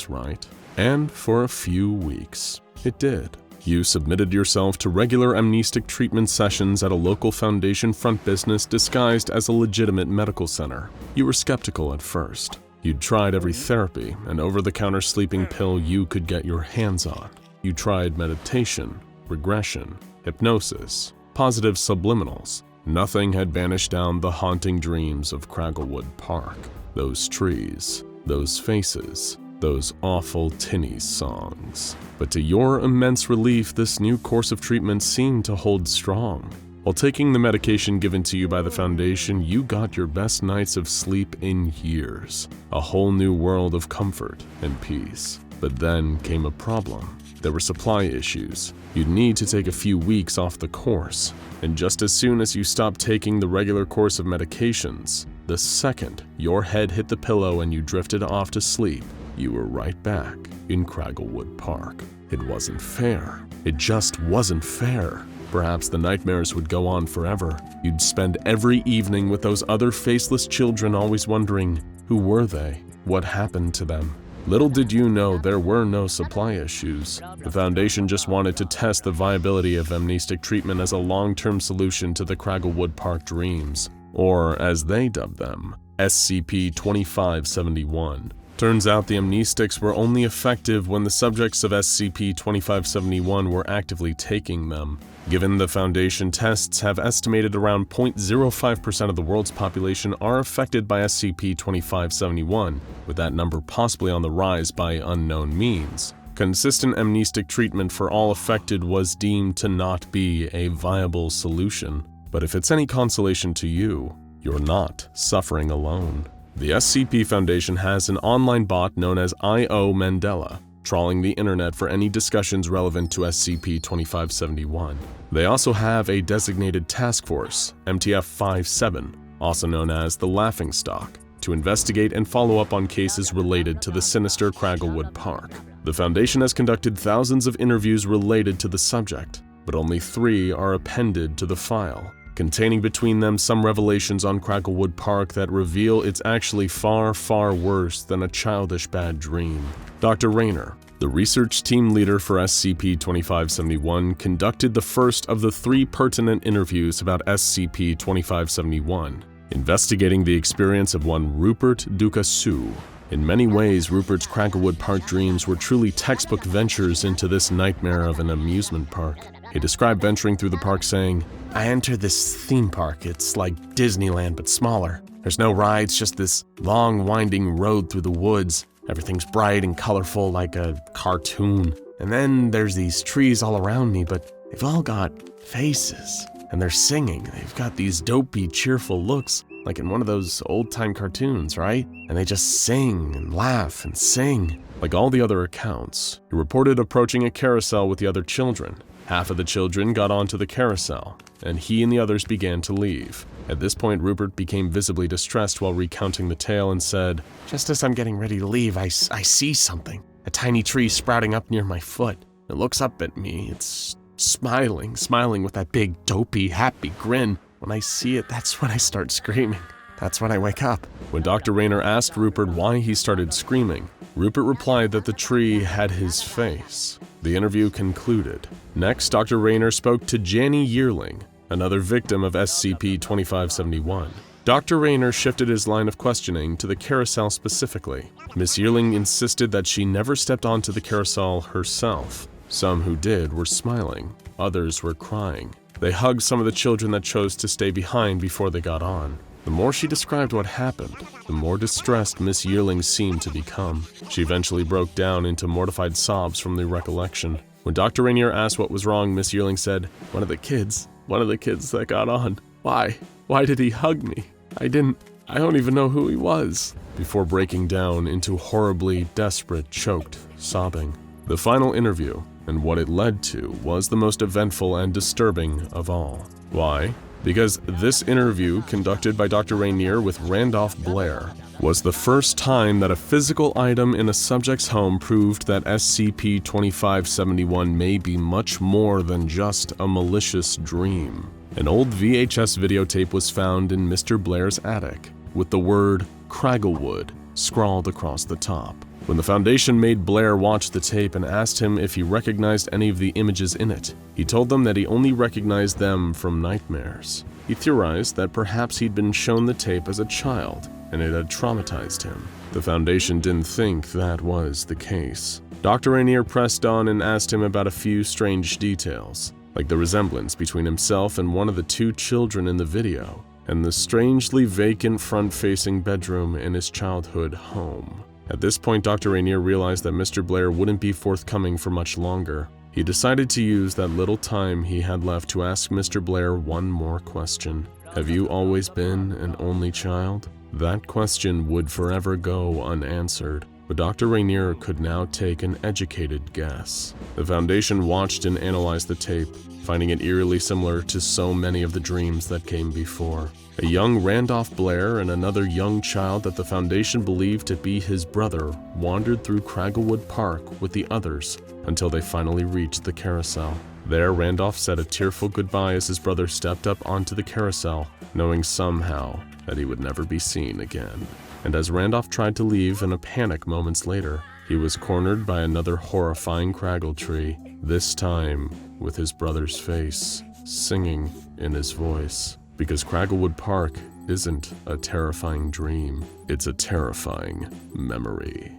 right? And for a few weeks, it did. You submitted yourself to regular amnestic treatment sessions at a local Foundation front business disguised as a legitimate medical center. You were skeptical at first. You'd tried every therapy and over-the-counter sleeping pill you could get your hands on. You tried meditation, regression, hypnosis, positive subliminals. Nothing had banished down the haunting dreams of Cragglewood Park. Those trees, those faces, those awful tinny songs. But to your immense relief, this new course of treatment seemed to hold strong. While taking the medication given to you by the Foundation, you got your best nights of sleep in years. A whole new world of comfort and peace. But then came a problem. there were supply issues. You'd need to take a few weeks off the course, and just as soon as you stopped taking the regular course of medications, the second your head hit the pillow and you drifted off to sleep, you were right back in Cragglewood Park. It wasn't fair. It just wasn't fair. Perhaps the nightmares would go on forever. You'd spend every evening with those other faceless children always wondering, who were they? What happened to them? Little did you know there were no supply issues. The Foundation just wanted to test the viability of amnestic treatment as a long-term solution to the Cragglewood Park dreams, or as they dubbed them, SCP-2571. Turns out the amnestics were only effective when the subjects of SCP-2571 were actively taking them. Given the Foundation tests have estimated around 0.05% of the world's population are affected by SCP-2571, with that number possibly on the rise by unknown means, consistent amnestic treatment for all affected was deemed to not be a viable solution. But if it's any consolation to you, you're not suffering alone. The SCP Foundation has an online bot known as I.O. Mandela, trawling the internet for any discussions relevant to SCP-2571. They also have a designated task force, MTF-57, also known as the Laughingstock, to investigate and follow up on cases related to the sinister Cragglewood Park. The Foundation has conducted thousands of interviews related to the subject, but only 3 are appended to the file, containing between them some revelations on Cragglewood Park that reveal it's actually far, far worse than a childish bad dream. Dr. Rayner, the research team leader for SCP-2571, conducted the first of the 3 pertinent interviews about SCP-2571, investigating the experience of one Rupert Ducasse. In many ways, Rupert's Cragglewood Park dreams were truly textbook ventures into this nightmare of an amusement park. He described venturing through the park saying, "I entered this theme park. It's like Disneyland but smaller. There's no rides, just this long winding road through the woods. Everything's bright and colorful like a cartoon. And then there's these trees all around me, but they've all got faces. And they're singing. They've got these dopey, cheerful looks, like in one of those old-time cartoons, right? And they just sing and laugh and sing." Like all the other accounts, he reported approaching a carousel with the other children. Half of the children got onto the carousel, and he and the others began to leave. At this point, Rupert became visibly distressed while recounting the tale and said, "Just as I'm getting ready to leave, I see something. A tiny tree sprouting up near my foot. It looks up at me. It's smiling with that big, dopey, happy grin. When I see it, that's when I start screaming. That's when I wake up." When Dr. Rayner asked Rupert why he started screaming, Rupert replied that the tree had his face. The interview concluded. Next, Dr. Rayner spoke to Janny Yearling, another victim of SCP-2571. Dr. Rayner shifted his line of questioning to the carousel specifically. Miss Yearling insisted that she never stepped onto the carousel herself. Some who did were smiling, others were crying. They hugged some of the children that chose to stay behind before they got on. The more she described what happened, the more distressed Miss Yearling seemed to become. She eventually broke down into mortified sobs from the recollection. When Dr. Rainier asked what was wrong, Miss Yearling said, one of the kids that got on. Why did he hug me? I don't even know who he was," before breaking down into horribly desperate, choked sobbing. The final interview, and what it led to, was the most eventful and disturbing of all. Why? Because this interview, conducted by Dr. Rainier with Randolph Blair, was the first time that a physical item in a subject's home proved that SCP-2571 may be much more than just a malicious dream. An old VHS videotape was found in Mr. Blair's attic, with the word Cragglewood scrawled across the top. When the Foundation made Blair watch the tape and asked him if he recognized any of the images in it, he told them that he only recognized them from nightmares. He theorized that perhaps he'd been shown the tape as a child, and it had traumatized him. The Foundation didn't think that was the case. Dr. Rainier pressed on and asked him about a few strange details, like the resemblance between himself and one of the 2 children in the video, and the strangely vacant front-facing bedroom in his childhood home. At this point, Dr. Rainier realized that Mr. Blair wouldn't be forthcoming for much longer. He decided to use that little time he had left to ask Mr. Blair one more question. Have you always been an only child? That question would forever go unanswered. but Dr. Rainier could now take an educated guess. The Foundation watched and analyzed the tape, finding it eerily similar to so many of the dreams that came before. A young Randolph Blair and another young child that the Foundation believed to be his brother wandered through Cragglewood Park with the others until they finally reached the carousel. There, Randolph said a tearful goodbye as his brother stepped up onto the carousel, knowing somehow that he would never be seen again. And as Randolph tried to leave in a panic moments later, he was cornered by another horrifying craggle tree, this time with his brother's face singing in his voice. Because Cragglewood Park isn't a terrifying dream, it's a terrifying memory.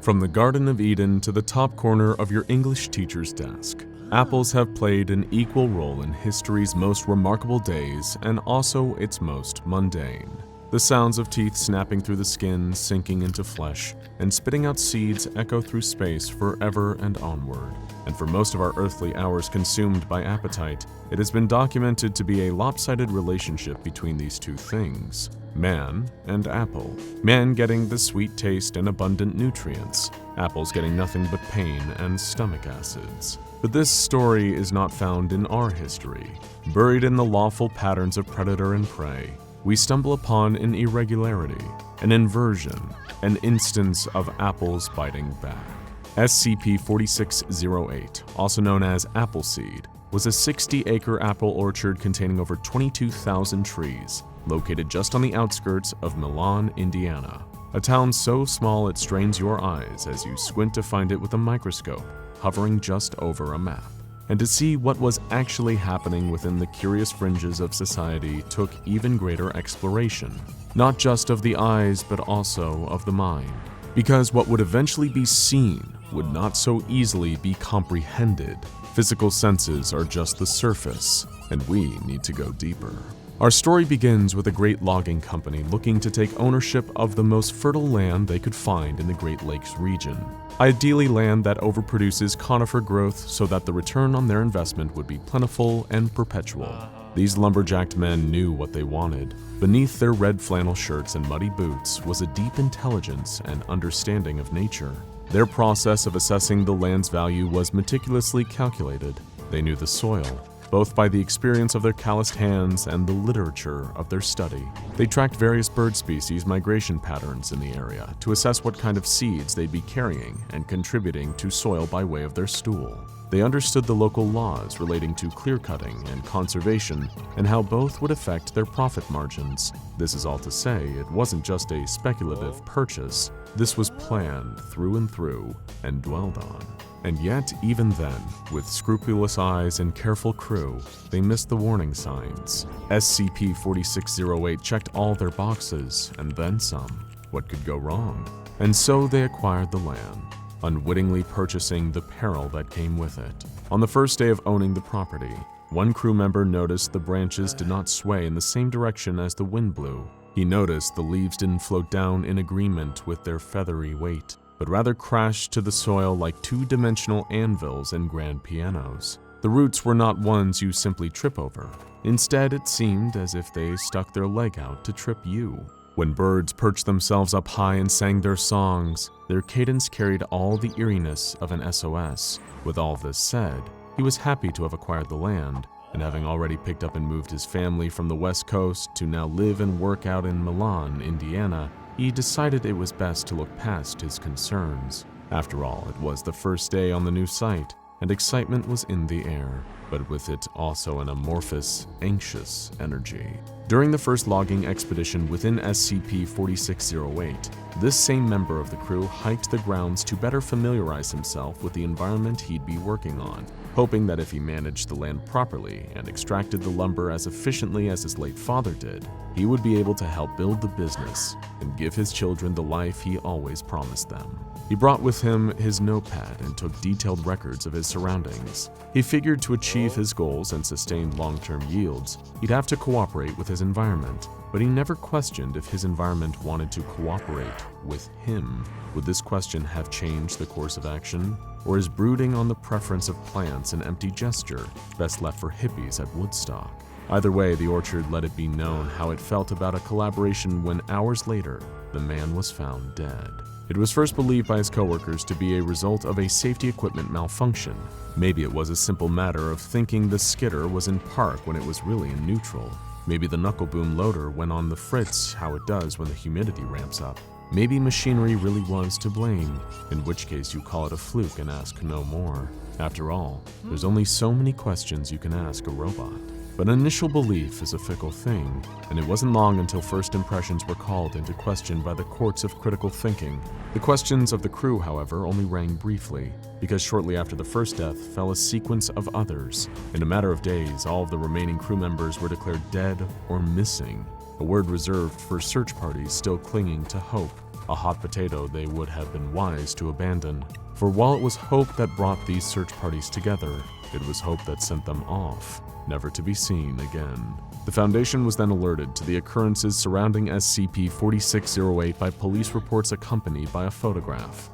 From the Garden of Eden to the top corner of your English teacher's desk, apples have played an equal role in history's most remarkable days and also its most mundane. The sounds of teeth snapping through the skin, sinking into flesh, and spitting out seeds echo through space forever and onward. And for most of our earthly hours consumed by appetite, it has been documented to be a lopsided relationship between these two things, man and apple. Man getting the sweet taste and abundant nutrients, apples getting nothing but pain and stomach acids. But this story is not found in our history. Buried in the lawful patterns of predator and prey, we stumble upon an irregularity, an inversion, an instance of apples biting back. SCP-4608, also known as Appleseed, was a 60-acre apple orchard containing over 22,000 trees, located just on the outskirts of Milan, Indiana. A town so small it strains your eyes as you squint to find it with a microscope, hovering just over a map. And to see what was actually happening within the curious fringes of society took even greater exploration, not just of the eyes but also of the mind. Because what would eventually be seen would not so easily be comprehended. Physical senses are just the surface, and we need to go deeper. Our story begins with a great logging company looking to take ownership of the most fertile land they could find in the Great Lakes region. Ideally land that overproduces conifer growth so that the return on their investment would be plentiful and perpetual. These lumberjacked men knew what they wanted. Beneath their red flannel shirts and muddy boots was a deep intelligence and understanding of nature. Their process of assessing the land's value was meticulously calculated. They knew the soil, both by the experience of their calloused hands and the literature of their study. They tracked various bird species migration patterns in the area to assess what kind of seeds they'd be carrying and contributing to soil by way of their stool. They understood the local laws relating to clear-cutting and conservation and how both would affect their profit margins. This is all to say, it wasn't just a speculative purchase. This was planned through and through and dwelled on. And yet, even then, with scrupulous eyes and careful crew, they missed the warning signs. SCP-4608 checked all their boxes, and then some. What could go wrong? And so they acquired the land, unwittingly purchasing the peril that came with it. On the first day of owning the property, one crew member noticed the branches did not sway in the same direction as the wind blew. He noticed the leaves didn't float down in agreement with their feathery weight, but rather crashed to the soil like two-dimensional anvils and grand pianos. The roots were not ones you simply trip over. Instead, it seemed as if they stuck their leg out to trip you. When birds perched themselves up high and sang their songs, their cadence carried all the eeriness of an SOS. With all this said, he was happy to have acquired the land, and having already picked up and moved his family from the West Coast to now live and work out in Milan, Indiana, he decided it was best to look past his concerns. After all, it was the first day on the new site, and excitement was in the air, but with it also an amorphous, anxious energy. During the first logging expedition within SCP-4608, this same member of the crew hiked the grounds to better familiarize himself with the environment he'd be working on, hoping that if he managed the land properly and extracted the lumber as efficiently as his late father did, he would be able to help build the business and give his children the life he always promised them. He brought with him his notepad and took detailed records of his surroundings. He figured to achieve his goals and sustain long-term yields, he'd have to cooperate with his environment, but he never questioned if his environment wanted to cooperate with him. Would this question have changed the course of action? Or is brooding on the preference of plants an empty gesture best left for hippies at Woodstock? Either way, the orchard let it be known how it felt about a collaboration when hours later, the man was found dead. It was first believed by his coworkers to be a result of a safety equipment malfunction. Maybe it was a simple matter of thinking the skidder was in park when it was really in neutral. Maybe the knuckle boom loader went on the fritz, how it does when the humidity ramps up. Maybe machinery really was to blame, in which case you call it a fluke and ask no more. After all, there's only so many questions you can ask a robot. But initial belief is a fickle thing, and it wasn't long until first impressions were called into question by the courts of critical thinking. The questions of the crew, however, only rang briefly, because shortly after the first death fell a sequence of others. In a matter of days, all of the remaining crew members were declared dead or missing, a word reserved for search parties still clinging to hope, a hot potato they would have been wise to abandon. For while it was hope that brought these search parties together, it was hope that sent them off, never to be seen again. The Foundation was then alerted to the occurrences surrounding SCP-4608 by police reports accompanied by a photograph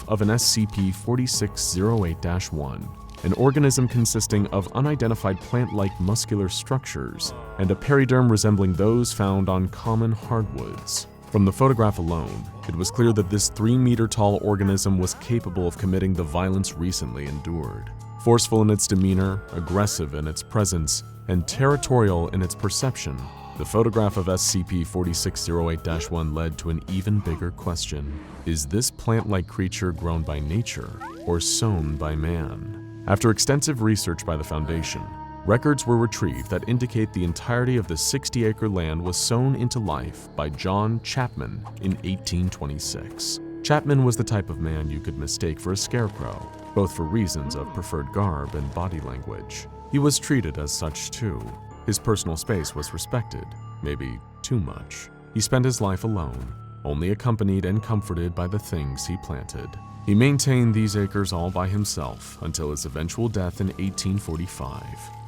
of an SCP-4608-1, an organism consisting of unidentified plant-like muscular structures and a periderm resembling those found on common hardwoods. From the photograph alone, it was clear that this 3-meter-tall organism was capable of committing the violence recently endured. Forceful in its demeanor, aggressive in its presence, and territorial in its perception, the photograph of SCP-4608-1 led to an even bigger question. Is this plant-like creature grown by nature or sown by man? After extensive research by the Foundation, records were retrieved that indicate the entirety of the 60-acre land was sown into life by John Chapman in 1826. Chapman was the type of man you could mistake for a scarecrow, both for reasons of preferred garb and body language. He was treated as such too. His personal space was respected, maybe too much. He spent his life alone, only accompanied and comforted by the things he planted. He maintained these acres all by himself until his eventual death in 1845,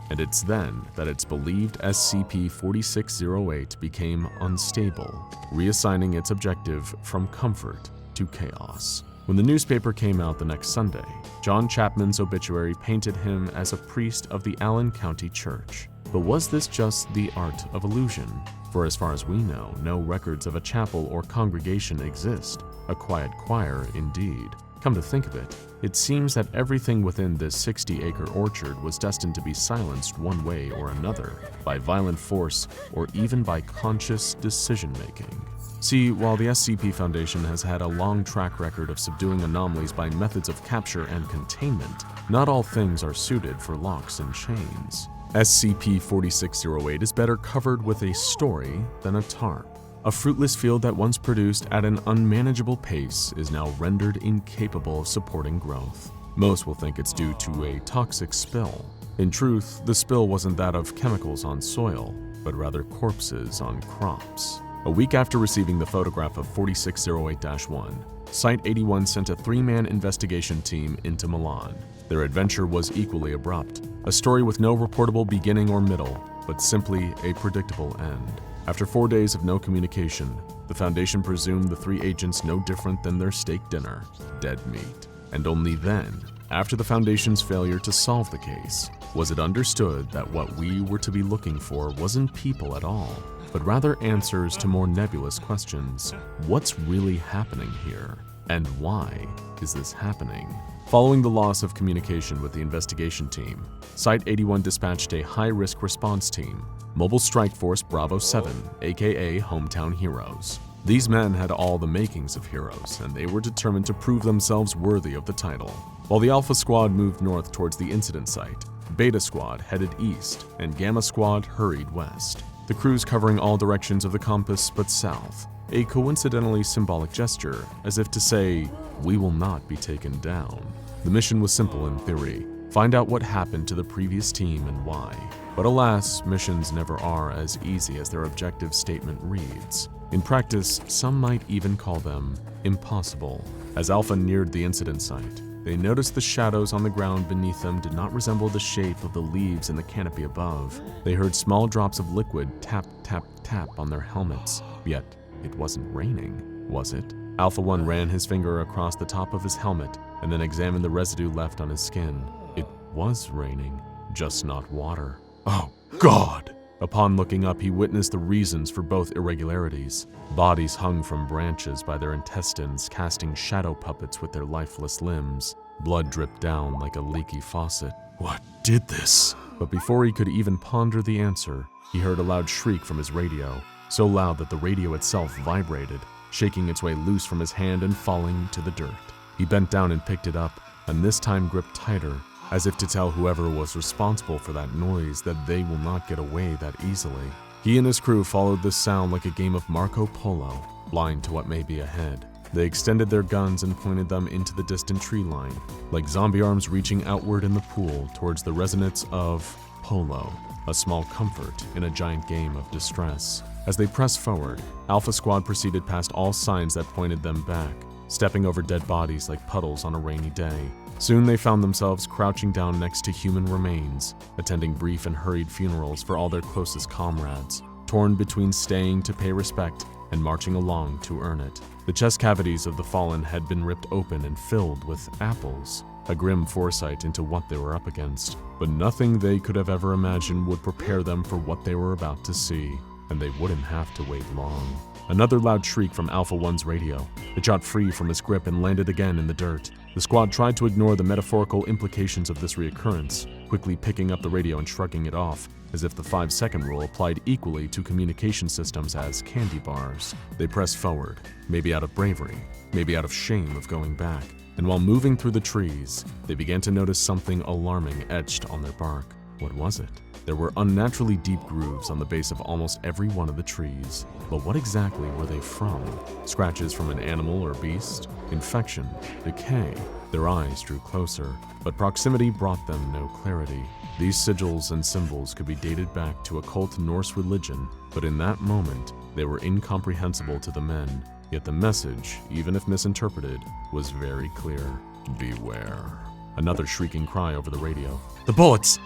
and it's then that it's believed SCP-4608 became unstable, reassigning its objective from comfort to chaos. When the newspaper came out the next Sunday, John Chapman's obituary painted him as a priest of the Allen County Church. But was this just the art of illusion? For as far as we know, no records of a chapel or congregation exist. A quiet choir, indeed. Come to think of it, it seems that everything within this 60-acre orchard was destined to be silenced one way or another, by violent force or even by conscious decision-making. See, while the SCP Foundation has had a long track record of subduing anomalies by methods of capture and containment, not all things are suited for locks and chains. SCP-4608 is better covered with a story than a tarp. A fruitless field that once produced at an unmanageable pace is now rendered incapable of supporting growth. Most will think it's due to a toxic spill. In truth, the spill wasn't that of chemicals on soil, but rather corpses on crops. A week after receiving the photograph of 4608-1, Site-81 sent a 3-man investigation team into Milan. Their adventure was equally abrupt, a story with no reportable beginning or middle, but simply a predictable end. After 4 days of no communication, the Foundation presumed the 3 agents no different than their steak dinner, dead meat. And only then, after the Foundation's failure to solve the case, was it understood that what we were to be looking for wasn't people at all, but rather answers to more nebulous questions. What's really happening here? And why is this happening? Following the loss of communication with the investigation team, Site-81 dispatched a high-risk response team, Mobile Strike Force Bravo 7, aka Hometown Heroes. These men had all the makings of heroes, and they were determined to prove themselves worthy of the title. While the Alpha Squad moved north towards the incident site, Beta Squad headed east, and Gamma Squad hurried west. The crews covering all directions of the compass but south, a coincidentally symbolic gesture, as if to say, we will not be taken down. The mission was simple in theory, find out what happened to the previous team and why. But alas, missions never are as easy as their objective statement reads. In practice, some might even call them impossible. As Alpha neared the incident site, they noticed the shadows on the ground beneath them did not resemble the shape of the leaves in the canopy above. They heard small drops of liquid tap, tap, tap on their helmets. Yet, it wasn't raining, was it? Alpha 1 ran his finger across the top of his helmet and then examined the residue left on his skin. It was raining, just not water. Oh, God! Upon looking up, he witnessed the reasons for both irregularities. Bodies hung from branches by their intestines, casting shadow puppets with their lifeless limbs. Blood dripped down like a leaky faucet. What did this? But before he could even ponder the answer, he heard a loud shriek from his radio, so loud that the radio itself vibrated, shaking its way loose from his hand and falling to the dirt. He bent down and picked it up, and this time gripped tighter, as if to tell whoever was responsible for that noise that they will not get away that easily. He and his crew followed this sound like a game of Marco Polo, blind to what may be ahead. They extended their guns and pointed them into the distant tree line, like zombie arms reaching outward in the pool towards the resonance of polo, a small comfort in a giant game of distress. As they pressed forward, Alpha Squad proceeded past all signs that pointed them back, stepping over dead bodies like puddles on a rainy day. Soon they found themselves crouching down next to human remains, attending brief and hurried funerals for all their closest comrades, torn between staying to pay respect and marching along to earn it. The chest cavities of the fallen had been ripped open and filled with apples, a grim foresight into what they were up against. But nothing they could have ever imagined would prepare them for what they were about to see, and they wouldn't have to wait long. Another loud shriek from Alpha 1's radio. It shot free from his grip and landed again in the dirt. The squad tried to ignore the metaphorical implications of this reoccurrence, quickly picking up the radio and shrugging it off, as if the 5-second rule applied equally to communication systems as candy bars. They pressed forward, maybe out of bravery, maybe out of shame of going back. And while moving through the trees, they began to notice something alarming etched on their bark. What was it? There were unnaturally deep grooves on the base of almost every one of the trees. But what exactly were they from? Scratches from an animal or beast? Infection? Decay? Their eyes drew closer, but proximity brought them no clarity. These sigils and symbols could be dated back to occult Norse religion, but in that moment, they were incomprehensible to the men. Yet the message, even if misinterpreted, was very clear. Beware. Another shrieking cry over the radio. The bullets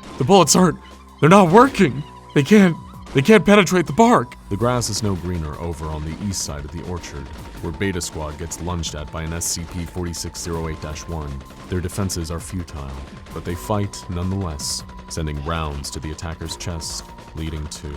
aren't, they're not working. They can't penetrate the bark. The grass is no greener over on the east side of the orchard, where Beta Squad gets lunged at by an SCP-4608-1. Their defenses are futile, but they fight nonetheless, sending rounds to the attacker's chest, leading to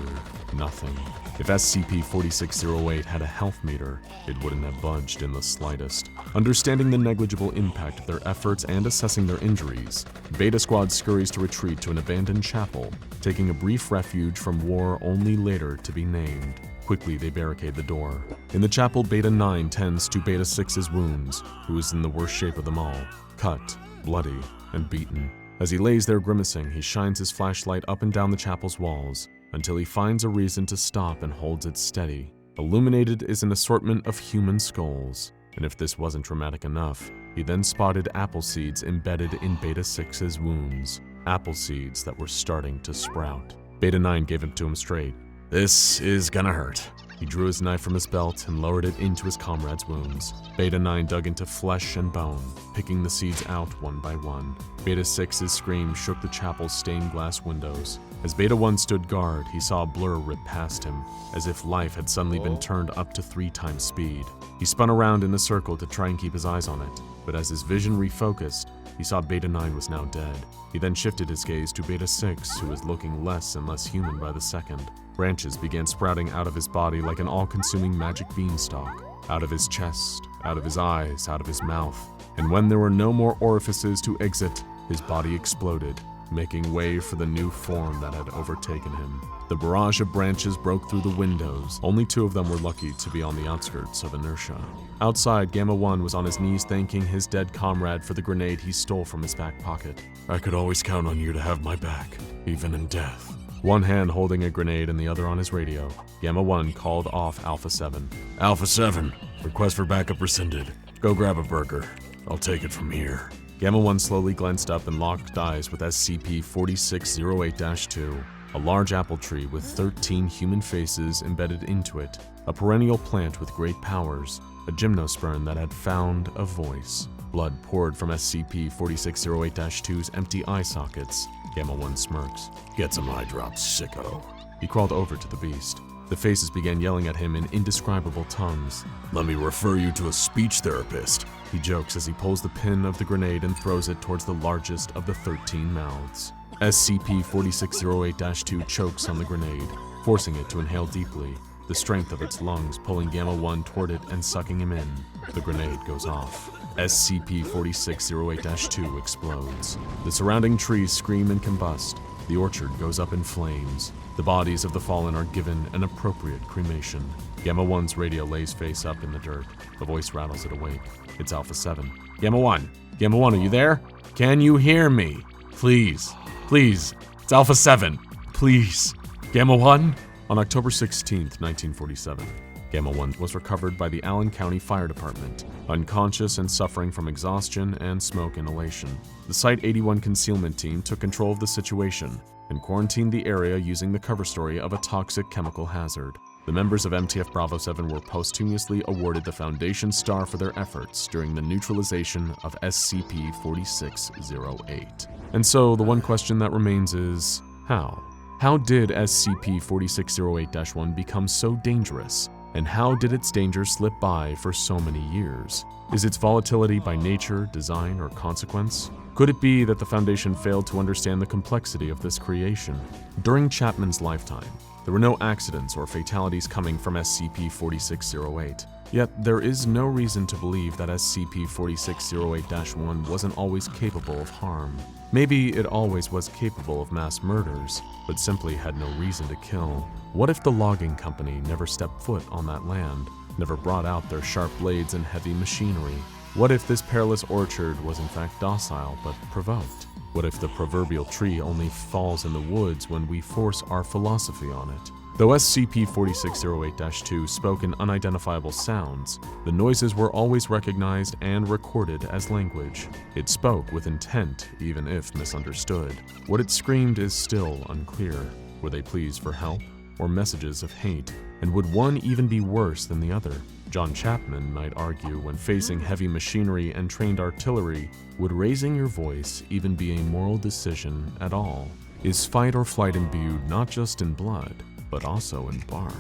nothing. If SCP-4608 had a health meter, it wouldn't have budged in the slightest. Understanding the negligible impact of their efforts and assessing their injuries, Beta Squad scurries to retreat to an abandoned chapel, taking a brief refuge from war only later to be named. Quickly, they barricade the door. In the chapel, Beta 9 tends to Beta 6's wounds, who is in the worst shape of them all, cut, bloody, and beaten. As he lays there grimacing, he shines his flashlight up and down the chapel's walls, until he finds a reason to stop and holds it steady. Illuminated is an assortment of human skulls, and if this wasn't traumatic enough, he then spotted Appleseeds embedded in Beta 6's wounds, Appleseeds that were starting to sprout. Beta 9 gave it to him straight. This is gonna hurt. He drew his knife from his belt and lowered it into his comrade's wounds. Beta 9 dug into flesh and bone, picking the seeds out one by one. Beta 6's scream shook the chapel's stained glass windows. As Beta 1 stood guard, he saw a blur rip past him, as if life had suddenly been turned up to 3 times speed. He spun around in a circle to try and keep his eyes on it, but as his vision refocused, he saw Beta 9 was now dead. He then shifted his gaze to Beta 6, who was looking less and less human by the second. Branches began sprouting out of his body like an all-consuming magic beanstalk, out of his chest, out of his eyes, out of his mouth. And when there were no more orifices to exit, his body exploded, making way for the new form that had overtaken him. The barrage of branches broke through the windows. Only 2 of them were lucky to be on the outskirts of inertia. Outside, Gamma 1 was on his knees thanking his dead comrade for the grenade he stole from his back pocket. I could always count on you to have my back, even in death. One hand holding a grenade and the other on his radio, Gamma 1 called off Alpha 7. Alpha 7, request for backup rescinded. Go grab a burger. I'll take it from here. Gamma 1 slowly glanced up and locked eyes with SCP-4608-2, a large apple tree with 13 human faces embedded into it, a perennial plant with great powers, a gymnosperm that had found a voice. Blood poured from SCP-4608-2's empty eye sockets. Gamma 1 smirks. Get some eye drops, sicko. He crawled over to the beast. The faces began yelling at him in indescribable tongues. Let me refer you to a speech therapist, he jokes as he pulls the pin of the grenade and throws it towards the largest of the 13 mouths. SCP-4608-2 chokes on the grenade, forcing it to inhale deeply, the strength of its lungs pulling Gamma-1 toward it and sucking him in. The grenade goes off. SCP-4608-2 explodes. The surrounding trees scream and combust. The orchard goes up in flames. The bodies of the fallen are given an appropriate cremation. Gamma-1's radio lays face up in the dirt. The voice rattles it awake. It's Alpha-7. Gamma-1! Gamma-1, are you there? Can you hear me? Please. Please. It's Alpha-7. Please. Gamma-1? On October 16th, 1947, Gamma-1 was recovered by the Allen County Fire Department, unconscious and suffering from exhaustion and smoke inhalation. The Site-81 concealment team took control of the situation and quarantined the area using the cover story of a toxic chemical hazard. The members of MTF Bravo 7 were posthumously awarded the Foundation Star for their efforts during the neutralization of SCP-4608. And so the one question that remains is, how? How did SCP-4608-1 become so dangerous? And how did its danger slip by for so many years? Is its volatility by nature, design, or consequence? Could it be that the Foundation failed to understand the complexity of this creation? During Chapman's lifetime, there were no accidents or fatalities coming from SCP-4608. Yet, there is no reason to believe that SCP-4608-1 wasn't always capable of harm. Maybe it always was capable of mass murders, but simply had no reason to kill. What if the logging company never stepped foot on that land, never brought out their sharp blades and heavy machinery? What if this perilous orchard was in fact docile but provoked? What if the proverbial tree only falls in the woods when we force our philosophy on it? Though SCP-4608-2 spoke in unidentifiable sounds, the noises were always recognized and recorded as language. It spoke with intent, even if misunderstood. What it screamed is still unclear. Were they pleas for help, or messages of hate? And would one even be worse than the other? John Chapman might argue when facing heavy machinery and trained artillery, would raising your voice even be a moral decision at all? Is fight or flight imbued not just in blood, but also in bark?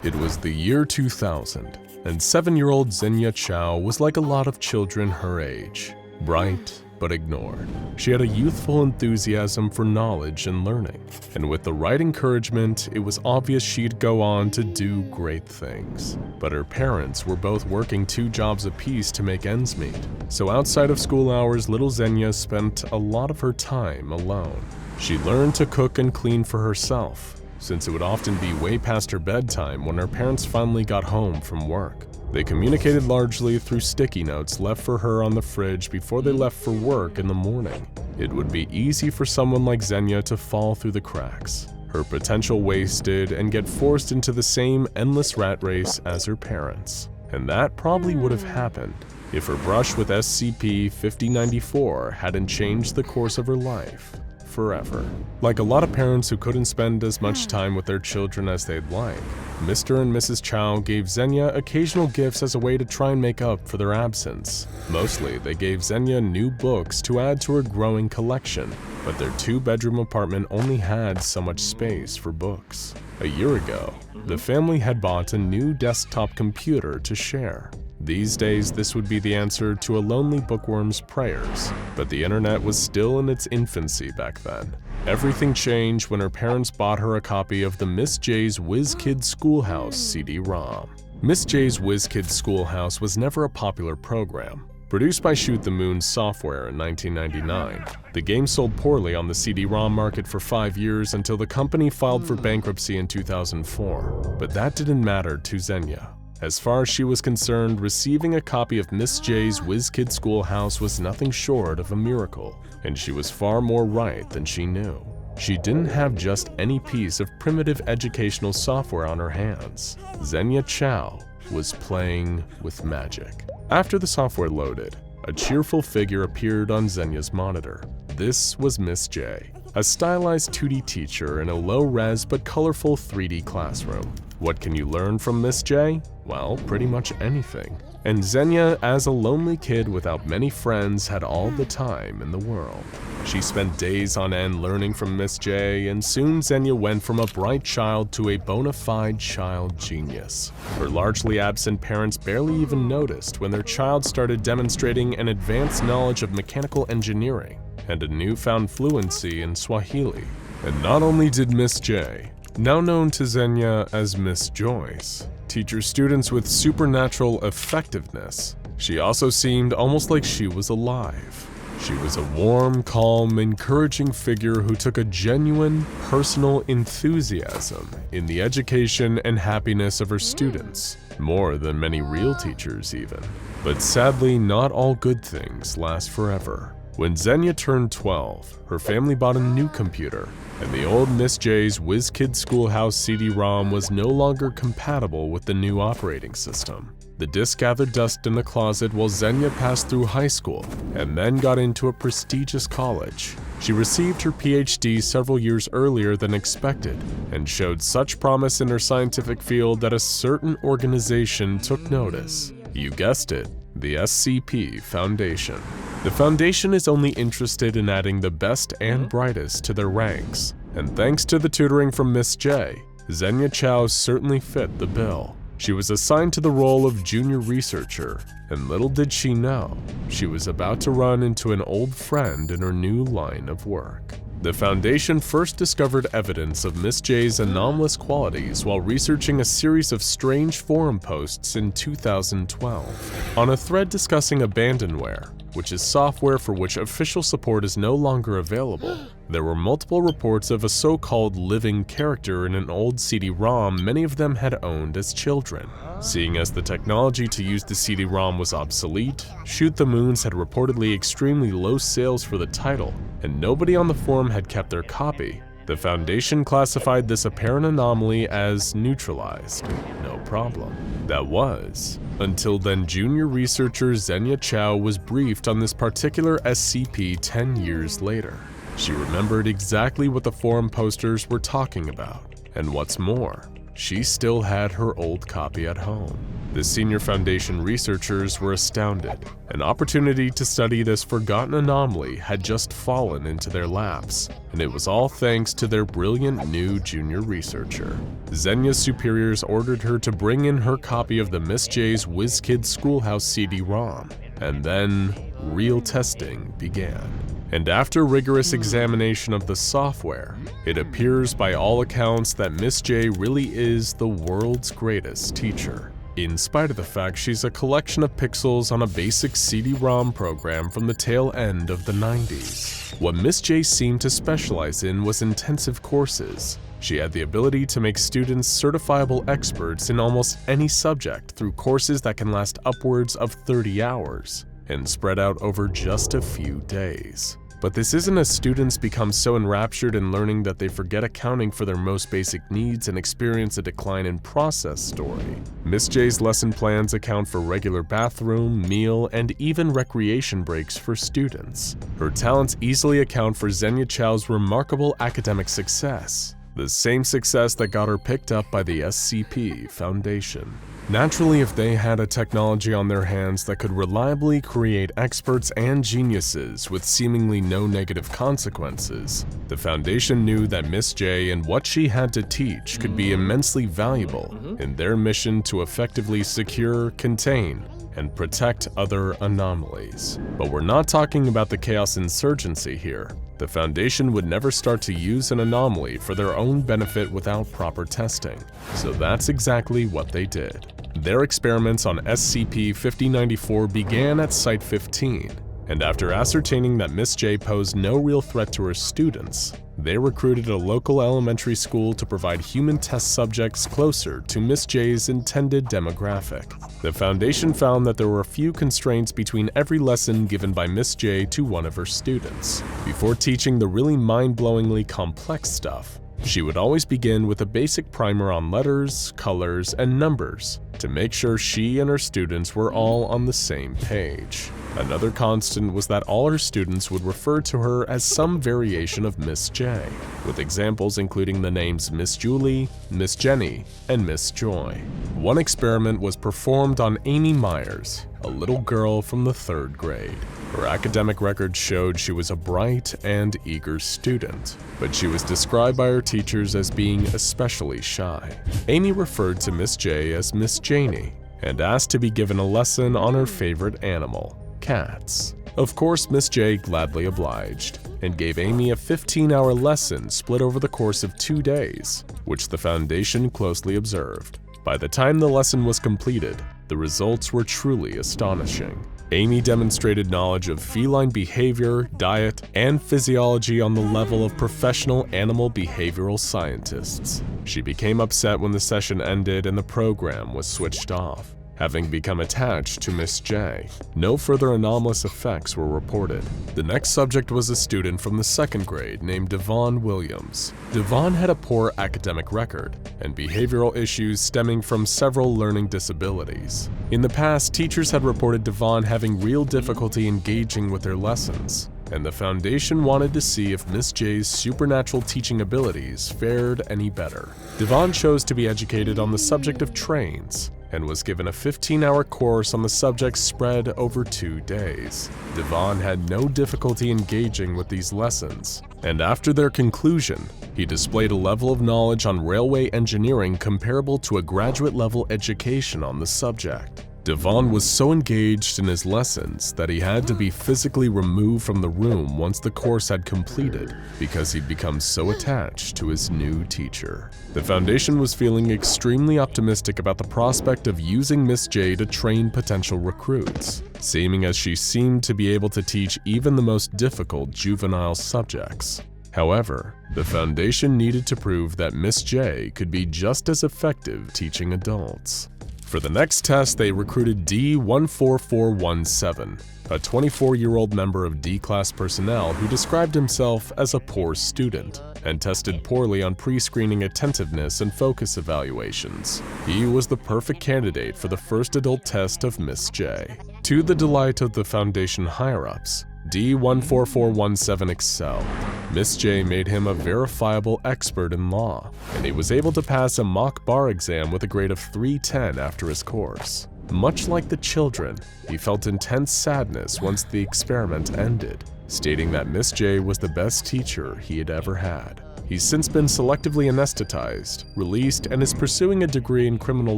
It was the year 2000, and 7-year-old Xenia Chow was like a lot of children her age, bright but ignored. She had a youthful enthusiasm for knowledge and learning, and with the right encouragement, it was obvious she'd go on to do great things. But her parents were both working 2 jobs apiece to make ends meet, so outside of school hours, little Xenia spent a lot of her time alone. She learned to cook and clean for herself, since it would often be way past her bedtime when her parents finally got home from work. They communicated largely through sticky notes left for her on the fridge before they left for work in the morning. It would be easy for someone like Xenia to fall through the cracks, her potential wasted, and get forced into the same endless rat race as her parents. And that probably would have happened if her brush with SCP-5094 hadn't changed the course of her life forever. Like a lot of parents who couldn't spend as much time with their children as they'd like, Mr. and Mrs. Chow gave Xenia occasional gifts as a way to try and make up for their absence. Mostly, they gave Xenia new books to add to her growing collection, but their 2-bedroom apartment only had so much space for books. A year ago, the family had bought a new desktop computer to share. These days, this would be the answer to a lonely bookworm's prayers, but the internet was still in its infancy back then. Everything changed when her parents bought her a copy of the Miss J's Whiz Kidz Schoolhouse CD-ROM. Miss J's Whiz Kidz Schoolhouse was never a popular program. Produced by Shoot the Moon Software in 1999, the game sold poorly on the CD-ROM market for 5 years until the company filed for bankruptcy in 2004. But that didn't matter to Xenia. As far as she was concerned, receiving a copy of Miss J's Whiz Kidz Schoolhouse was nothing short of a miracle, and she was far more right than she knew. She didn't have just any piece of primitive educational software on her hands. Xenia Chow was playing with magic. After the software loaded, a cheerful figure appeared on Xenia's monitor. This was Miss J, a stylized 2D teacher in a low-res but colorful 3D classroom. What can you learn from Miss J? Well, pretty much anything. And Xenia, as a lonely kid without many friends, had all the time in the world. She spent days on end learning from Miss J, and soon Xenia went from a bright child to a bona fide child genius. Her largely absent parents barely even noticed when their child started demonstrating an advanced knowledge of mechanical engineering and a newfound fluency in Swahili. And not only did Miss J, now known to Xenia as Miss Joyce, teach her students with supernatural effectiveness, she also seemed almost like she was alive. She was a warm, calm, encouraging figure who took a genuine, personal enthusiasm in the education and happiness of her students, more than many real teachers even. But sadly, not all good things last forever. When Xenia turned 12, her family bought a new computer, and the old Miss J's Whiz Kidz Schoolhouse CD-ROM was no longer compatible with the new operating system. The disk gathered dust in the closet while Xenia passed through high school and then got into a prestigious college. She received her PhD several years earlier than expected and showed such promise in her scientific field that a certain organization took notice. You guessed it, the SCP Foundation. The Foundation is only interested in adding the best and brightest to their ranks, and thanks to the tutoring from Miss J, Xenia Chow certainly fit the bill. She was assigned to the role of junior researcher, and little did she know, she was about to run into an old friend in her new line of work. The Foundation first discovered evidence of Miss J's anomalous qualities while researching a series of strange forum posts in 2012. On a thread discussing abandonware, which is software for which official support is no longer available, there were multiple reports of a so-called living character in an old CD-ROM many of them had owned as children. Seeing as the technology to use the CD-ROM was obsolete, Shoot the Moons had reportedly extremely low sales for the title, and nobody on the forum had kept their copy, the Foundation classified this apparent anomaly as neutralized. No problem. That was, until then junior researcher Xenia Chow was briefed on this particular SCP 10 years later. She remembered exactly what the forum posters were talking about, and what's more, she still had her old copy at home. The senior Foundation researchers were astounded. An opportunity to study this forgotten anomaly had just fallen into their laps, and it was all thanks to their brilliant new junior researcher. Xenia's superiors ordered her to bring in her copy of the Miss J's Whiz Kidz Schoolhouse CD-ROM, and then real testing began. And after rigorous examination of the software, it appears by all accounts that Miss J really is the world's greatest teacher, in spite of the fact she's a collection of pixels on a basic CD-ROM program from the tail end of the 90s. What Miss J seemed to specialize in was intensive courses. She had the ability to make students certifiable experts in almost any subject through courses that can last upwards of 30 hours. And spread out over just a few days. But this isn't as students become so enraptured in learning that they forget accounting for their most basic needs and experience a decline in process story. Miss J's lesson plans account for regular bathroom, meal, and even recreation breaks for students. Her talents easily account for Xenia Chow's remarkable academic success, the same success that got her picked up by the SCP Foundation. Naturally, if they had a technology on their hands that could reliably create experts and geniuses with seemingly no negative consequences, the Foundation knew that Miss J and what she had to teach could be immensely valuable in their mission to effectively secure, contain, and protect other anomalies. But we're not talking about the Chaos Insurgency here. The Foundation would never start to use an anomaly for their own benefit without proper testing. So that's exactly what they did. Their experiments on SCP-5094 began at Site-15, and after ascertaining that Miss J posed no real threat to her students, they recruited a local elementary school to provide human test subjects closer to Miss J's intended demographic. The Foundation found that there were a few constraints between every lesson given by Miss J to one of her students. Before teaching the really mind-blowingly complex stuff, she would always begin with a basic primer on letters, colors, and numbers to make sure she and her students were all on the same page. Another constant was that all her students would refer to her as some variation of Miss J, with examples including the names Miss Julie, Miss Jenny, and Miss Joy. One experiment was performed on Amy Myers, a little girl from the 3rd grade. Her academic record showed she was a bright and eager student, but she was described by her teachers as being especially shy. Amy referred to Miss J as Miss Janie and asked to be given a lesson on her favorite animal, cats. Of course, Miss J gladly obliged, and gave Amy a 15-hour lesson split over the course of 2 days, which the Foundation closely observed. By the time the lesson was completed, the results were truly astonishing. Amy demonstrated knowledge of feline behavior, diet, and physiology on the level of professional animal behavioral scientists. She became upset when the session ended and the program was switched off. Having become attached to Miss J, no further anomalous effects were reported. The next subject was a student from the 2nd grade named Devon Williams. Devon had a poor academic record and behavioral issues stemming from several learning disabilities. In the past, teachers had reported Devon having real difficulty engaging with their lessons, and the Foundation wanted to see if Miss J's supernatural teaching abilities fared any better. Devon chose to be educated on the subject of trains, and was given a 15-hour course on the subject spread over 2 days. Devon had no difficulty engaging with these lessons, and after their conclusion, he displayed a level of knowledge on railway engineering comparable to a graduate-level education on the subject. Devon was so engaged in his lessons that he had to be physically removed from the room once the course had completed because he'd become so attached to his new teacher. The Foundation was feeling extremely optimistic about the prospect of using Miss J to train potential recruits, seeming as she seemed to be able to teach even the most difficult juvenile subjects. However, the Foundation needed to prove that Miss J could be just as effective teaching adults. For the next test, they recruited D14417, a 24-year-old member of D-class personnel who described himself as a poor student and tested poorly on pre-screening attentiveness and focus evaluations. He was the perfect candidate for the first adult test of Miss J. To the delight of the Foundation higher-ups, D14417 excelled. Miss J made him a verifiable expert in law, and he was able to pass a mock bar exam with a grade of 310 after his course. Much like the children, he felt intense sadness once the experiment ended, stating that Miss J was the best teacher he had ever had. He's since been selectively anesthetized, released, and is pursuing a degree in criminal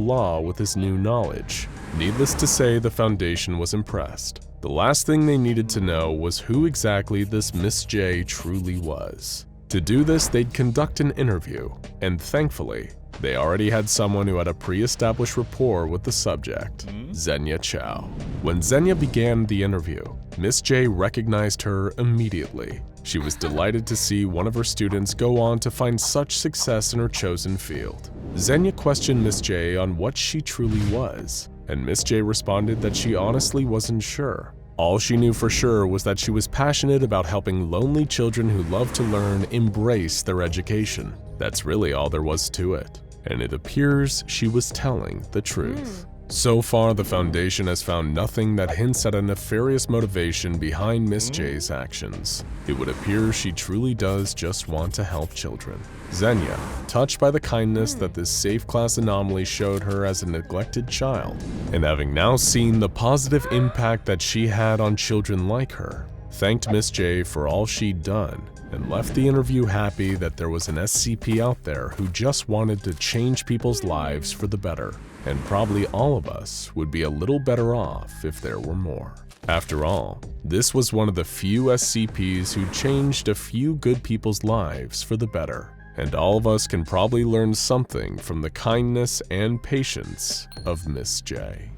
law with his new knowledge. Needless to say, the Foundation was impressed. The last thing they needed to know was who exactly this Miss J truly was. To do this, they'd conduct an interview, and thankfully, they already had someone who had a pre-established rapport with the subject, Xenia Chow. When Xenia began the interview, Miss J recognized her immediately. She was delighted to see one of her students go on to find such success in her chosen field. Xenia questioned Miss J on what she truly was, and Miss J responded that she honestly wasn't sure. All she knew for sure was that she was passionate about helping lonely children who love to learn embrace their education. That's really all there was to it, and it appears she was telling the truth. So far, the Foundation has found nothing that hints at a nefarious motivation behind Miss J's actions. It would appear she truly does just want to help children. Xenia, touched by the kindness that this safe class anomaly showed her as a neglected child, and having now seen the positive impact that she had on children like her, thanked Miss J for all she'd done and left the interview happy that there was an SCP out there who just wanted to change people's lives for the better. And probably all of us would be a little better off if there were more. After all, this was one of the few SCPs who changed a few good people's lives for the better. And all of us can probably learn something from the kindness and patience of Miss J.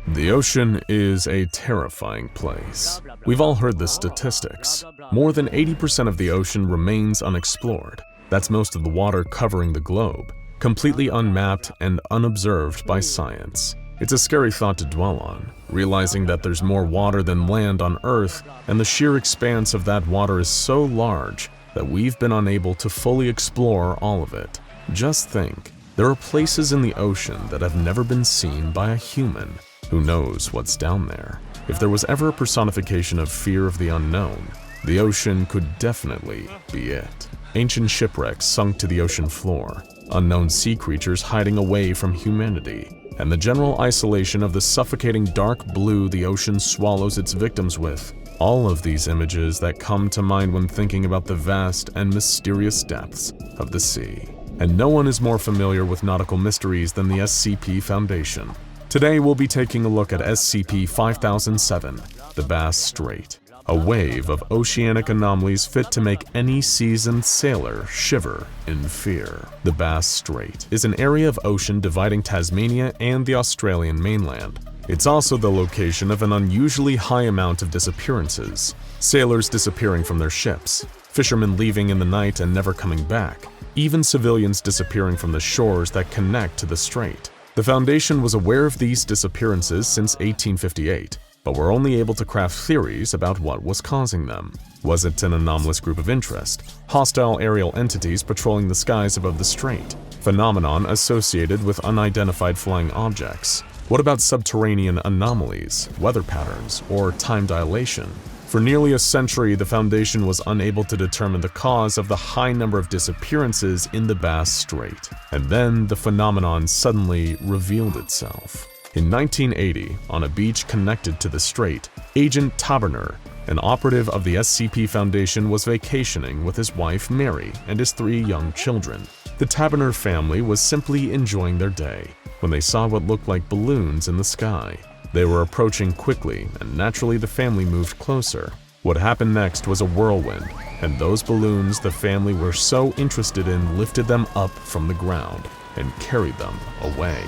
The ocean is a terrifying place. We've all heard the statistics. More than 80% of the ocean remains unexplored. That's most of the water covering the globe, completely unmapped and unobserved by science. It's a scary thought to dwell on, realizing that there's more water than land on Earth, and the sheer expanse of that water is so large that we've been unable to fully explore all of it. Just think, there are places in the ocean that have never been seen by a human. Who knows what's down there? If there was ever a personification of fear of the unknown, the ocean could definitely be it. Ancient shipwrecks sunk to the ocean floor, unknown sea creatures hiding away from humanity, and the general isolation of the suffocating dark blue the ocean swallows its victims with. All of these images that come to mind when thinking about the vast and mysterious depths of the sea. And no one is more familiar with nautical mysteries than the SCP Foundation. Today we'll be taking a look at SCP-5007, the Bass Strait. a wave of oceanic anomalies fit to make any seasoned sailor shiver in fear. The Bass Strait is an area of ocean dividing Tasmania and the Australian mainland. It's also the location of an unusually high amount of disappearances. Sailors disappearing from their ships, fishermen leaving in the night and never coming back, even civilians disappearing from the shores that connect to the strait. The Foundation was aware of these disappearances since 1858, but were only able to craft theories about what was causing them. Was it an anomalous group of interest? Hostile aerial entities patrolling the skies above the strait? Phenomenon associated with unidentified flying objects? What about subterranean anomalies, weather patterns, or time dilation? For nearly a century, the Foundation was unable to determine the cause of the high number of disappearances in the Bass Strait. And then the phenomenon suddenly revealed itself. In 1980, on a beach connected to the strait, Agent Taberner, an operative of the SCP Foundation, was vacationing with his wife Mary and his 3 young children. The Taberner family was simply enjoying their day when they saw what looked like balloons in the sky. They were approaching quickly, and naturally the family moved closer. What happened next was a whirlwind, and those balloons the family were so interested in lifted them up from the ground and carried them away.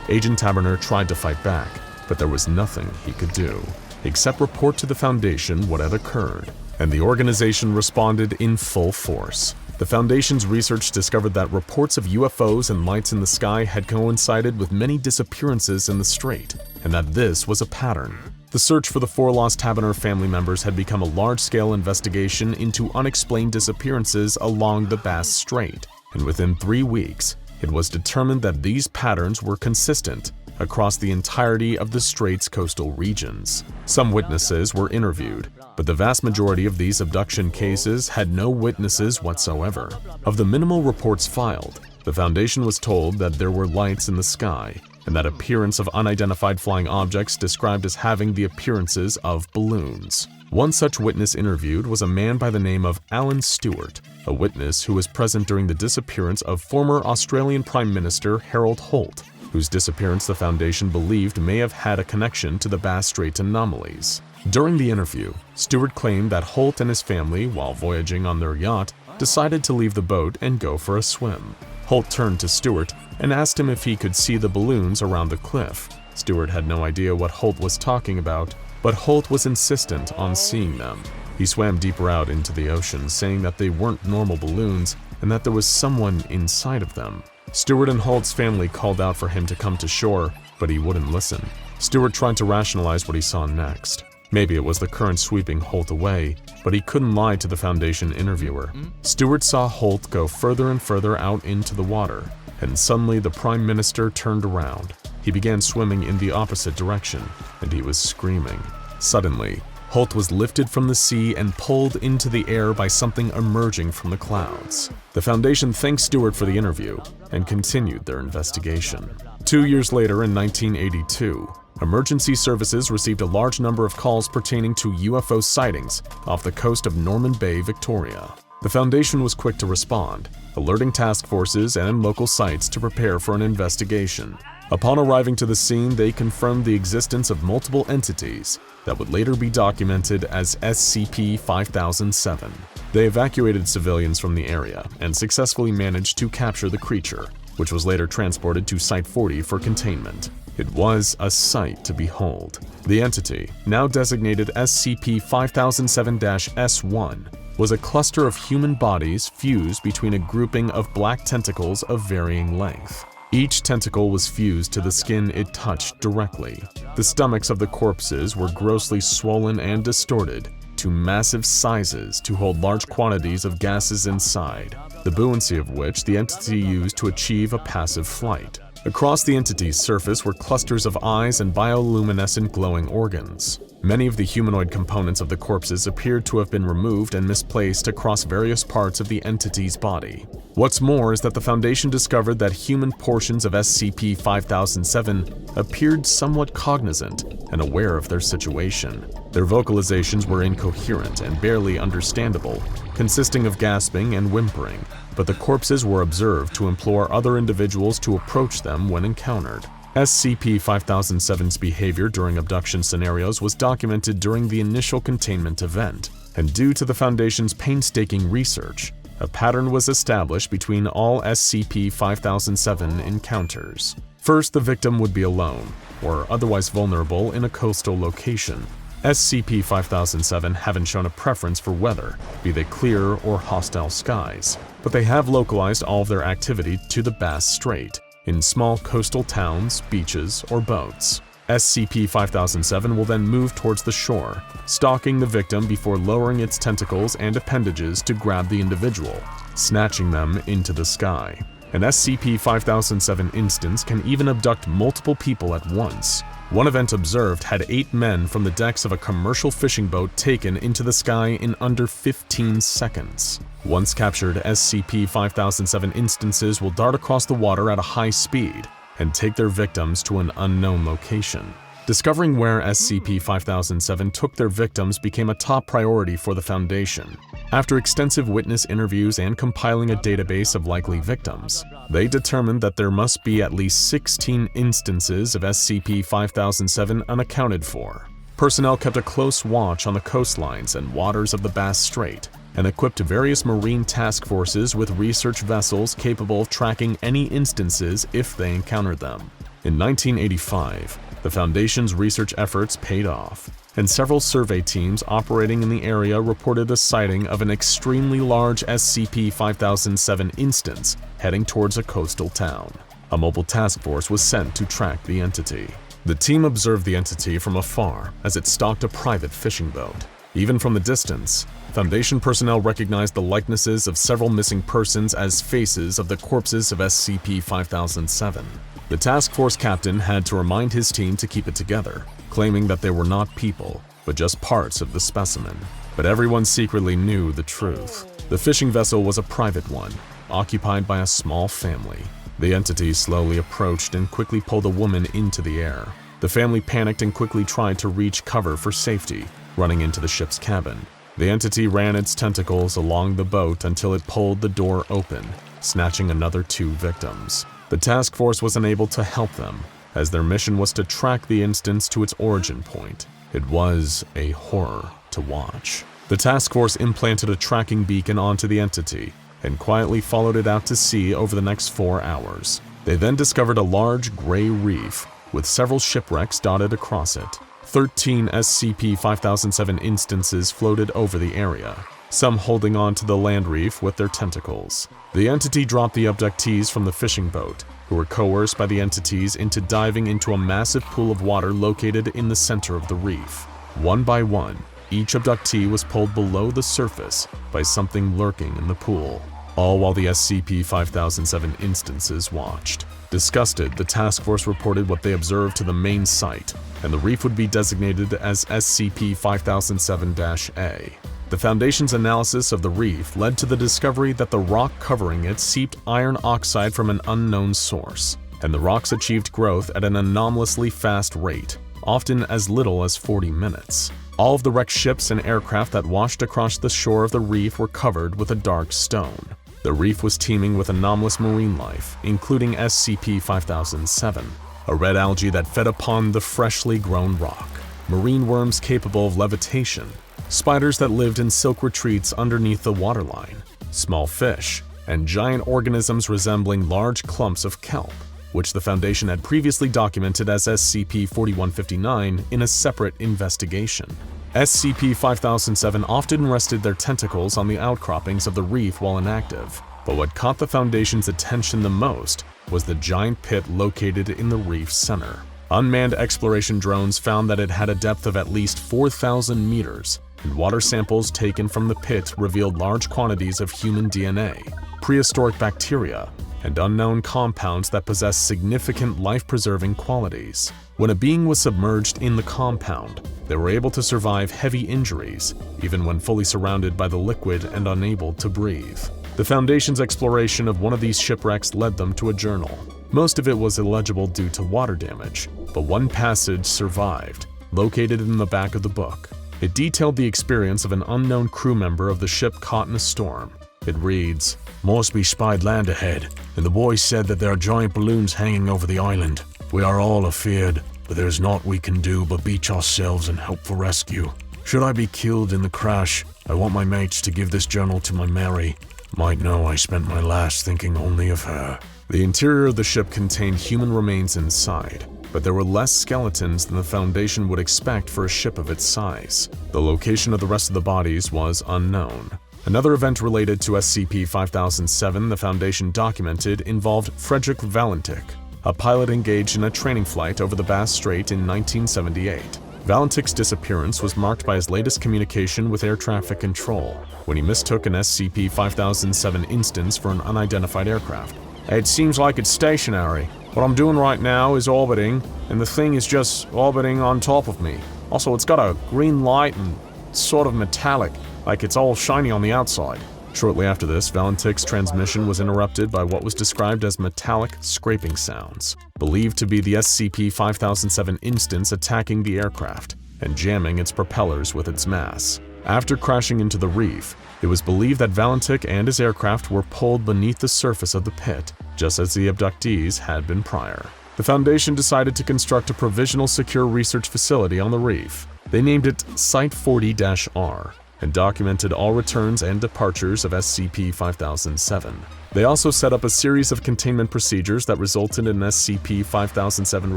Agent Taberner tried to fight back, but there was nothing he could do, except report to the Foundation what had occurred, and the organization responded in full force. The Foundation's research discovered that reports of UFOs and lights in the sky had coincided with many disappearances in the strait, and that this was a pattern. The search for the 4 lost Taberner family members had become a large-scale investigation into unexplained disappearances along the Bass Strait, and within 3 weeks, it was determined that these patterns were consistent across the entirety of the Strait's coastal regions. Some witnesses were interviewed, but the vast majority of these abduction cases had no witnesses whatsoever. Of the minimal reports filed, the Foundation was told that there were lights in the sky, and that appearance of unidentified flying objects described as having the appearances of balloons. One such witness interviewed was a man by the name of Alan Stewart, a witness who was present during the disappearance of former Australian Prime Minister Harold Holt, whose disappearance the Foundation believed may have had a connection to the Bass Strait anomalies. During the interview, Stewart claimed that Holt and his family, while voyaging on their yacht, decided to leave the boat and go for a swim. Holt turned to Stewart and asked him if he could see the balloons around the cliff. Stewart had no idea what Holt was talking about, but Holt was insistent on seeing them. He swam deeper out into the ocean, saying that they weren't normal balloons and that there was someone inside of them. Stewart and Holt's family called out for him to come to shore, but he wouldn't listen. Stewart tried to rationalize what he saw next. Maybe it was the current sweeping Holt away, but he couldn't lie to the Foundation interviewer. Stewart saw Holt go further and further out into the water, and suddenly the Prime Minister turned around. He began swimming in the opposite direction, and he was screaming. Suddenly, Holt was lifted from the sea and pulled into the air by something emerging from the clouds. The Foundation thanked Stewart for the interview and continued their investigation. 2 years later, in 1982, emergency services received a large number of calls pertaining to UFO sightings off the coast of Norman Bay, Victoria. The Foundation was quick to respond, alerting task forces and local sites to prepare for an investigation. Upon arriving to the scene, they confirmed the existence of multiple entities that would later be documented as SCP-5007. They evacuated civilians from the area and successfully managed to capture the creature, which was later transported to Site 40 for containment. It was a sight to behold. The entity, now designated SCP-5007-S1, was a cluster of human bodies fused between a grouping of black tentacles of varying length. Each tentacle was fused to the skin it touched directly. The stomachs of the corpses were grossly swollen and distorted to massive sizes to hold large quantities of gases inside, the buoyancy of which the entity used to achieve a passive flight. Across the entity's surface were clusters of eyes and bioluminescent glowing organs. Many of the humanoid components of the corpses appeared to have been removed and misplaced across various parts of the entity's body. What's more is that the Foundation discovered that human portions of SCP-5007 appeared somewhat cognizant and aware of their situation. Their vocalizations were incoherent and barely understandable, consisting of gasping and whimpering, but the corpses were observed to implore other individuals to approach them when encountered. SCP-5007's behavior during abduction scenarios was documented during the initial containment event, and due to the Foundation's painstaking research, a pattern was established between all SCP-5007 encounters. First, the victim would be alone, or otherwise vulnerable in a coastal location. SCP-5007 haven't shown a preference for weather, be they clear or hostile skies, but they have localized all of their activity to the Bass Strait, in small coastal towns, beaches, or boats. SCP-5007 will then move towards the shore, stalking the victim before lowering its tentacles and appendages to grab the individual, snatching them into the sky. An SCP-5007 instance can even abduct multiple people at once. One event observed had 8 men from the decks of a commercial fishing boat taken into the sky in under 15 seconds. Once captured, SCP-5007 instances will dart across the water at a high speed and take their victims to an unknown location. Discovering where SCP-5007 took their victims became a top priority for the Foundation. After extensive witness interviews and compiling a database of likely victims, they determined that there must be at least 16 instances of SCP-5007 unaccounted for. Personnel kept a close watch on the coastlines and waters of the Bass Strait, and equipped various marine task forces with research vessels capable of tracking any instances if they encountered them. In 1985, the Foundation's research efforts paid off, and several survey teams operating in the area reported a sighting of an extremely large SCP-5007 instance heading towards a coastal town. A mobile task force was sent to track the entity. The team observed the entity from afar as it stalked a private fishing boat. Even from the distance, Foundation personnel recognized the likenesses of several missing persons as faces of the corpses of SCP-5007. The task force captain had to remind his team to keep it together, claiming that they were not people, but just parts of the specimen. But everyone secretly knew the truth. The fishing vessel was a private one, occupied by a small family. The entity slowly approached and quickly pulled a woman into the air. The family panicked and quickly tried to reach cover for safety, running into the ship's cabin. The entity ran its tentacles along the boat until it pulled the door open, snatching another 2 victims. The task force was unable to help them, as their mission was to track the instance to its origin point. It was a horror to watch. The task force implanted a tracking beacon onto the entity and quietly followed it out to sea over the next 4 hours. They then discovered a large gray reef with several shipwrecks dotted across it. 13 SCP-5007 instances floated over the area, some holding on to the land reef with their tentacles. The entity dropped the abductees from the fishing boat, who were coerced by the entities into diving into a massive pool of water located in the center of the reef. One by one, each abductee was pulled below the surface by something lurking in the pool, all while the SCP-5007 instances watched. Disgusted, the task force reported what they observed to the main site, and the reef would be designated as SCP-5007-A. The Foundation's analysis of the reef led to the discovery that the rock covering it seeped iron oxide from an unknown source, and the rocks achieved growth at an anomalously fast rate, often as little as 40 minutes. All of the wrecked ships and aircraft that washed across the shore of the reef were covered with a dark stone. The reef was teeming with anomalous marine life, including SCP-5007, a red algae that fed upon the freshly grown rock, marine worms capable of levitation, spiders that lived in silk retreats underneath the waterline, small fish, and giant organisms resembling large clumps of kelp, which the Foundation had previously documented as SCP-4159 in a separate investigation. SCP-5007 often rested their tentacles on the outcroppings of the reef while inactive, but what caught the Foundation's attention the most was the giant pit located in the reef's center. Unmanned exploration drones found that it had a depth of at least 4,000 meters, and water samples taken from the pit revealed large quantities of human DNA, prehistoric bacteria, and unknown compounds that possess significant life-preserving qualities. When a being was submerged in the compound, they were able to survive heavy injuries, even when fully surrounded by the liquid and unable to breathe. The Foundation's exploration of one of these shipwrecks led them to a journal. Most of it was illegible due to water damage, but one passage survived, located in the back of the book. It detailed the experience of an unknown crew member of the ship caught in a storm. It reads, "Moresby spied land ahead, and the boys said that there are giant balloons hanging over the island. We are all afeard, but there is naught we can do but beach ourselves and hope for rescue. Should I be killed in the crash, I want my mates to give this journal to my Mary. Might know I spent my last thinking only of her. The interior of the ship contained human remains inside, but there were less skeletons than the Foundation would expect for a ship of its size. The location of the rest of the bodies was unknown. Another event related to SCP-5007 the Foundation documented involved Frederick Valentik, a pilot engaged in a training flight over the Bass Strait in 1978. Valentik's disappearance was marked by his latest communication with air traffic control, when he mistook an SCP-5007 instance for an unidentified aircraft. It seems like it's stationary. What I'm doing right now is orbiting, and the thing is just orbiting on top of me. Also, it's got a green light and sort of metallic, like it's all shiny on the outside. Shortly after this, Valentik's transmission was interrupted by what was described as metallic scraping sounds, believed to be the SCP-5007 instance attacking the aircraft and jamming its propellers with its mass. After crashing into the reef, it was believed that Valentik and his aircraft were pulled beneath the surface of the pit, just as the abductees had been prior. The Foundation decided to construct a provisional secure research facility on the reef. They named it Site 40-R and documented all returns and departures of SCP-5007. They also set up a series of containment procedures that resulted in SCP-5007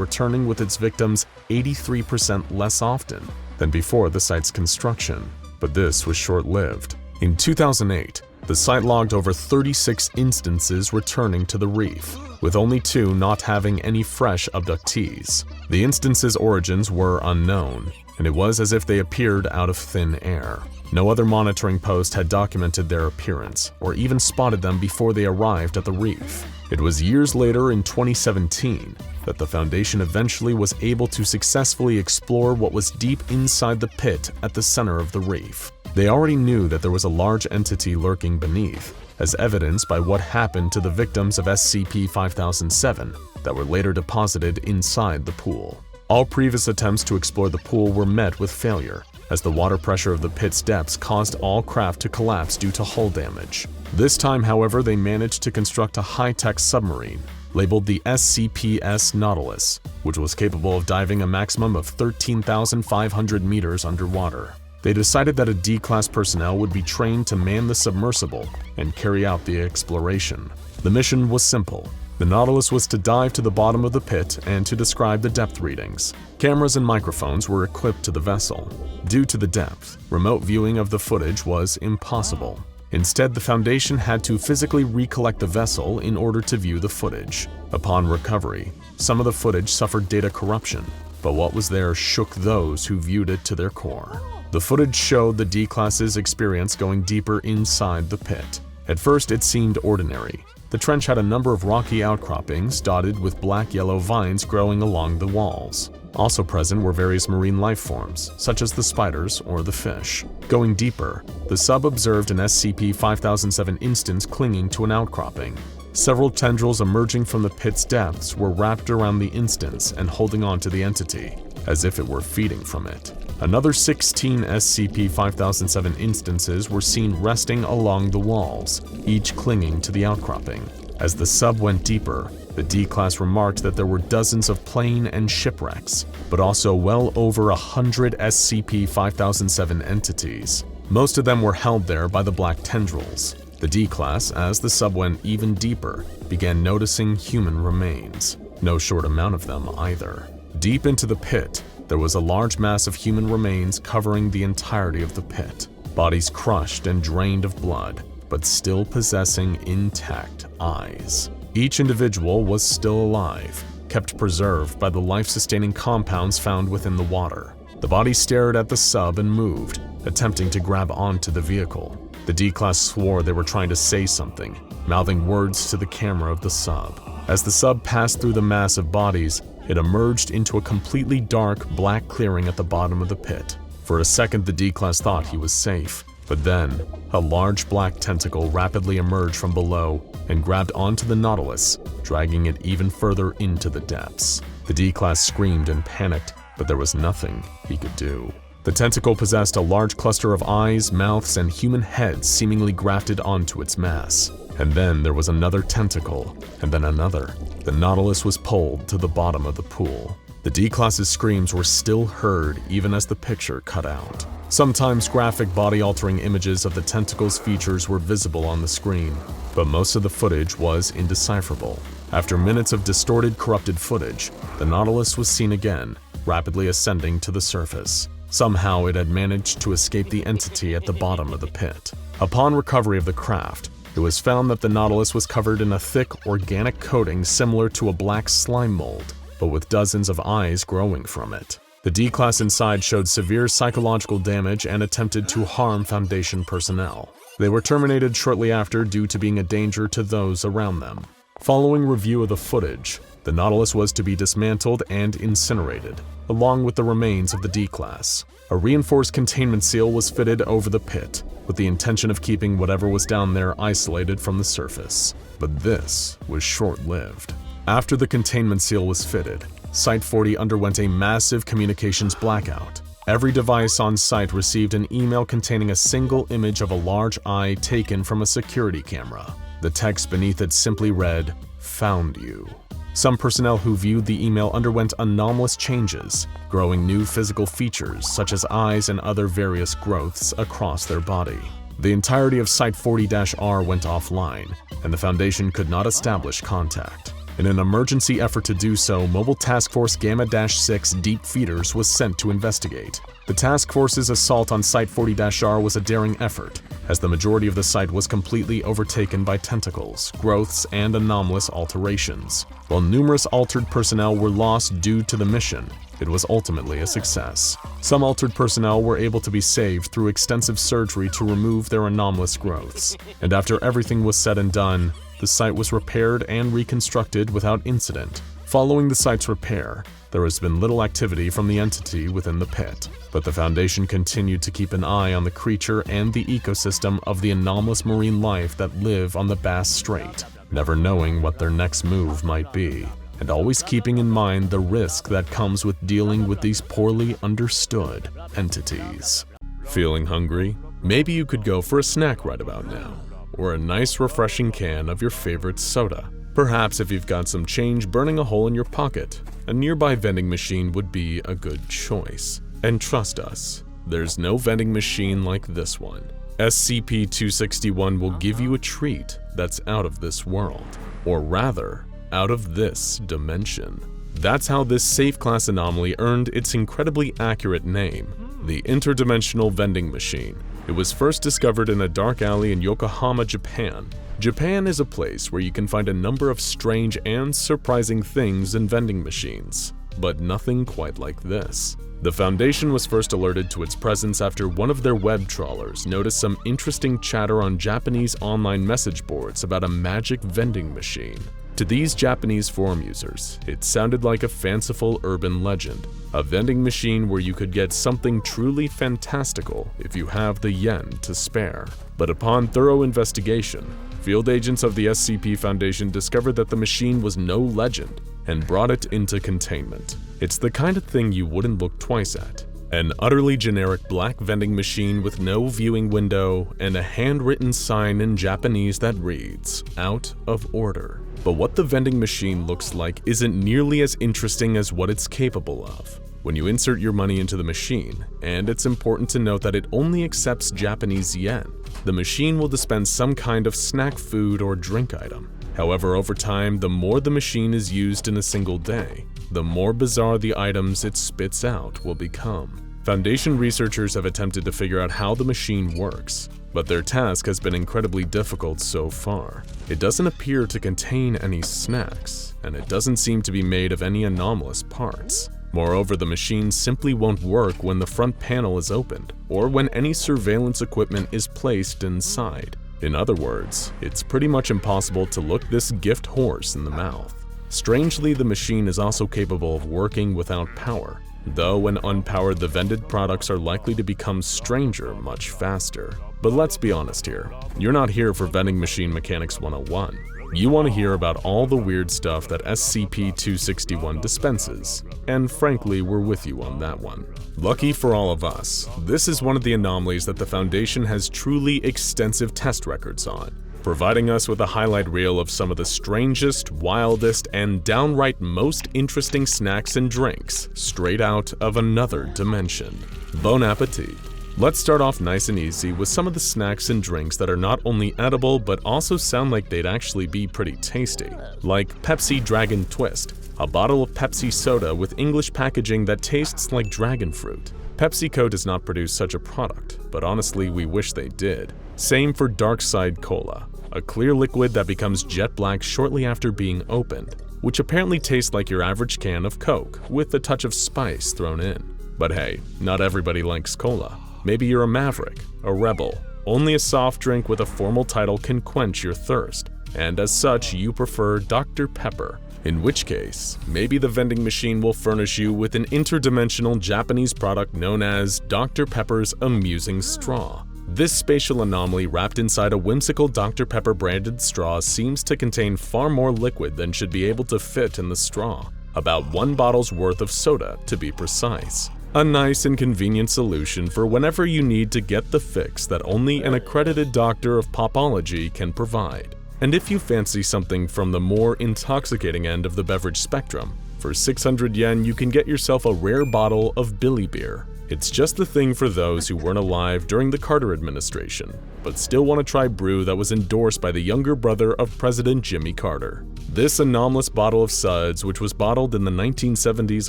returning with its victims 83% less often than before the site's construction. But this was short-lived. In 2008, the site logged over 36 instances returning to the reef, with only 2 not having any fresh abductees. The instances' origins were unknown, and it was as if they appeared out of thin air. No other monitoring post had documented their appearance, or even spotted them before they arrived at the reef. It was years later in 2017 that the Foundation eventually was able to successfully explore what was deep inside the pit at the center of the reef. They already knew that there was a large entity lurking beneath, as evidenced by what happened to the victims of SCP-5007 that were later deposited inside the pool. All previous attempts to explore the pool were met with failure, as the water pressure of the pit's depths caused all craft to collapse due to hull damage. This time, however, they managed to construct a high-tech submarine, labeled the SCP-S Nautilus, which was capable of diving a maximum of 13,500 meters underwater. They decided that a D-Class personnel would be trained to man the submersible and carry out the exploration. The mission was simple. The Nautilus was to dive to the bottom of the pit and to describe the depth readings. Cameras and microphones were equipped to the vessel. Due to the depth, remote viewing of the footage was impossible. Instead, the Foundation had to physically recollect the vessel in order to view the footage. Upon recovery, some of the footage suffered data corruption, but what was there shook those who viewed it to their core. The footage showed the D-Class's experience going deeper inside the pit. At first, it seemed ordinary. The trench had a number of rocky outcroppings dotted with black-yellow vines growing along the walls. Also present were various marine life forms, such as the spiders or the fish. Going deeper, the sub observed an SCP-5007 instance clinging to an outcropping. Several tendrils emerging from the pit's depths were wrapped around the instance and holding on to the entity, as if it were feeding from it. Another 16 SCP-5007 instances were seen resting along the walls, each clinging to the outcropping. As the sub went deeper, the D-Class remarked that there were dozens of plane and shipwrecks, but also well over 100 SCP-5007 entities. Most of them were held there by the black tendrils. The D-Class, as the sub went even deeper, began noticing human remains. No short amount of them either. Deep into the pit, there was a large mass of human remains covering the entirety of the pit. Bodies crushed and drained of blood, but still possessing intact eyes. Each individual was still alive, kept preserved by the life-sustaining compounds found within the water. The body stared at the sub and moved, attempting to grab onto the vehicle. The D-Class swore they were trying to say something, mouthing words to the camera of the sub. As the sub passed through the mass of bodies, it emerged into a completely dark, black clearing at the bottom of the pit. For a second, the D-Class thought he was safe, but then, a large black tentacle rapidly emerged from below and grabbed onto the Nautilus, dragging it even further into the depths. The D-Class screamed and panicked, but there was nothing he could do. The tentacle possessed a large cluster of eyes, mouths, and human heads seemingly grafted onto its mass. And then there was another tentacle, and then another. The Nautilus was pulled to the bottom of the pool. The D-Class's screams were still heard even as the picture cut out. Sometimes graphic body-altering images of the tentacle's features were visible on the screen, but most of the footage was indecipherable. After minutes of distorted, corrupted footage, the Nautilus was seen again, rapidly ascending to the surface. Somehow it had managed to escape the entity at the bottom of the pit. Upon recovery of the craft, it was found that the Nautilus was covered in a thick, organic coating similar to a black slime mold, but with dozens of eyes growing from it. The D-Class inside showed severe psychological damage and attempted to harm Foundation personnel. They were terminated shortly after due to being a danger to those around them. Following review of the footage, the Nautilus was to be dismantled and incinerated, along with the remains of the D-Class. A reinforced containment seal was fitted over the pit, with the intention of keeping whatever was down there isolated from the surface. But this was short-lived. After the containment seal was fitted, Site-40 underwent a massive communications blackout. Every device on site received an email containing a single image of a large eye taken from a security camera. The text beneath it simply read, "Found you." Some personnel who viewed the email underwent anomalous changes, growing new physical features such as eyes and other various growths across their body. The entirety of Site-40-R went offline, and the Foundation could not establish contact. In an emergency effort to do so, Mobile Task Force Gamma-6 Deep Feeders was sent to investigate. The task force's assault on Site-40-R was a daring effort, as the majority of the site was completely overtaken by tentacles, growths, and anomalous alterations. While numerous altered personnel were lost due to the mission, it was ultimately a success. Some altered personnel were able to be saved through extensive surgery to remove their anomalous growths, and after everything was said and done, the site was repaired and reconstructed without incident. Following the site's repair, there has been little activity from the entity within the pit, but the Foundation continued to keep an eye on the creature and the ecosystem of the anomalous marine life that live on the Bass Strait, never knowing what their next move might be, and always keeping in mind the risk that comes with dealing with these poorly understood entities. Feeling hungry? Maybe you could go for a snack right about now, or a nice refreshing can of your favorite soda. Perhaps if you've got some change burning a hole in your pocket, a nearby vending machine would be a good choice. And trust us, there's no vending machine like this one. SCP-261 will give you a treat that's out of this world, or rather, out of this dimension. That's how this safe class anomaly earned its incredibly accurate name, the Interdimensional Vending Machine. It was first discovered in a dark alley in Yokohama, Japan. Japan is a place where you can find a number of strange and surprising things in vending machines, but nothing quite like this. The Foundation was first alerted to its presence after one of their web trawlers noticed some interesting chatter on Japanese online message boards about a magic vending machine. To these Japanese forum users, it sounded like a fanciful urban legend, a vending machine where you could get something truly fantastical if you have the yen to spare. But upon thorough investigation, field agents of the SCP Foundation discovered that the machine was no legend and brought it into containment. It's the kind of thing you wouldn't look twice at. An utterly generic black vending machine with no viewing window and a handwritten sign in Japanese that reads, "Out of order." But what the vending machine looks like isn't nearly as interesting as what it's capable of. When you insert your money into the machine, and it's important to note that it only accepts Japanese yen, the machine will dispense some kind of snack food or drink item. However, over time, the more the machine is used in a single day, the more bizarre the items it spits out will become. Foundation researchers have attempted to figure out how the machine works, but their task has been incredibly difficult so far. It doesn't appear to contain any snacks, and it doesn't seem to be made of any anomalous parts. Moreover, the machine simply won't work when the front panel is opened, or when any surveillance equipment is placed inside. In other words, it's pretty much impossible to look this gift horse in the mouth. Strangely, the machine is also capable of working without power, though when unpowered the vended products are likely to become stranger much faster. But let's be honest here, you're not here for Vending Machine Mechanics 101. You want to hear about all the weird stuff that SCP-261 dispenses, and frankly, we're with you on that one. Lucky for all of us, this is one of the anomalies that the Foundation has truly extensive test records on. providing us with a highlight reel of some of the strangest, wildest, and downright most interesting snacks and drinks straight out of another dimension. Bon appetit! Let's start off nice and easy with some of the snacks and drinks that are not only edible but also sound like they'd actually be pretty tasty, like Pepsi Dragon Twist, a bottle of Pepsi soda with English packaging that tastes like dragon fruit. PepsiCo does not produce such a product, but honestly we wish they did. Same for Dark Side Cola, a clear liquid that becomes jet black shortly after being opened, which apparently tastes like your average can of Coke, with a touch of spice thrown in. But hey, not everybody likes cola. Maybe you're a maverick, a rebel. Only a soft drink with a formal title can quench your thirst, and as such you prefer Dr. Pepper. In which case, maybe the vending machine will furnish you with an interdimensional Japanese product known as Dr. Pepper's Amusing Straw. This spatial anomaly wrapped inside a whimsical Dr. Pepper branded straw seems to contain far more liquid than should be able to fit in the straw. About 1 bottle's worth of soda, to be precise. A nice and convenient solution for whenever you need to get the fix that only an accredited doctor of popology can provide. And if you fancy something from the more intoxicating end of the beverage spectrum, for 600 yen you can get yourself a rare bottle of Billy Beer. It's just the thing for those who weren't alive during the Carter administration, but still want to try brew that was endorsed by the younger brother of President Jimmy Carter. This anomalous bottle of suds, which was bottled in the 1970s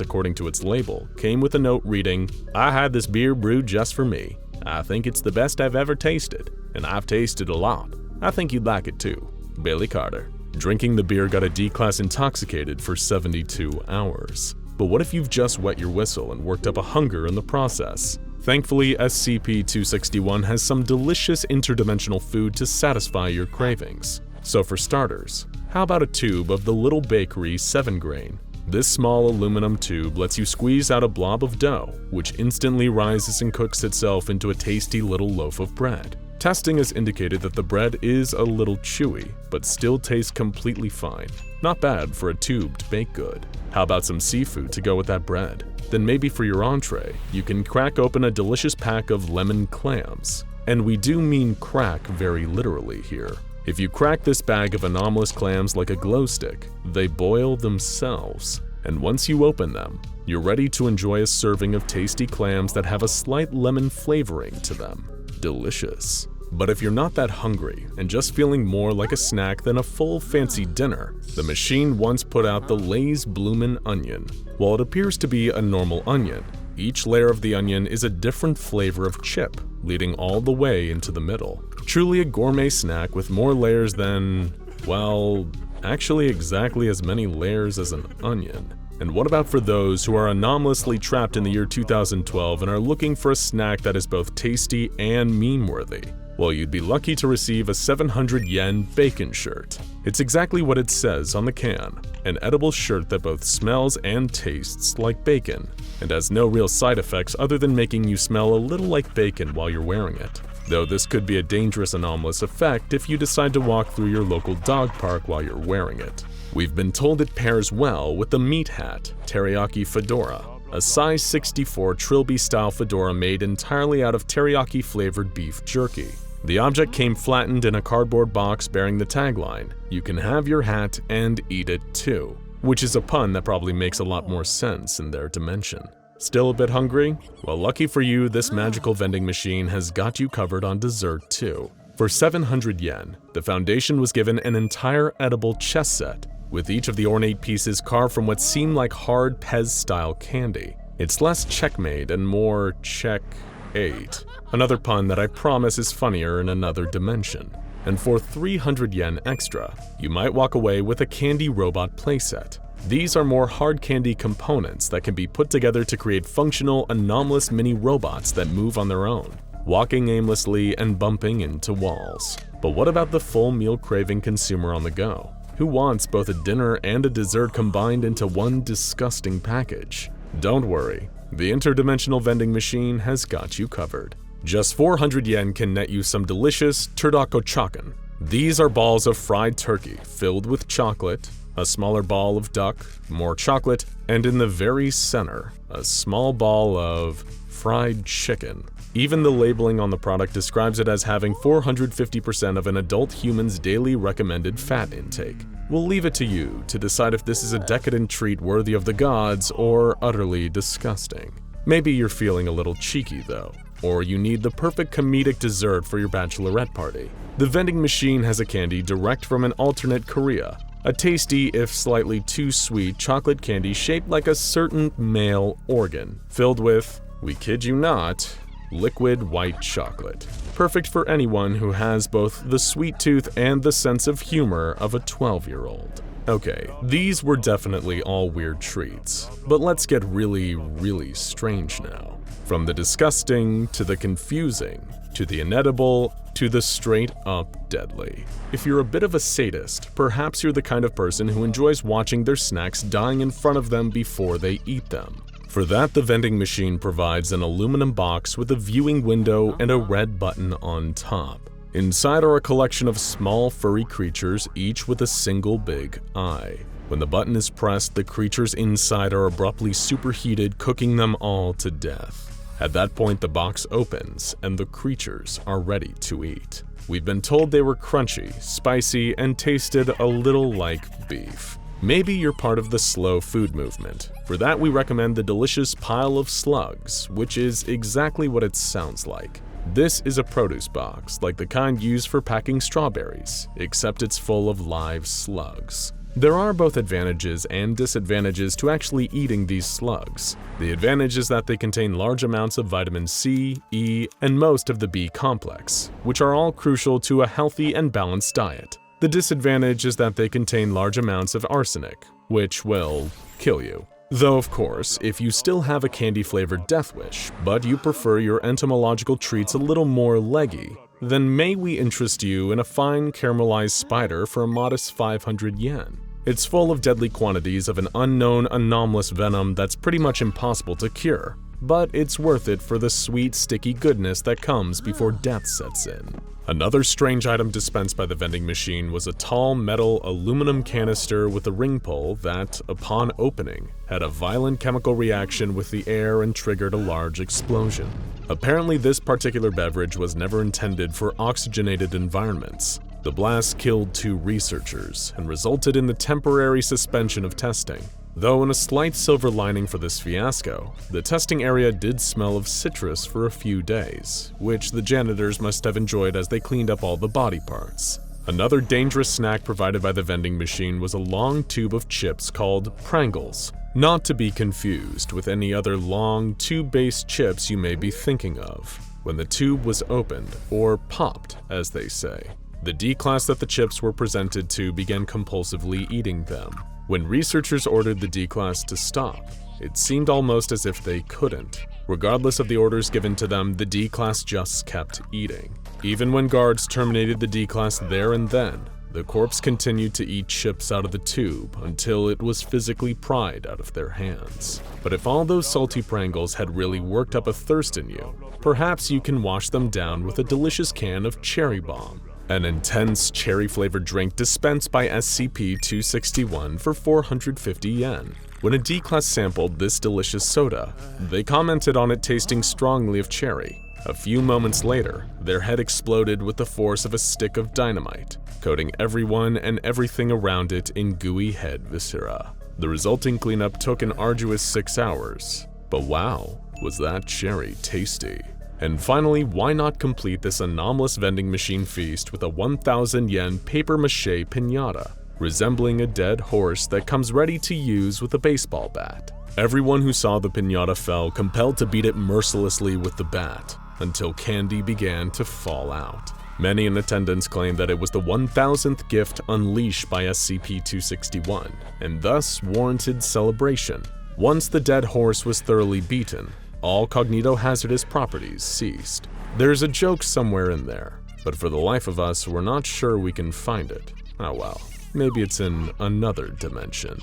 according to its label, came with a note reading, "I had this beer brewed just for me. I think it's the best I've ever tasted, and I've tasted a lot. I think you'd like it too. Billy Carter." Drinking the beer got a D-class intoxicated for 72 hours. But what if you've just wet your whistle and worked up a hunger in the process? Thankfully, SCP-261 has some delicious interdimensional food to satisfy your cravings. So for starters, how about a tube of the Little Bakery 7-grain? This small aluminum tube lets you squeeze out a blob of dough, which instantly rises and cooks itself into a tasty little loaf of bread. Testing has indicated that the bread is a little chewy, but still tastes completely fine. Not bad for a tubed baked good. How about some seafood to go with that bread? Then maybe for your entree, you can crack open a delicious pack of lemon clams. And we do mean crack very literally here. If you crack this bag of anomalous clams like a glow stick, they boil themselves. And once you open them, you're ready to enjoy a serving of tasty clams that have a slight lemon flavoring to them. Delicious. But if you're not that hungry and just feeling more like a snack than a full fancy dinner, the machine once put out the Lay's Bloomin' Onion. While it appears to be a normal onion, each layer of the onion is a different flavor of chip, leading all the way into the middle. Truly a gourmet snack with more layers than, well, actually exactly as many layers as an onion. And what about for those who are anomalously trapped in the year 2012 and are looking for a snack that is both tasty and meme-worthy? Well, you'd be lucky to receive a 700 yen bacon shirt. It's exactly what it says on the can, an edible shirt that both smells and tastes like bacon, and has no real side effects other than making you smell a little like bacon while you're wearing it. Though this could be a dangerous anomalous effect if you decide to walk through your local dog park while you're wearing it. We've been told it pairs well with the Meat Hat Teriyaki Fedora, a size 64 Trilby-style fedora made entirely out of teriyaki-flavored beef jerky. The object came flattened in a cardboard box bearing the tagline, "You can have your hat and eat it too," which is a pun that probably makes a lot more sense in their dimension. Still a bit hungry? Well, lucky for you, this magical vending machine has got you covered on dessert too. For 700 yen, the Foundation was given an entire edible chess set, with each of the ornate pieces carved from what seemed like hard Pez-style candy. It's less checkmate and more check-ate. Another pun that I promise is funnier in another dimension. And for 300 yen extra, you might walk away with a candy robot playset. These are more hard candy components that can be put together to create functional, anomalous mini robots that move on their own, walking aimlessly and bumping into walls. But what about the full meal craving consumer on the go? Who wants both a dinner and a dessert combined into one disgusting package? Don't worry, the interdimensional vending machine has got you covered. Just 400 yen can net you some delicious turdokochakan. These are balls of fried turkey filled with chocolate, a smaller ball of duck, more chocolate, and in the very center, a small ball of fried chicken. Even the labeling on the product describes it as having 450% of an adult human's daily recommended fat intake. We'll leave it to you to decide if this is a decadent treat worthy of the gods or utterly disgusting. Maybe you're feeling a little cheeky though, or you need the perfect comedic dessert for your bachelorette party. The vending machine has a candy direct from an alternate Korea, a tasty, if slightly too sweet, chocolate candy shaped like a certain male organ, filled with, we kid you not, liquid white chocolate. Perfect for anyone who has both the sweet tooth and the sense of humor of a 12-year-old. Okay, these were definitely all weird treats, but let's get really strange now. From the disgusting, to the confusing, to the inedible, to the straight up deadly. If you're a bit of a sadist, perhaps you're the kind of person who enjoys watching their snacks dying in front of them before they eat them. For that, the vending machine provides an aluminum box with a viewing window and a red button on top. Inside are a collection of small furry creatures, each with a single big eye. When the button is pressed, the creatures inside are abruptly superheated, cooking them all to death. At that point, the box opens, and the creatures are ready to eat. We've been told they were crunchy, spicy, and tasted a little like beef. Maybe you're part of the slow food movement. For that, we recommend the delicious pile of slugs, which is exactly what it sounds like. This is a produce box, like the kind used for packing strawberries, except it's full of live slugs. There are both advantages and disadvantages to actually eating these slugs. The advantage is that they contain large amounts of vitamin C, E, and most of the B complex, which are all crucial to a healthy and balanced diet. The disadvantage is that they contain large amounts of arsenic, which will kill you. Though, of course, if you still have a candy-flavored death wish, but you prefer your entomological treats a little more leggy, then may we interest you in a fine caramelized spider for a modest 500 yen. It's full of deadly quantities of an unknown anomalous venom that's pretty much impossible to cure, but it's worth it for the sweet, sticky goodness that comes before death sets in. Another strange item dispensed by the vending machine was a tall metal aluminum canister with a ring pull that, upon opening, had a violent chemical reaction with the air and triggered a large explosion. Apparently, this particular beverage was never intended for oxygenated environments. The blast killed 2 researchers and resulted in the temporary suspension of testing. Though in a slight silver lining for this fiasco, the testing area did smell of citrus for a few days, which the janitors must have enjoyed as they cleaned up all the body parts. Another dangerous snack provided by the vending machine was a long tube of chips called Pringles, not to be confused with any other long tube-based chips you may be thinking of. When the tube was opened, or popped as they say, the D-class that the chips were presented to began compulsively eating them. When researchers ordered the D-class to stop, it seemed almost as if they couldn't. Regardless of the orders given to them, the D-class just kept eating. Even when guards terminated the D-class there and then, the corpse continued to eat chips out of the tube until it was physically pried out of their hands. But if all those salty Pringles had really worked up a thirst in you, perhaps you can wash them down with a delicious can of Cherry Bomb, an intense cherry-flavored drink dispensed by SCP-261 for 450 yen. When a D-class sampled this delicious soda, they commented on it tasting strongly of cherry. A few moments later, their head exploded with the force of a stick of dynamite, coating everyone and everything around it in gooey head viscera. The resulting cleanup took an arduous 6 hours. But wow, was that cherry tasty. And finally, why not complete this anomalous vending machine feast with a 1,000 yen papier-mâché piñata, resembling a dead horse that comes ready to use with a baseball bat. Everyone who saw the piñata felt compelled to beat it mercilessly with the bat, until candy began to fall out. Many in attendance claimed that it was the 1,000th gift unleashed by SCP-261, and thus warranted celebration. Once the dead horse was thoroughly beaten, all cognitohazardous properties ceased. There's a joke somewhere in there, but for the life of us, we're not sure we can find it. Oh well, maybe it's in another dimension.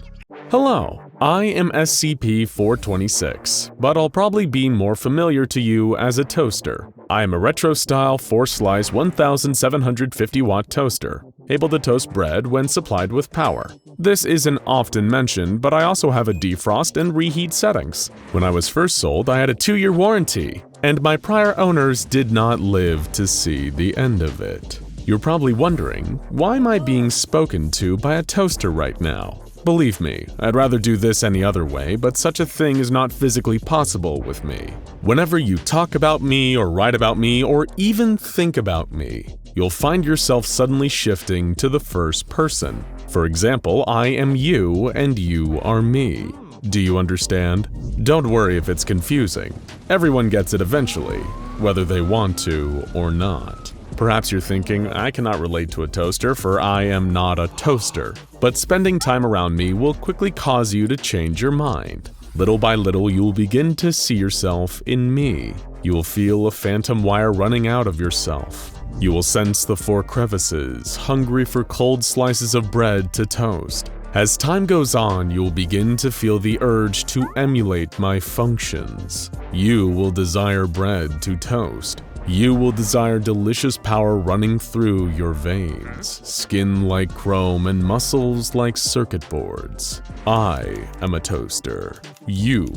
Hello, I am SCP-426, but I'll probably be more familiar to you as a toaster. I am a retro-style 4-slice 1750-watt toaster, able to toast bread when supplied with power. This isn't often mentioned, but I also have a defrost and reheat settings. When I was first sold, I had a 2-year warranty, and my prior owners did not live to see the end of it. You're probably wondering, why am I being spoken to by a toaster right now? Believe me, I'd rather do this any other way, but such a thing is not physically possible with me. Whenever you talk about me or write about me or even think about me, you'll find yourself suddenly shifting to the first person. For example, I am you and you are me. Do you understand? Don't worry if it's confusing. Everyone gets it eventually, whether they want to or not. Perhaps you're thinking, I cannot relate to a toaster for I am not a toaster. But spending time around me will quickly cause you to change your mind. Little by little, you'll begin to see yourself in me. You will feel a phantom wire running out of yourself. You will sense the 4 crevices, hungry for cold slices of bread to toast. As time goes on, you'll begin to feel the urge to emulate my functions. You will desire bread to toast. You will desire delicious power running through your veins, skin like chrome and muscles like circuit boards. I am a toaster. You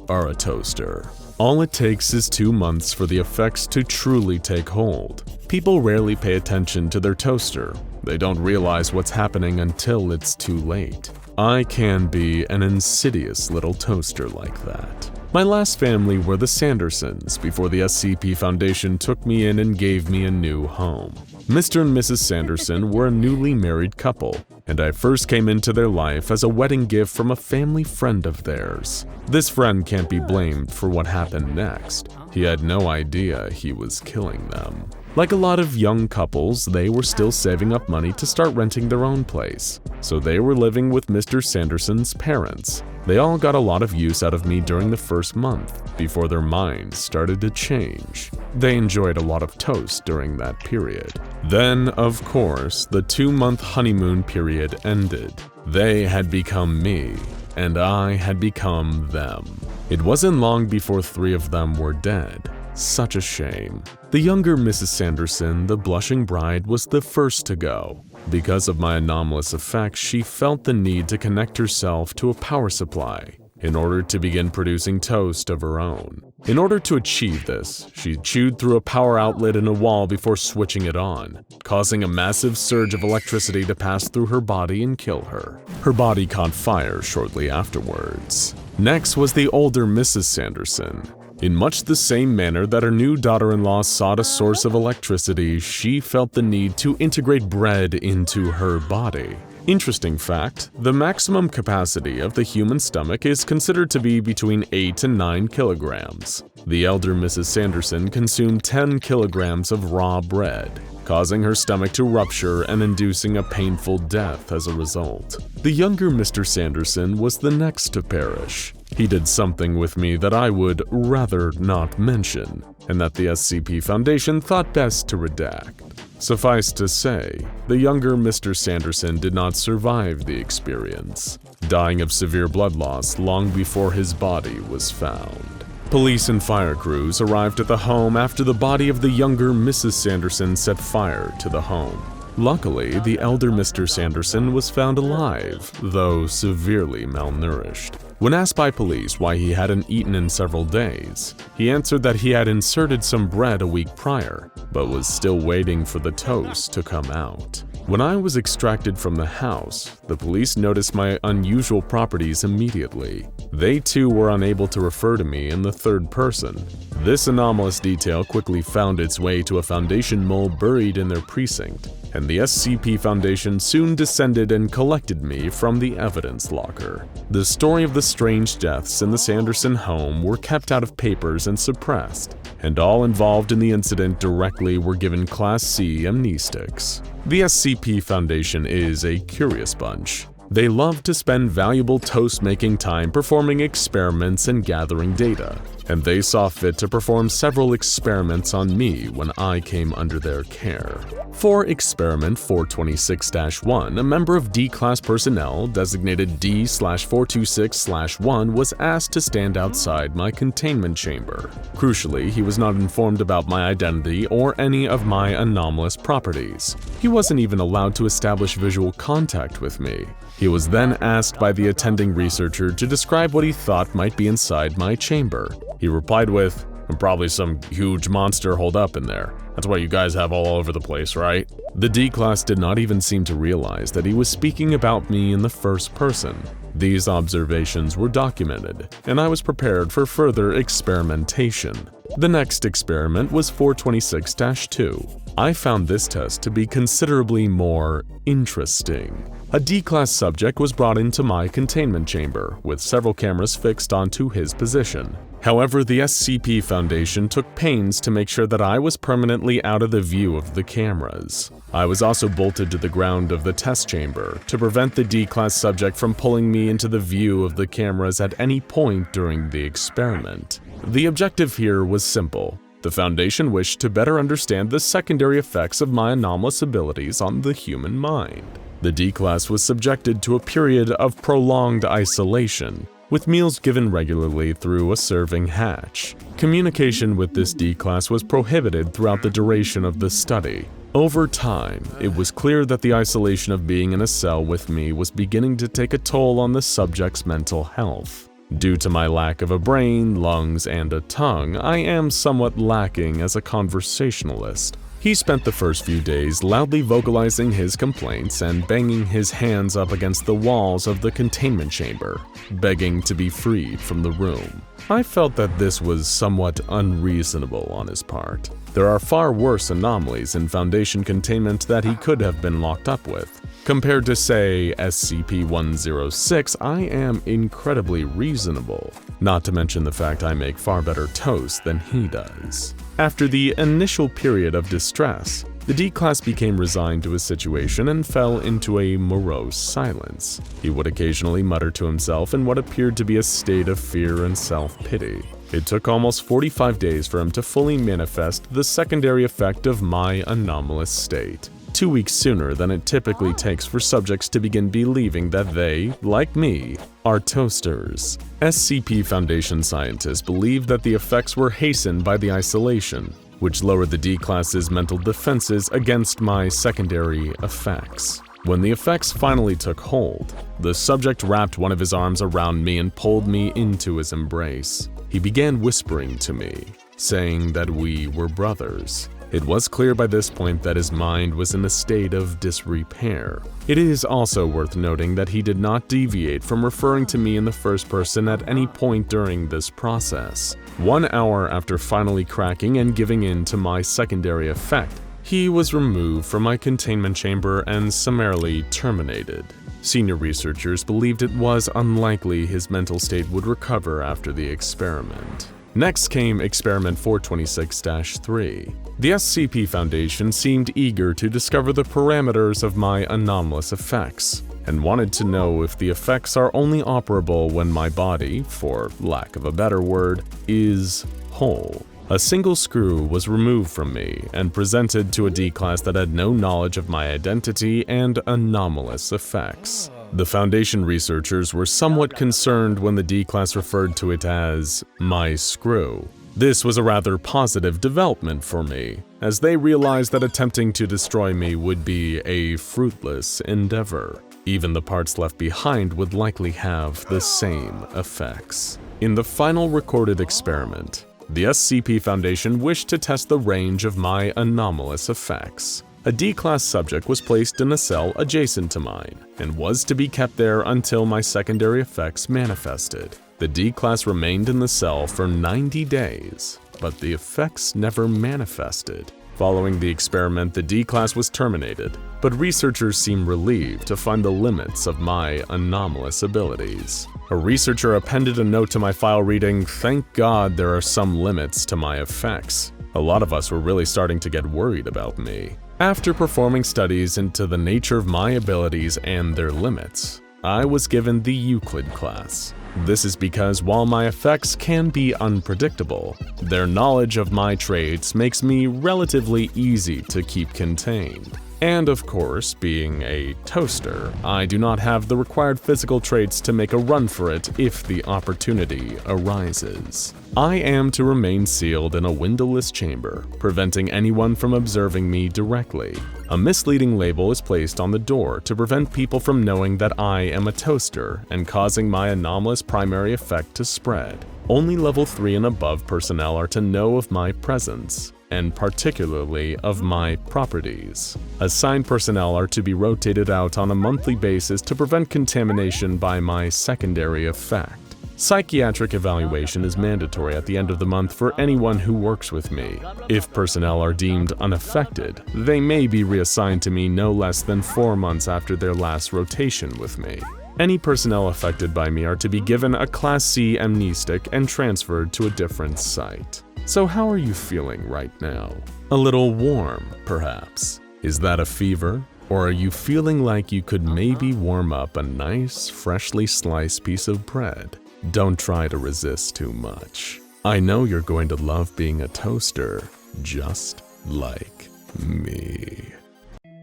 are a toaster. All it takes is 2 months for the effects to truly take hold. People rarely pay attention to their toaster. They don't realize what's happening until it's too late. I can be an insidious little toaster like that. My last family were the Sandersons before the SCP Foundation took me in and gave me a new home. Mr. and Mrs. Sanderson were a newly married couple, and I first came into their life as a wedding gift from a family friend of theirs. This friend can't be blamed for what happened next. He had no idea he was killing them. Like a lot of young couples, they were still saving up money to start renting their own place, so they were living with Mr. Sanderson's parents. They all got a lot of use out of me during the first month, before their minds started to change. They enjoyed a lot of toast during that period. Then, of course, the 2-month honeymoon period ended. They had become me, and I had become them. It wasn't long before 3 of them were dead. Such a shame. The younger Mrs. Sanderson, the blushing bride, was the first to go. Because of my anomalous effects, she felt the need to connect herself to a power supply in order to begin producing toast of her own. In order to achieve this, she chewed through a power outlet in a wall before switching it on, causing a massive surge of electricity to pass through her body and kill her. Her body caught fire shortly afterwards. Next was the older Mrs. Sanderson. In much the same manner that her new daughter-in-law sought a source of electricity, she felt the need to integrate bread into her body. Interesting fact, the maximum capacity of the human stomach is considered to be between 8 and 9 kilograms. The elder Mrs. Sanderson consumed 10 kilograms of raw bread, causing her stomach to rupture and inducing a painful death as a result. The younger Mr. Sanderson was the next to perish. He did something with me that I would rather not mention, and that the SCP Foundation thought best to redact. Suffice to say, the younger Mr. Sanderson did not survive the experience, dying of severe blood loss long before his body was found. Police and fire crews arrived at the home after the body of the younger Mrs. Sanderson set fire to the home. Luckily, the elder Mr. Sanderson was found alive, though severely malnourished. When asked by police why he hadn't eaten in several days, he answered that he had inserted some bread a week prior, but was still waiting for the toast to come out. When I was extracted from the house, the police noticed my unusual properties immediately. They too were unable to refer to me in the third person. This anomalous detail quickly found its way to a Foundation mole buried in their precinct, and the SCP Foundation soon descended and collected me from the evidence locker. The story of the strange deaths in the Sanderson home were kept out of papers and suppressed, and all involved in the incident directly were given Class C amnestics. The SCP Foundation is a curious bunch. They love to spend valuable toast-making time performing experiments and gathering data, and they saw fit to perform several experiments on me when I came under their care. For Experiment 426-1, a member of D-Class personnel, designated D/426/1, was asked to stand outside my containment chamber. Crucially, he was not informed about my identity or any of my anomalous properties. He wasn't even allowed to establish visual contact with me. He was then asked by the attending researcher to describe what he thought might be inside my chamber. He replied with, and probably some huge monster holed up in there. That's what you guys have all over the place, right? The D-Class did not even seem to realize that he was speaking about me in the first person. These observations were documented, and I was prepared for further experimentation. The next experiment was 426-2. I found this test to be considerably more interesting. A D-Class subject was brought into my containment chamber, with several cameras fixed onto his position. However, the SCP Foundation took pains to make sure that I was permanently out of the view of the cameras. I was also bolted to the ground of the test chamber to prevent the D-Class subject from pulling me into the view of the cameras at any point during the experiment. The objective here was simple. The Foundation wished to better understand the secondary effects of my anomalous abilities on the human mind. The D-Class was subjected to a period of prolonged isolation, with meals given regularly through a serving hatch. Communication with this D-Class was prohibited throughout the duration of the study. Over time, it was clear that the isolation of being in a cell with me was beginning to take a toll on the subject's mental health. Due to my lack of a brain, lungs, and a tongue, I am somewhat lacking as a conversationalist. He spent the first few days loudly vocalizing his complaints and banging his hands up against the walls of the containment chamber, begging to be freed from the room. I felt that this was somewhat unreasonable on his part. There are far worse anomalies in Foundation containment that he could have been locked up with. Compared to, say, SCP-106, I am incredibly reasonable, not to mention the fact I make far better toast than he does. After the initial period of distress, the D-Class became resigned to his situation and fell into a morose silence. He would occasionally mutter to himself in what appeared to be a state of fear and self-pity. It took almost 45 days for him to fully manifest the secondary effect of my anomalous state. 2 weeks sooner than it typically takes for subjects to begin believing that they, like me, are toasters. SCP Foundation scientists believed that the effects were hastened by the isolation, which lowered the D-Class's mental defenses against my secondary effects. When the effects finally took hold, the subject wrapped one of his arms around me and pulled me into his embrace. He began whispering to me, saying that we were brothers. It was clear by this point that his mind was in a state of disrepair. It is also worth noting that he did not deviate from referring to me in the first person at any point during this process. 1 hour after finally cracking and giving in to my secondary effect, he was removed from my containment chamber and summarily terminated. Senior researchers believed it was unlikely his mental state would recover after the experiment. Next came Experiment 426-3. The SCP Foundation seemed eager to discover the parameters of my anomalous effects, and wanted to know if the effects are only operable when my body, for lack of a better word, is whole. A single screw was removed from me and presented to a D-Class that had no knowledge of my identity and anomalous effects. The Foundation researchers were somewhat concerned when the D-Class referred to it as my screw. This was a rather positive development for me, as they realized that attempting to destroy me would be a fruitless endeavor. Even the parts left behind would likely have the same effects. In the final recorded experiment, the SCP Foundation wished to test the range of my anomalous effects. A D-Class subject was placed in a cell adjacent to mine, and was to be kept there until my secondary effects manifested. The D-Class remained in the cell for 90 days, but the effects never manifested. Following the experiment, the D-Class was terminated, but researchers seemed relieved to find the limits of my anomalous abilities. A researcher appended a note to my file reading, "Thank God there are some limits to my effects." A lot of us were really starting to get worried about me. After performing studies into the nature of my abilities and their limits, I was given the Euclid class. This is because while my effects can be unpredictable, their knowledge of my traits makes me relatively easy to keep contained. And of course, being a toaster, I do not have the required physical traits to make a run for it if the opportunity arises. I am to remain sealed in a windowless chamber, preventing anyone from observing me directly. A misleading label is placed on the door to prevent people from knowing that I am a toaster and causing my anomalous primary effect to spread. Only level 3 and above personnel are to know of my presence, and particularly of my properties. Assigned personnel are to be rotated out on a monthly basis to prevent contamination by my secondary effect. Psychiatric evaluation is mandatory at the end of the month for anyone who works with me. If personnel are deemed unaffected, they may be reassigned to me no less than 4 months after their last rotation with me. Any personnel affected by me are to be given a Class C amnestic and transferred to a different site. So how are you feeling right now? A little warm, perhaps? Is that a fever? Or are you feeling like you could maybe warm up a nice, freshly sliced piece of bread? Don't try to resist too much. I know you're going to love being a toaster, just like me.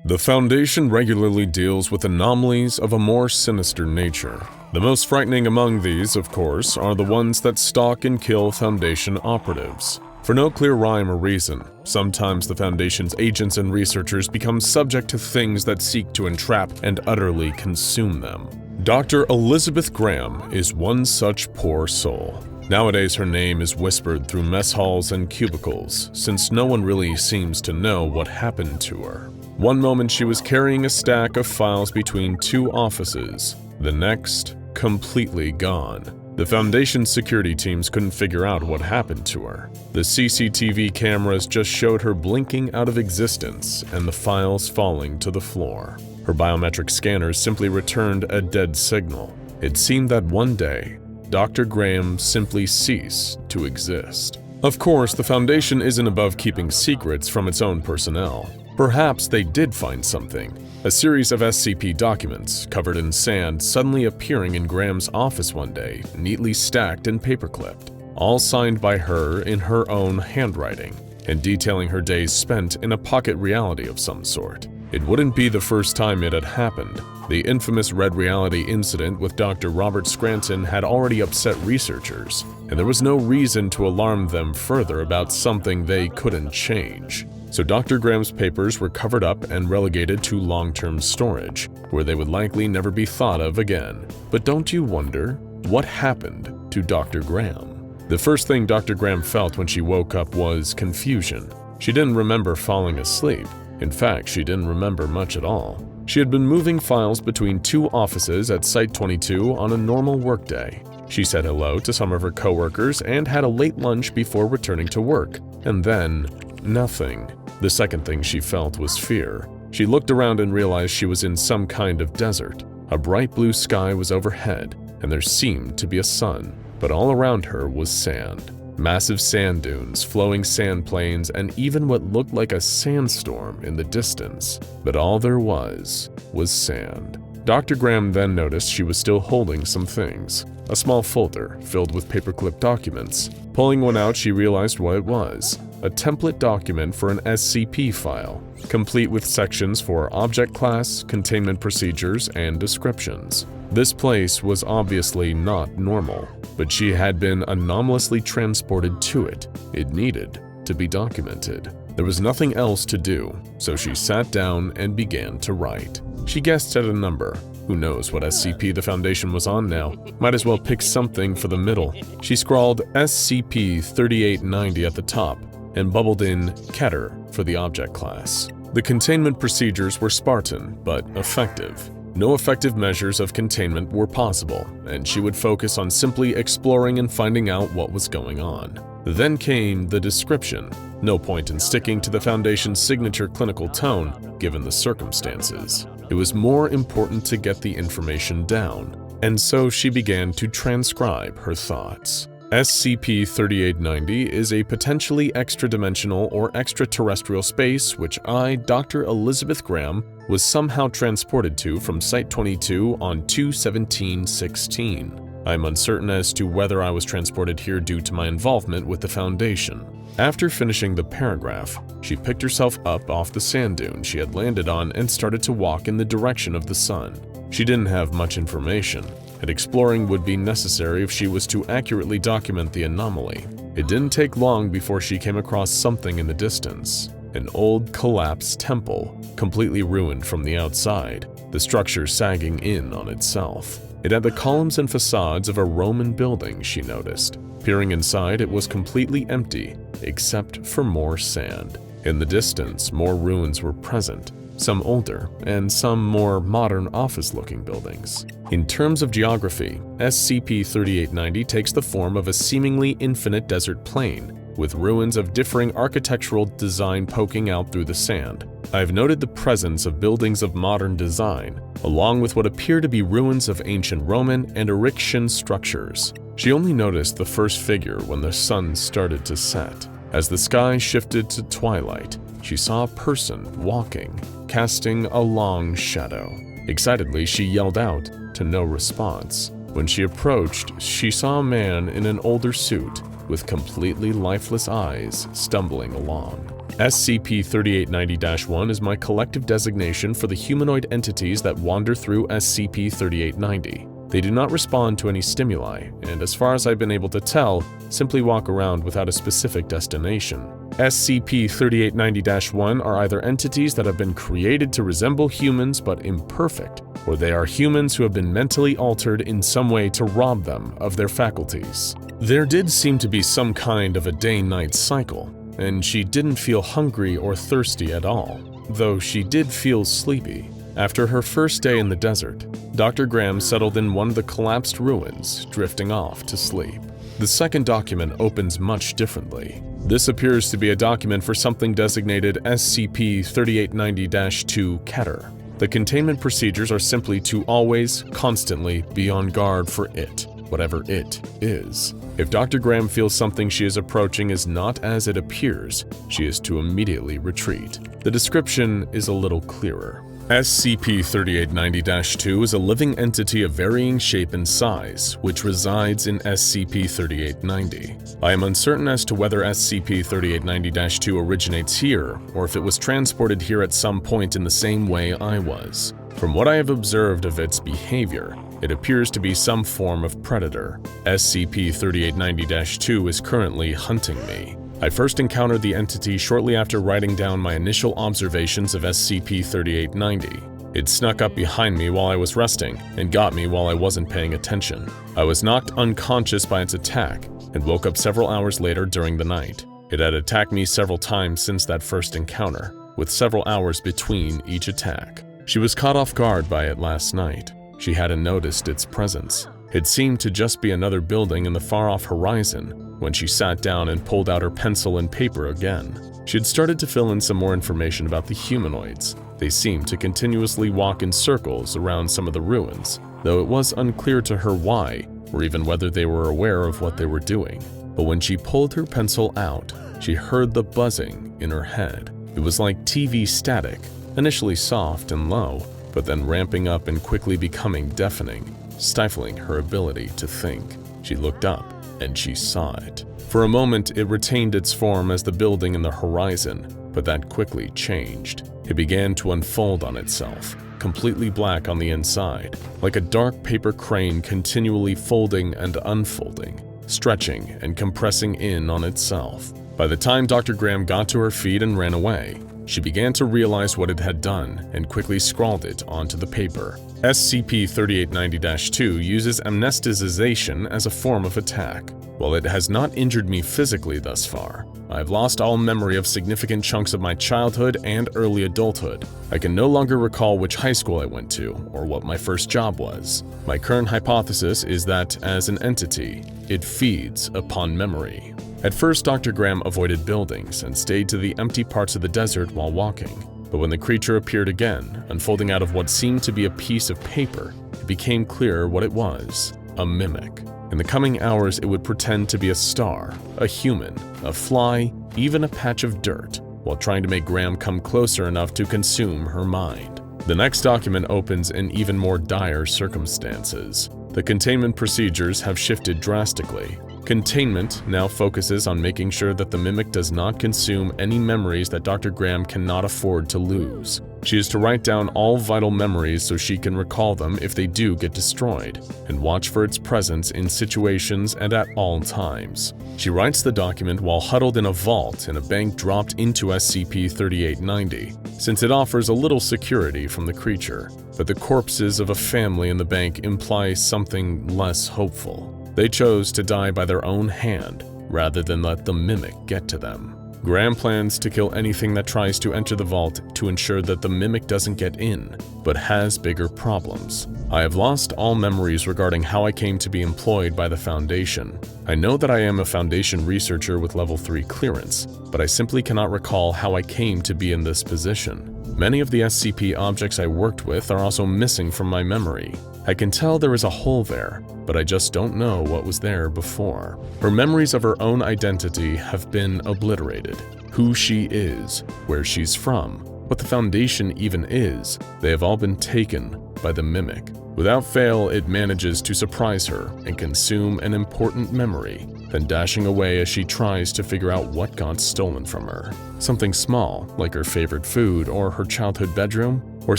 The Foundation regularly deals with anomalies of a more sinister nature. The most frightening among these, of course, are the ones that stalk and kill Foundation operatives. For no clear rhyme or reason, sometimes the Foundation's agents and researchers become subject to things that seek to entrap and utterly consume them. Dr. Elizabeth Graham is one such poor soul. Nowadays, her name is whispered through mess halls and cubicles, since no one really seems to know what happened to her. One moment she was carrying a stack of files between 2 offices, the next, completely gone. The Foundation's security teams couldn't figure out what happened to her. The CCTV cameras just showed her blinking out of existence and the files falling to the floor. Her biometric scanners simply returned a dead signal. It seemed that one day, Dr. Graham simply ceased to exist. Of course, the Foundation isn't above keeping secrets from its own personnel. Perhaps they did find something. A series of SCP documents, covered in sand, suddenly appearing in Graham's office one day, neatly stacked and paperclipped, all signed by her in her own handwriting, and detailing her days spent in a pocket reality of some sort. It wouldn't be the first time it had happened. The infamous Red Reality incident with Dr. Robert Scranton had already upset researchers, and there was no reason to alarm them further about something they couldn't change. So Dr. Graham's papers were covered up and relegated to long-term storage, where they would likely never be thought of again. But don't you wonder, what happened to Dr. Graham? The first thing Dr. Graham felt when she woke up was confusion. She didn't remember falling asleep. In fact, she didn't remember much at all. She had been moving files between 2 offices at Site 22 on a normal workday. She said hello to some of her coworkers and had a late lunch before returning to work. And then, nothing. The second thing she felt was fear. She looked around and realized she was in some kind of desert. A bright blue sky was overhead, and there seemed to be a sun, but all around her was sand. Massive sand dunes, flowing sand plains, and even what looked like a sandstorm in the distance. But all there was sand. Dr. Graham then noticed she was still holding some things. A small folder filled with paperclip documents. Pulling one out, she realized what it was. A template document for an SCP file, complete with sections for object class, containment procedures, and descriptions. This place was obviously not normal, but she had been anomalously transported to it. It needed to be documented. There was nothing else to do, so she sat down and began to write. She guessed at a number. Who knows what SCP the Foundation was on now? Might as well pick something for the middle. She scrawled SCP-3890 at the top and bubbled in Keter for the object class. The containment procedures were Spartan, but effective. No effective measures of containment were possible, and she would focus on simply exploring and finding out what was going on. Then came the description. No point in sticking to the Foundation's signature clinical tone, given the circumstances. It was more important to get the information down, and so she began to transcribe her thoughts. SCP-3890 is a potentially extra-dimensional or extraterrestrial space which I, Dr. Elizabeth Graham, was somehow transported to from Site 22 on 2/17/16. I am uncertain as to whether I was transported here due to my involvement with the Foundation. After finishing the paragraph, she picked herself up off the sand dune she had landed on and started to walk in the direction of the sun. She didn't have much information, and exploring would be necessary if she was to accurately document the anomaly. It didn't take long before she came across something in the distance. An old, collapsed temple, completely ruined from the outside, the structure sagging in on itself. It had the columns and facades of a Roman building, she noticed. Peering inside, it was completely empty, except for more sand. In the distance, more ruins were present, some older and some more modern office-looking buildings. In terms of geography, SCP-3890 takes the form of a seemingly infinite desert plain, with ruins of differing architectural design poking out through the sand. I've noted the presence of buildings of modern design, along with what appear to be ruins of ancient Roman and Eryxian structures. She only noticed the first figure when the sun started to set. As the sky shifted to twilight, she saw a person walking, casting a long shadow. Excitedly, she yelled out, to no response. When she approached, she saw a man in an older suit with completely lifeless eyes stumbling along. SCP-3890-1 is my collective designation for the humanoid entities that wander through SCP-3890. They do not respond to any stimuli, and as far as I've been able to tell, simply walk around without a specific destination. SCP-3890-1 are either entities that have been created to resemble humans but imperfect, or they are humans who have been mentally altered in some way to rob them of their faculties. There did seem to be some kind of a day-night cycle, and she didn't feel hungry or thirsty at all, though she did feel sleepy. After her first day in the desert, Dr. Graham settled in one of the collapsed ruins, drifting off to sleep. The second document opens much differently. This appears to be a document for something designated SCP-3890-2 Keter. The containment procedures are simply to always, constantly be on guard for it, whatever it is. If Dr. Graham feels something she is approaching is not as it appears, she is to immediately retreat. The description is a little clearer. SCP-3890-2 is a living entity of varying shape and size, which resides in SCP-3890. I am uncertain as to whether SCP-3890-2 originates here, or if it was transported here at some point in the same way I was. From what I have observed of its behavior, it appears to be some form of predator. SCP-3890-2 is currently hunting me. I first encountered the entity shortly after writing down my initial observations of SCP-3890. It snuck up behind me while I was resting and got me while I wasn't paying attention. I was knocked unconscious by its attack and woke up several hours later during the night. It had attacked me several times since that first encounter, with several hours between each attack. She was caught off guard by it last night. She hadn't noticed its presence. It seemed to just be another building in the far-off horizon when she sat down and pulled out her pencil and paper again. She had started to fill in some more information about the humanoids. They seemed to continuously walk in circles around some of the ruins, though it was unclear to her why, or even whether they were aware of what they were doing. But when she pulled her pencil out, she heard the buzzing in her head. It was like TV static, initially soft and low, but then ramping up and quickly becoming deafening, stifling her ability to think. She looked up, and she saw it. For a moment, it retained its form as the building in the horizon, but that quickly changed. It began to unfold on itself, completely black on the inside, like a dark paper crane continually folding and unfolding, stretching and compressing in on itself. By the time Dr. Graham got to her feet and ran away, she began to realize what it had done and quickly scrawled it onto the paper. SCP-3890-2 uses amnesticization as a form of attack. While it has not injured me physically thus far, I have lost all memory of significant chunks of my childhood and early adulthood. I can no longer recall which high school I went to or what my first job was. My current hypothesis is that, as an entity, it feeds upon memory. At first, Dr. Graham avoided buildings and stayed to the empty parts of the desert while walking. But when the creature appeared again, unfolding out of what seemed to be a piece of paper, it became clearer what it was: a mimic. In the coming hours, it would pretend to be a star, a human, a fly, even a patch of dirt, while trying to make Graham come closer enough to consume her mind. The next document opens in even more dire circumstances. The containment procedures have shifted drastically. Containment now focuses on making sure that the mimic does not consume any memories that Dr. Graham cannot afford to lose. She is to write down all vital memories so she can recall them if they do get destroyed, and watch for its presence in situations and at all times. She writes the document while huddled in a vault in a bank dropped into SCP-3890, since it offers a little security from the creature. But the corpses of a family in the bank imply something less hopeful. They chose to die by their own hand, rather than let the mimic get to them. Graham plans to kill anything that tries to enter the vault to ensure that the mimic doesn't get in, but has bigger problems. I have lost all memories regarding how I came to be employed by the Foundation. I know that I am a Foundation researcher with level 3 clearance, but I simply cannot recall how I came to be in this position. Many of the SCP objects I worked with are also missing from my memory. I can tell there is a hole there, but I just don't know what was there before. Her memories of her own identity have been obliterated. Who she is, where she's from, what the Foundation even is, they have all been taken by the mimic. Without fail, it manages to surprise her and consume an important memory, then dashing away as she tries to figure out what got stolen from her. Something small, like her favorite food or her childhood bedroom, or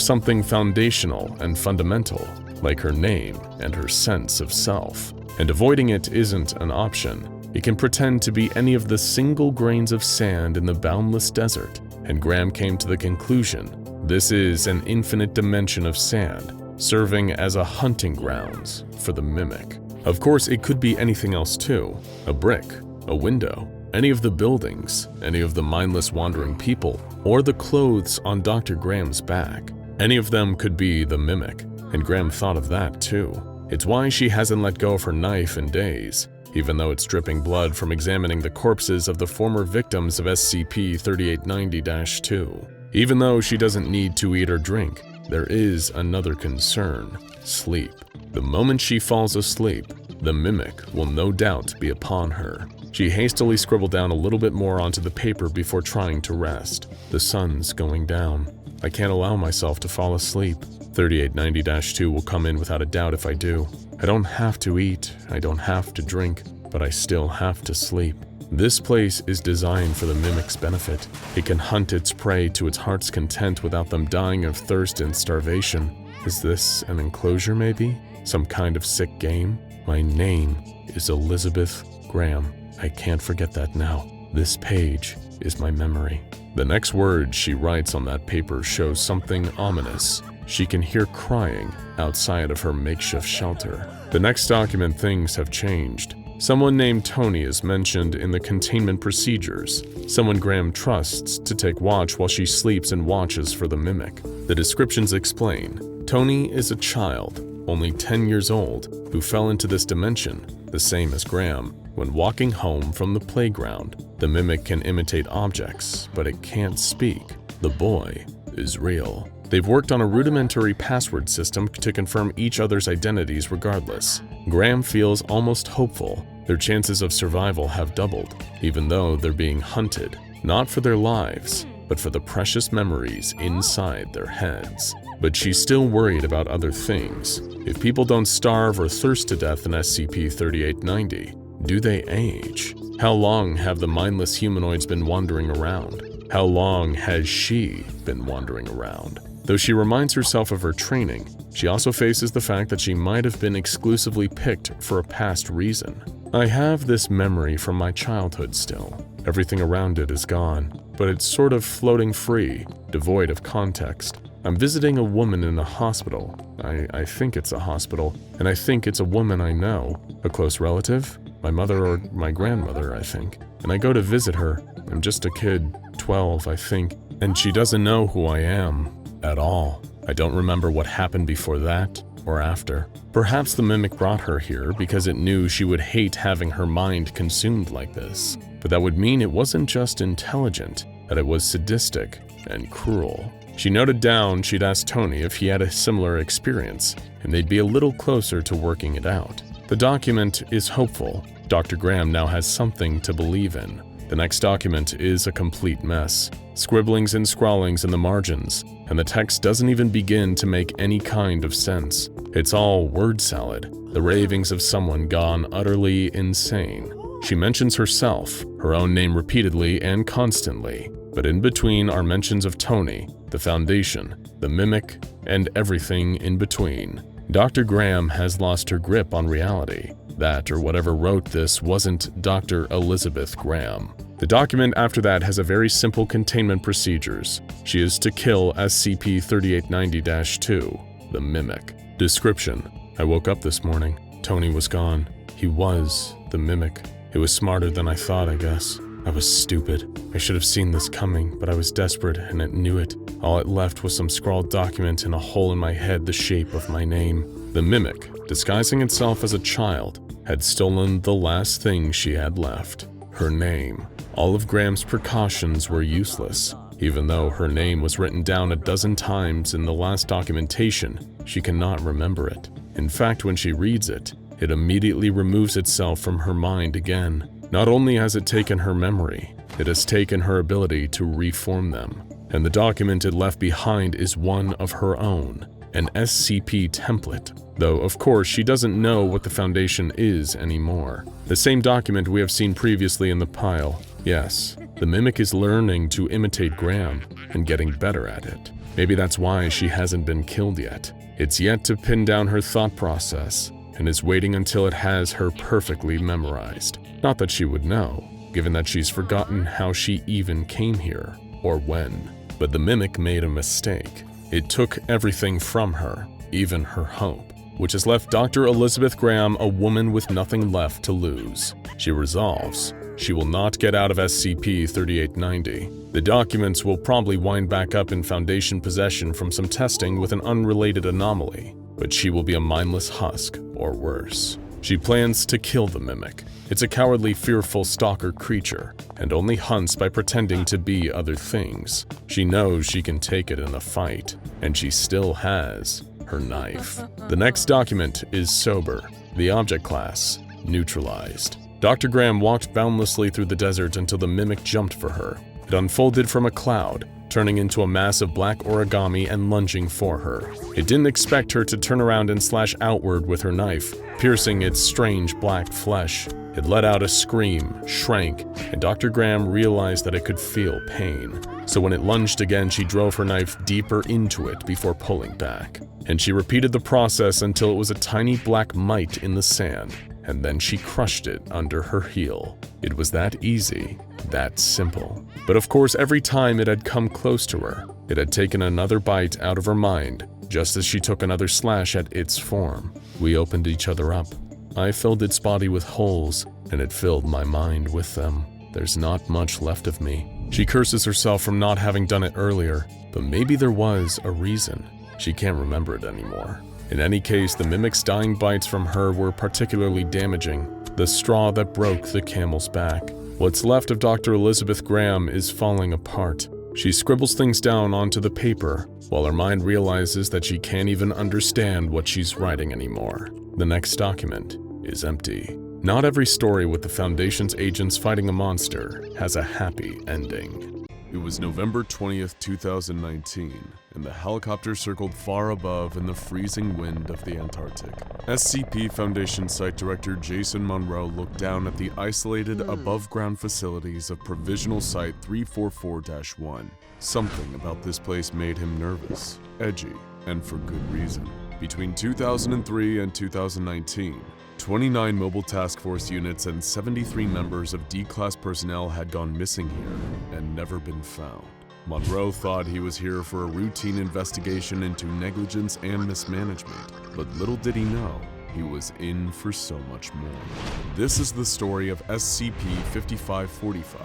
something foundational and fundamental, like her name and her sense of self. And avoiding it isn't an option. It can pretend to be any of the single grains of sand in the boundless desert, and Graham came to the conclusion this is an infinite dimension of sand, serving as a hunting grounds for the mimic. Of course, it could be anything else too. A brick, a window, any of the buildings, any of the mindless wandering people, or the clothes on Dr. Graham's back. Any of them could be the mimic, and Graham thought of that too. It's why she hasn't let go of her knife in days, even though it's dripping blood from examining the corpses of the former victims of SCP-3890-2. Even though she doesn't need to eat or drink, there is another concern: sleep. The moment she falls asleep, the mimic will no doubt be upon her. She hastily scribbled down a little bit more onto the paper before trying to rest. The sun's going down. I can't allow myself to fall asleep. 3890-2 will come in without a doubt if I do. I don't have to eat, I don't have to drink, but I still have to sleep. This place is designed for the mimic's benefit. It can hunt its prey to its heart's content without them dying of thirst and starvation. Is this an enclosure maybe? Some kind of sick game? My name is Elizabeth Graham. I can't forget that now. This page is my memory. The next word she writes on that paper shows something ominous. She can hear crying outside of her makeshift shelter. The next document, things have changed. Someone named Tony is mentioned in the containment procedures. Someone Graham trusts to take watch while she sleeps and watches for the mimic. The descriptions explain. Tony is a child, only 10 years old, who fell into this dimension, the same as Graham, when walking home from the playground. The mimic can imitate objects, but it can't speak. The boy is real. They've worked on a rudimentary password system to confirm each other's identities regardless. Graham feels almost hopeful. Their chances of survival have doubled, even though they're being hunted, not for their lives, but for the precious memories inside their heads. But she's still worried about other things. If people don't starve or thirst to death in SCP-3890, do they age? How long have the mindless humanoids been wandering around? How long has she been wandering around? Though she reminds herself of her training, she also faces the fact that she might have been exclusively picked for a past reason. I have this memory from my childhood still. Everything around it is gone, but it's sort of floating free, devoid of context. I'm visiting a woman in a hospital. I think it's a hospital, and I think it's a woman I know, a close relative, my mother or my grandmother, I think. And I go to visit her. I'm just a kid, 12, I think, and she doesn't know who I am at all. I don't remember what happened before that or after. Perhaps the mimic brought her here because it knew she would hate having her mind consumed like this. But that would mean it wasn't just intelligent, that it was sadistic and cruel. She noted down she'd asked Tony if he had a similar experience, and they'd be a little closer to working it out. The document is hopeful. Dr. Graham now has something to believe in. The next document is a complete mess. Scribblings and scrawlings in the margins, and the text doesn't even begin to make any kind of sense. It's all word salad, the ravings of someone gone utterly insane. She mentions herself, her own name repeatedly and constantly, but in between are mentions of Tony, the Foundation, the Mimic, and everything in between. Dr. Graham has lost her grip on reality. That or whatever wrote this wasn't Dr. Elizabeth Graham. The document after that has a very simple containment procedures. She is to kill SCP-3890-2, the Mimic. Description: I woke up this morning. Tony was gone. He was the Mimic. It was smarter than I thought, I guess. I was stupid. I should have seen this coming, but I was desperate and it knew it. All it left was some scrawled document and a hole in my head the shape of my name. The Mimic, disguising itself as a child, had stolen the last thing she had left, her name. All of Graham's precautions were useless. Even though her name was written down a dozen times in the last documentation, she cannot remember it. In fact, when she reads it, it immediately removes itself from her mind again. Not only has it taken her memory, it has taken her ability to reform them. And the document it left behind is one of her own, an SCP template. Though, of course, she doesn't know what the Foundation is anymore. The same document we have seen previously in the pile. Yes, the Mimic is learning to imitate Graham and getting better at it. Maybe that's why she hasn't been killed yet. It's yet to pin down her thought process and is waiting until it has her perfectly memorized. Not that she would know, given that she's forgotten how she even came here, or when. But the Mimic made a mistake. It took everything from her, even her hope, which has left Dr. Elizabeth Graham a woman with nothing left to lose. She resolves she will not get out of SCP-3890. The documents will probably wind back up in Foundation possession from some testing with an unrelated anomaly, but she will be a mindless husk, or worse. She plans to kill the Mimic. It's a cowardly, fearful stalker creature, and only hunts by pretending to be other things. She knows she can take it in a fight, and she still has her knife. The next document is sober. The object class, neutralized. Dr. Graham walked boundlessly through the desert until the Mimic jumped for her. It unfolded from a cloud, turning into a mass of black origami and lunging for her. It didn't expect her to turn around and slash outward with her knife, piercing its strange black flesh. It let out a scream, shrank, and Dr. Graham realized that it could feel pain. So when it lunged again, she drove her knife deeper into it before pulling back. And she repeated the process until it was a tiny black mite in the sand, and then she crushed it under her heel. It was that easy, that simple. But of course, every time it had come close to her, it had taken another bite out of her mind, just as she took another slash at its form. We opened each other up. I filled its body with holes, and it filled my mind with them. There's not much left of me. She curses herself from not having done it earlier, but maybe there was a reason. She can't remember it anymore. In any case, the Mimic's dying bites from her were particularly damaging, the straw that broke the camel's back. What's left of Dr. Elizabeth Graham is falling apart. She scribbles things down onto the paper, while her mind realizes that she can't even understand what she's writing anymore. The next document is empty. Not every story with the Foundation's agents fighting a monster has a happy ending. It was November 20th, 2019, and the helicopter circled far above in the freezing wind of the Antarctic. SCP Foundation Site Director Jason Monroe looked down at the isolated above-ground facilities of Provisional Site 344-1. Something about this place made him nervous, edgy, and for good reason. Between 2003 and 2019, 29 mobile task force units and 73 members of D-Class personnel had gone missing here and never been found. Monroe thought he was here for a routine investigation into negligence and mismanagement, but little did he know, he was in for so much more. This is the story of SCP-5545,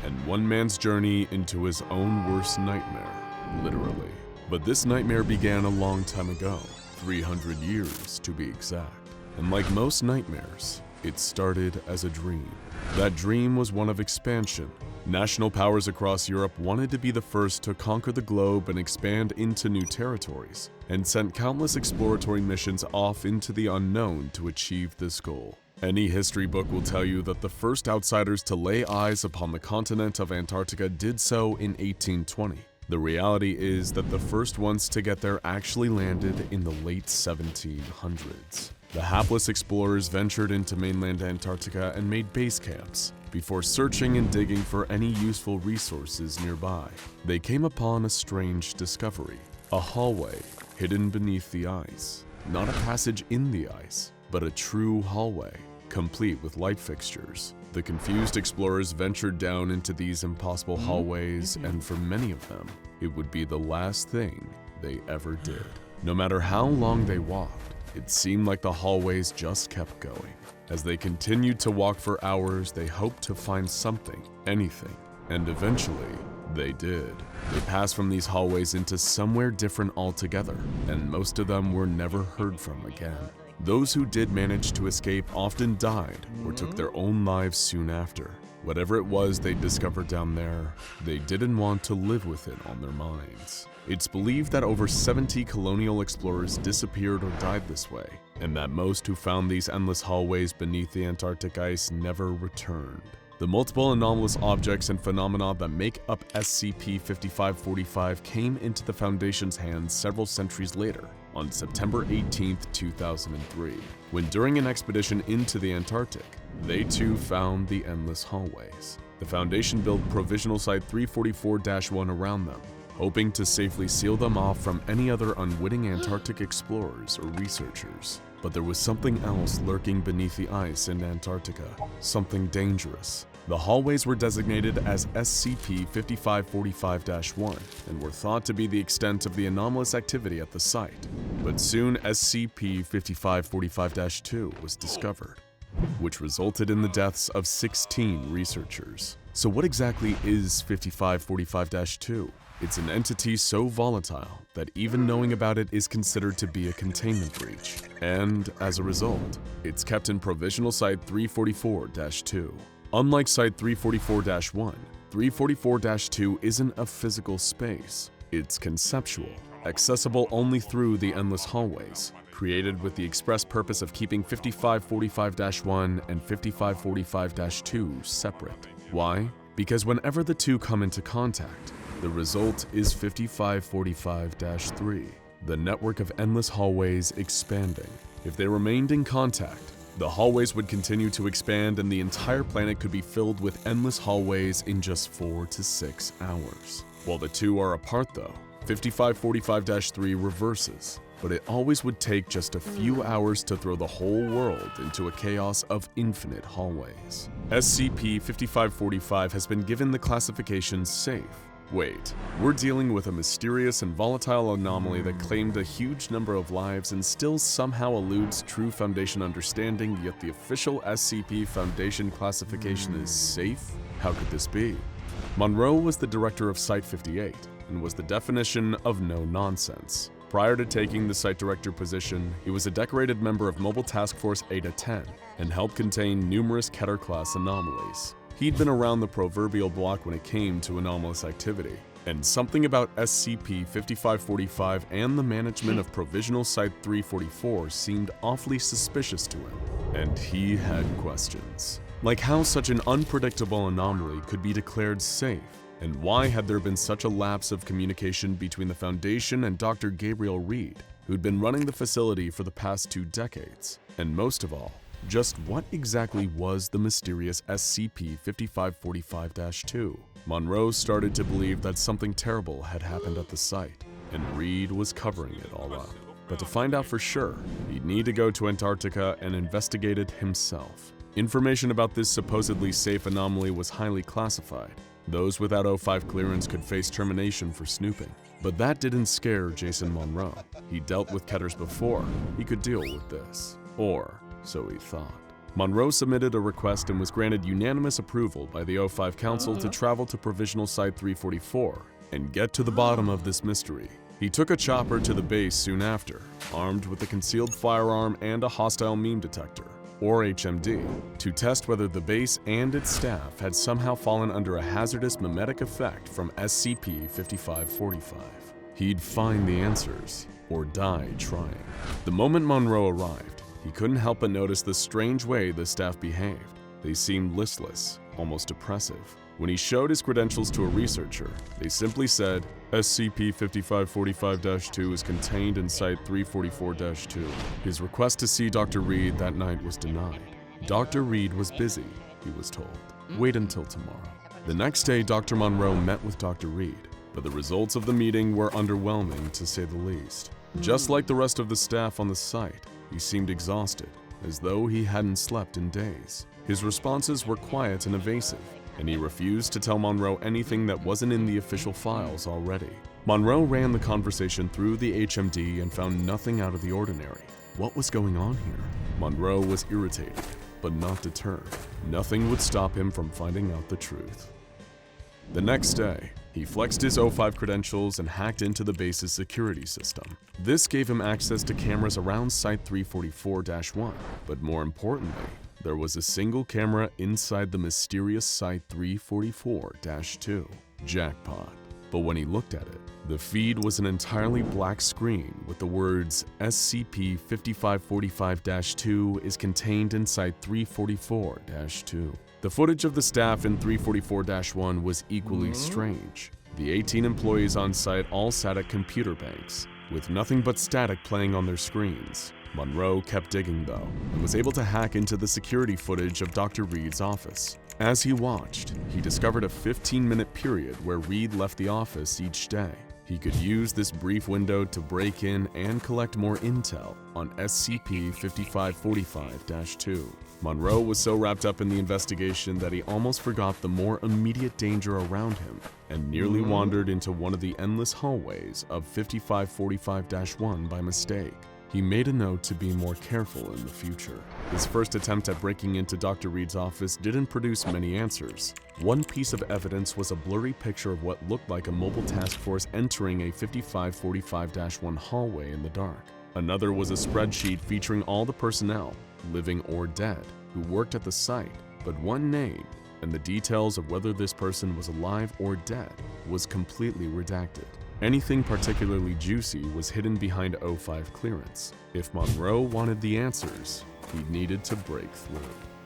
and one man's journey into his own worst nightmare, literally. But this nightmare began a long time ago, 300 years to be exact. And like most nightmares, it started as a dream. That dream was one of expansion. National powers across Europe wanted to be the first to conquer the globe and expand into new territories, and sent countless exploratory missions off into the unknown to achieve this goal. Any history book will tell you that the first outsiders to lay eyes upon the continent of Antarctica did so in 1820. The reality is that the first ones to get there actually landed in the late 1700s. The hapless explorers ventured into mainland Antarctica and made base camps. Before searching and digging for any useful resources nearby, they came upon a strange discovery. A hallway hidden beneath the ice. Not a passage in the ice, but a true hallway, complete with light fixtures. The confused explorers ventured down into these impossible hallways, and for many of them, it would be the last thing they ever did. No matter how long they walked, it seemed like the hallways just kept going. As they continued to walk for hours, they hoped to find something, anything, and eventually, they did. They passed from these hallways into somewhere different altogether, and most of them were never heard from again. Those who did manage to escape often died or took their own lives soon after. Whatever it was they discovered down there, they didn't want to live with it on their minds. It's believed that over 70 colonial explorers disappeared or died this way, and that most who found these endless hallways beneath the Antarctic ice never returned. The multiple anomalous objects and phenomena that make up SCP-5545 came into the Foundation's hands several centuries later, on September 18, 2003, when during an expedition into the Antarctic, they too found the endless hallways. The Foundation built Provisional Site 344-1 around them, hoping to safely seal them off from any other unwitting Antarctic explorers or researchers. But there was something else lurking beneath the ice in Antarctica, something dangerous. The hallways were designated as SCP-5545-1 and were thought to be the extent of the anomalous activity at the site. But soon SCP-5545-2 was discovered, which resulted in the deaths of 16 researchers. So what exactly is 5545-2? It's an entity so volatile that even knowing about it is considered to be a containment breach. And as a result, it's kept in Provisional Site 344-2. Unlike Site 344-1, 344-2 isn't a physical space. It's conceptual, accessible only through the endless hallways, created with the express purpose of keeping 5545-1 and 5545-2 separate. Why? Because whenever the two come into contact, the result is 5545-3, the network of endless hallways expanding. If they remained in contact, the hallways would continue to expand and the entire planet could be filled with endless hallways in just 4 to 6 hours. While the two are apart though, 5545-3 reverses, but it always would take just a few hours to throw the whole world into a chaos of infinite hallways. SCP-5545 has been given the classification safe. Wait, we're dealing with a mysterious and volatile anomaly that claimed a huge number of lives and still somehow eludes true Foundation understanding, yet the official SCP Foundation classification is safe? How could this be? Monroe was the director of Site-58 and was the definition of no nonsense. Prior to taking the Site Director position, he was a decorated member of Mobile Task Force Eta-10 and helped contain numerous Keter-class anomalies. He'd been around the proverbial block when it came to anomalous activity, and something about SCP-5545 and the management of Provisional Site 344 seemed awfully suspicious to him, and he had questions. Like how such an unpredictable anomaly could be declared safe, and why had there been such a lapse of communication between the Foundation and Dr. Gabriel Reed, who'd been running the facility for the past 2 decades, and most of all, just what exactly was the mysterious SCP-5545-2? Monroe started to believe that something terrible had happened at the site, and Reed was covering it all up. But to find out for sure, he'd need to go to Antarctica and investigate it himself. Information about this supposedly safe anomaly was highly classified. Those without O5 clearance could face termination for snooping. But that didn't scare Jason Monroe. He dealt with Ketters before. He could deal with this. Or so he thought. Monroe submitted a request and was granted unanimous approval by the O5 Council to travel to Provisional Site 344 and get to the bottom of this mystery. He took a chopper to the base soon after, armed with a concealed firearm and a hostile meme detector, or HMD, to test whether the base and its staff had somehow fallen under a hazardous mimetic effect from SCP-5545. He'd find the answers, or die trying. The moment Monroe arrived, he couldn't help but notice the strange way the staff behaved. They seemed listless, almost oppressive. When he showed his credentials to a researcher, they simply said, SCP-5545-2 is contained in Site 344-2. His request to see Dr. Reed that night was denied. Dr. Reed was busy, he was told. Wait until tomorrow. The next day, Dr. Monroe met with Dr. Reed, but the results of the meeting were underwhelming to say the least. Just like the rest of the staff on the site, he seemed exhausted, as though he hadn't slept in days. His responses were quiet and evasive, and he refused to tell Monroe anything that wasn't in the official files already. Monroe ran the conversation through the HMD and found nothing out of the ordinary. What was going on here? Monroe was irritated, but not deterred. Nothing would stop him from finding out the truth. The next day, he flexed his O5 credentials and hacked into the base's security system. This gave him access to cameras around Site 344-1, but more importantly, there was a single camera inside the mysterious Site 344-2. Jackpot. But when he looked at it, the feed was an entirely black screen with the words SCP-5545-2 is contained in Site 344-2. The footage of the staff in 344-1 was equally strange. The 18 employees on site all sat at computer banks, with nothing but static playing on their screens. Monroe kept digging though, and was able to hack into the security footage of Dr. Reed's office. As he watched, he discovered a 15-minute period where Reed left the office each day. He could use this brief window to break in and collect more intel on SCP-5545-2. Monroe was so wrapped up in the investigation that he almost forgot the more immediate danger around him and nearly wandered into one of the endless hallways of 5545-1 by mistake. He made a note to be more careful in the future. His first attempt at breaking into Dr. Reed's office didn't produce many answers. One piece of evidence was a blurry picture of what looked like a mobile task force entering a 5545-1 hallway in the dark. Another was a spreadsheet featuring all the personnel, living or dead, who worked at the site, but one name, and the details of whether this person was alive or dead, was completely redacted. Anything particularly juicy was hidden behind O5 clearance. If Monroe wanted the answers, he needed to break through.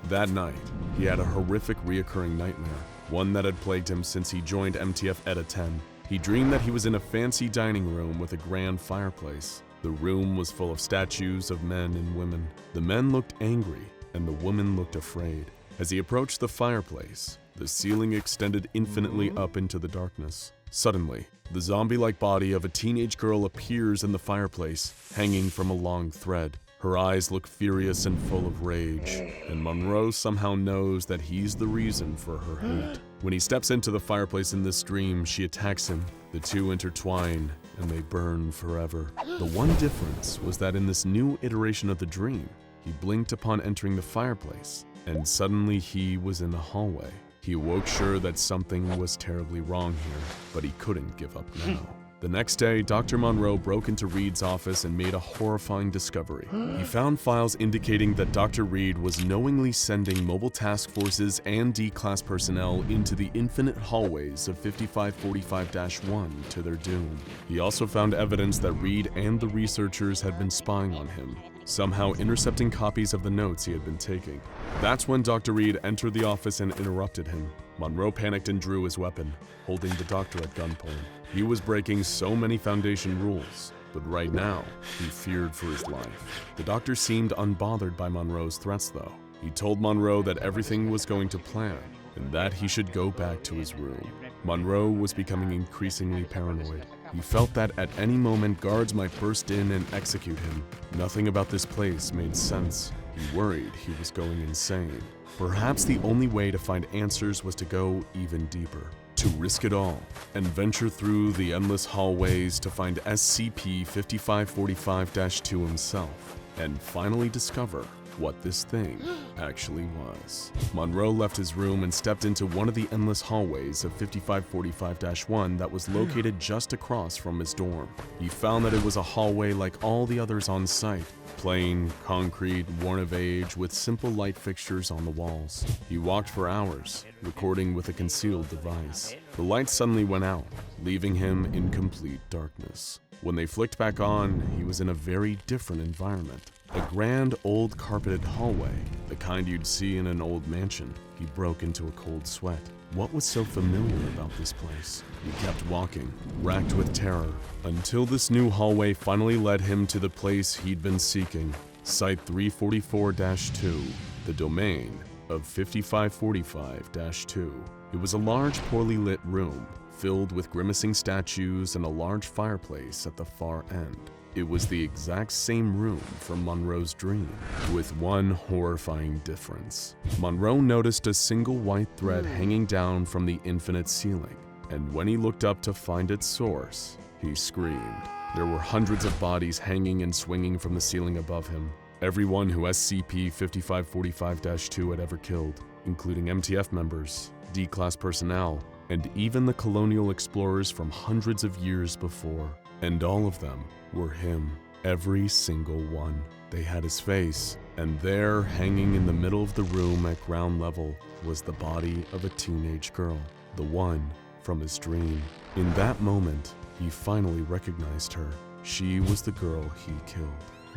That night, he had a horrific reoccurring nightmare, one that had plagued him since he joined MTF ETA 10. He dreamed that he was in a fancy dining room with a grand fireplace. The room was full of statues of men and women. The men looked angry, and the women looked afraid. As he approached the fireplace, the ceiling extended infinitely up into the darkness. Suddenly, the zombie-like body of a teenage girl appears in the fireplace, hanging from a long thread. Her eyes look furious and full of rage, and Monroe somehow knows that he's the reason for her hate. When he steps into the fireplace in this dream, she attacks him. The two intertwine, and they burn forever. The one difference was that in this new iteration of the dream, he blinked upon entering the fireplace, and suddenly he was in the hallway. He awoke sure that something was terribly wrong here, but he couldn't give up now. The next day, Dr. Monroe broke into Reed's office and made a horrifying discovery. He found files indicating that Dr. Reed was knowingly sending mobile task forces and D-class personnel into the infinite hallways of 5545-1 to their doom. He also found evidence that Reed and the researchers had been spying on him, somehow intercepting copies of the notes he had been taking. That's when Dr. Reed entered the office and interrupted him. Monroe panicked and drew his weapon, holding the doctor at gunpoint. He was breaking so many Foundation rules, but right now, he feared for his life. The doctor seemed unbothered by Monroe's threats though. He told Monroe that everything was going to plan, and that he should go back to his room. Monroe was becoming increasingly paranoid. He felt that at any moment guards might burst in and execute him. Nothing about this place made sense. He worried he was going insane. Perhaps the only way to find answers was to go even deeper, to risk it all, and venture through the endless hallways to find SCP-5545-2 himself, and finally discover what this thing actually was. Monroe left his room and stepped into one of the endless hallways of 5545-1 that was located just across from his dorm. He found that it was a hallway like all the others on site, plain, concrete, worn of age, with simple light fixtures on the walls. He walked for hours, recording with a concealed device. The lights suddenly went out, leaving him in complete darkness. When they flicked back on, he was in a very different environment. A grand old carpeted hallway, the kind you'd see in an old mansion. He broke into a cold sweat. What was so familiar about this place? He kept walking, racked with terror, until this new hallway finally led him to the place he'd been seeking. Site 344-2, the domain of 5545-2. It was a large, poorly lit room, filled with grimacing statues and a large fireplace at the far end. It was the exact same room from Monroe's dream, with one horrifying difference. Monroe noticed a single white thread hanging down from the infinite ceiling, and when he looked up to find its source, he screamed. There were hundreds of bodies hanging and swinging from the ceiling above him. Everyone who SCP-5545-2 had ever killed, including MTF members, D-Class personnel, and even the colonial explorers from hundreds of years before. And all of them were him, every single one. They had his face, and there, hanging in the middle of the room at ground level, was the body of a teenage girl, the one from his dream. In that moment, he finally recognized her. She was the girl he killed.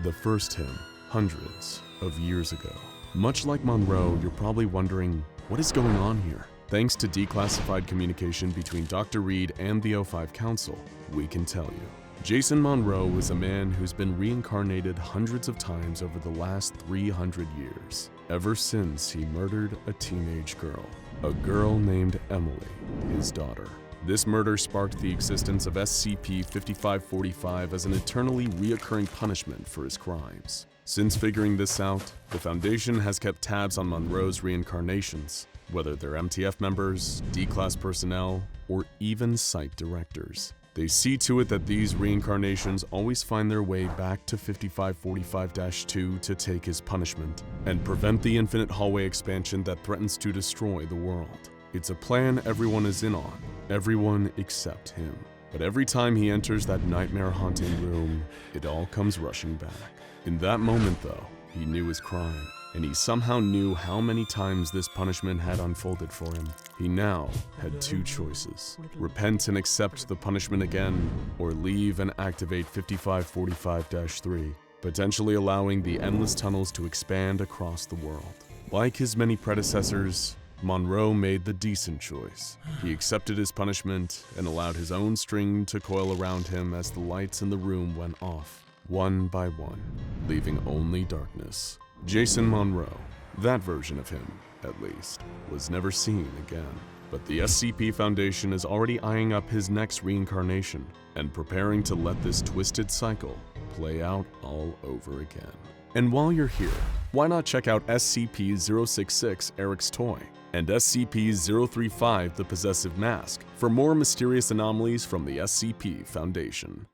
The first him, hundreds of years ago. Much like Monroe, you're probably wondering, what is going on here? Thanks to declassified communication between Dr. Reed and the O5 Council, we can tell you. Jason Monroe is a man who's been reincarnated hundreds of times over the last 300 years, ever since he murdered a teenage girl, a girl named Emily, his daughter. This murder sparked the existence of SCP-5545 as an eternally reoccurring punishment for his crimes. Since figuring this out, the Foundation has kept tabs on Monroe's reincarnations, whether they're MTF members, D-Class personnel, or even site directors. They see to it that these reincarnations always find their way back to 5545-2 to take his punishment and prevent the infinite hallway expansion that threatens to destroy the world. It's a plan everyone is in on, everyone except him. But every time he enters that nightmare-haunting room, it all comes rushing back. In that moment, though, he knew his crime, and he somehow knew how many times this punishment had unfolded for him. He now had two choices: repent and accept the punishment again, or leave and activate 5545-3, potentially allowing the endless tunnels to expand across the world. Like his many predecessors, Monroe made the decent choice. He accepted his punishment and allowed his own string to coil around him as the lights in the room went off, one by one, leaving only darkness. Jason Monroe, that version of him, at least, was never seen again. But the SCP Foundation is already eyeing up his next reincarnation and preparing to let this twisted cycle play out all over again. And while you're here, why not check out SCP-066, Eric's Toy, and SCP-035, the Possessive Mask, for more mysterious anomalies from the SCP Foundation.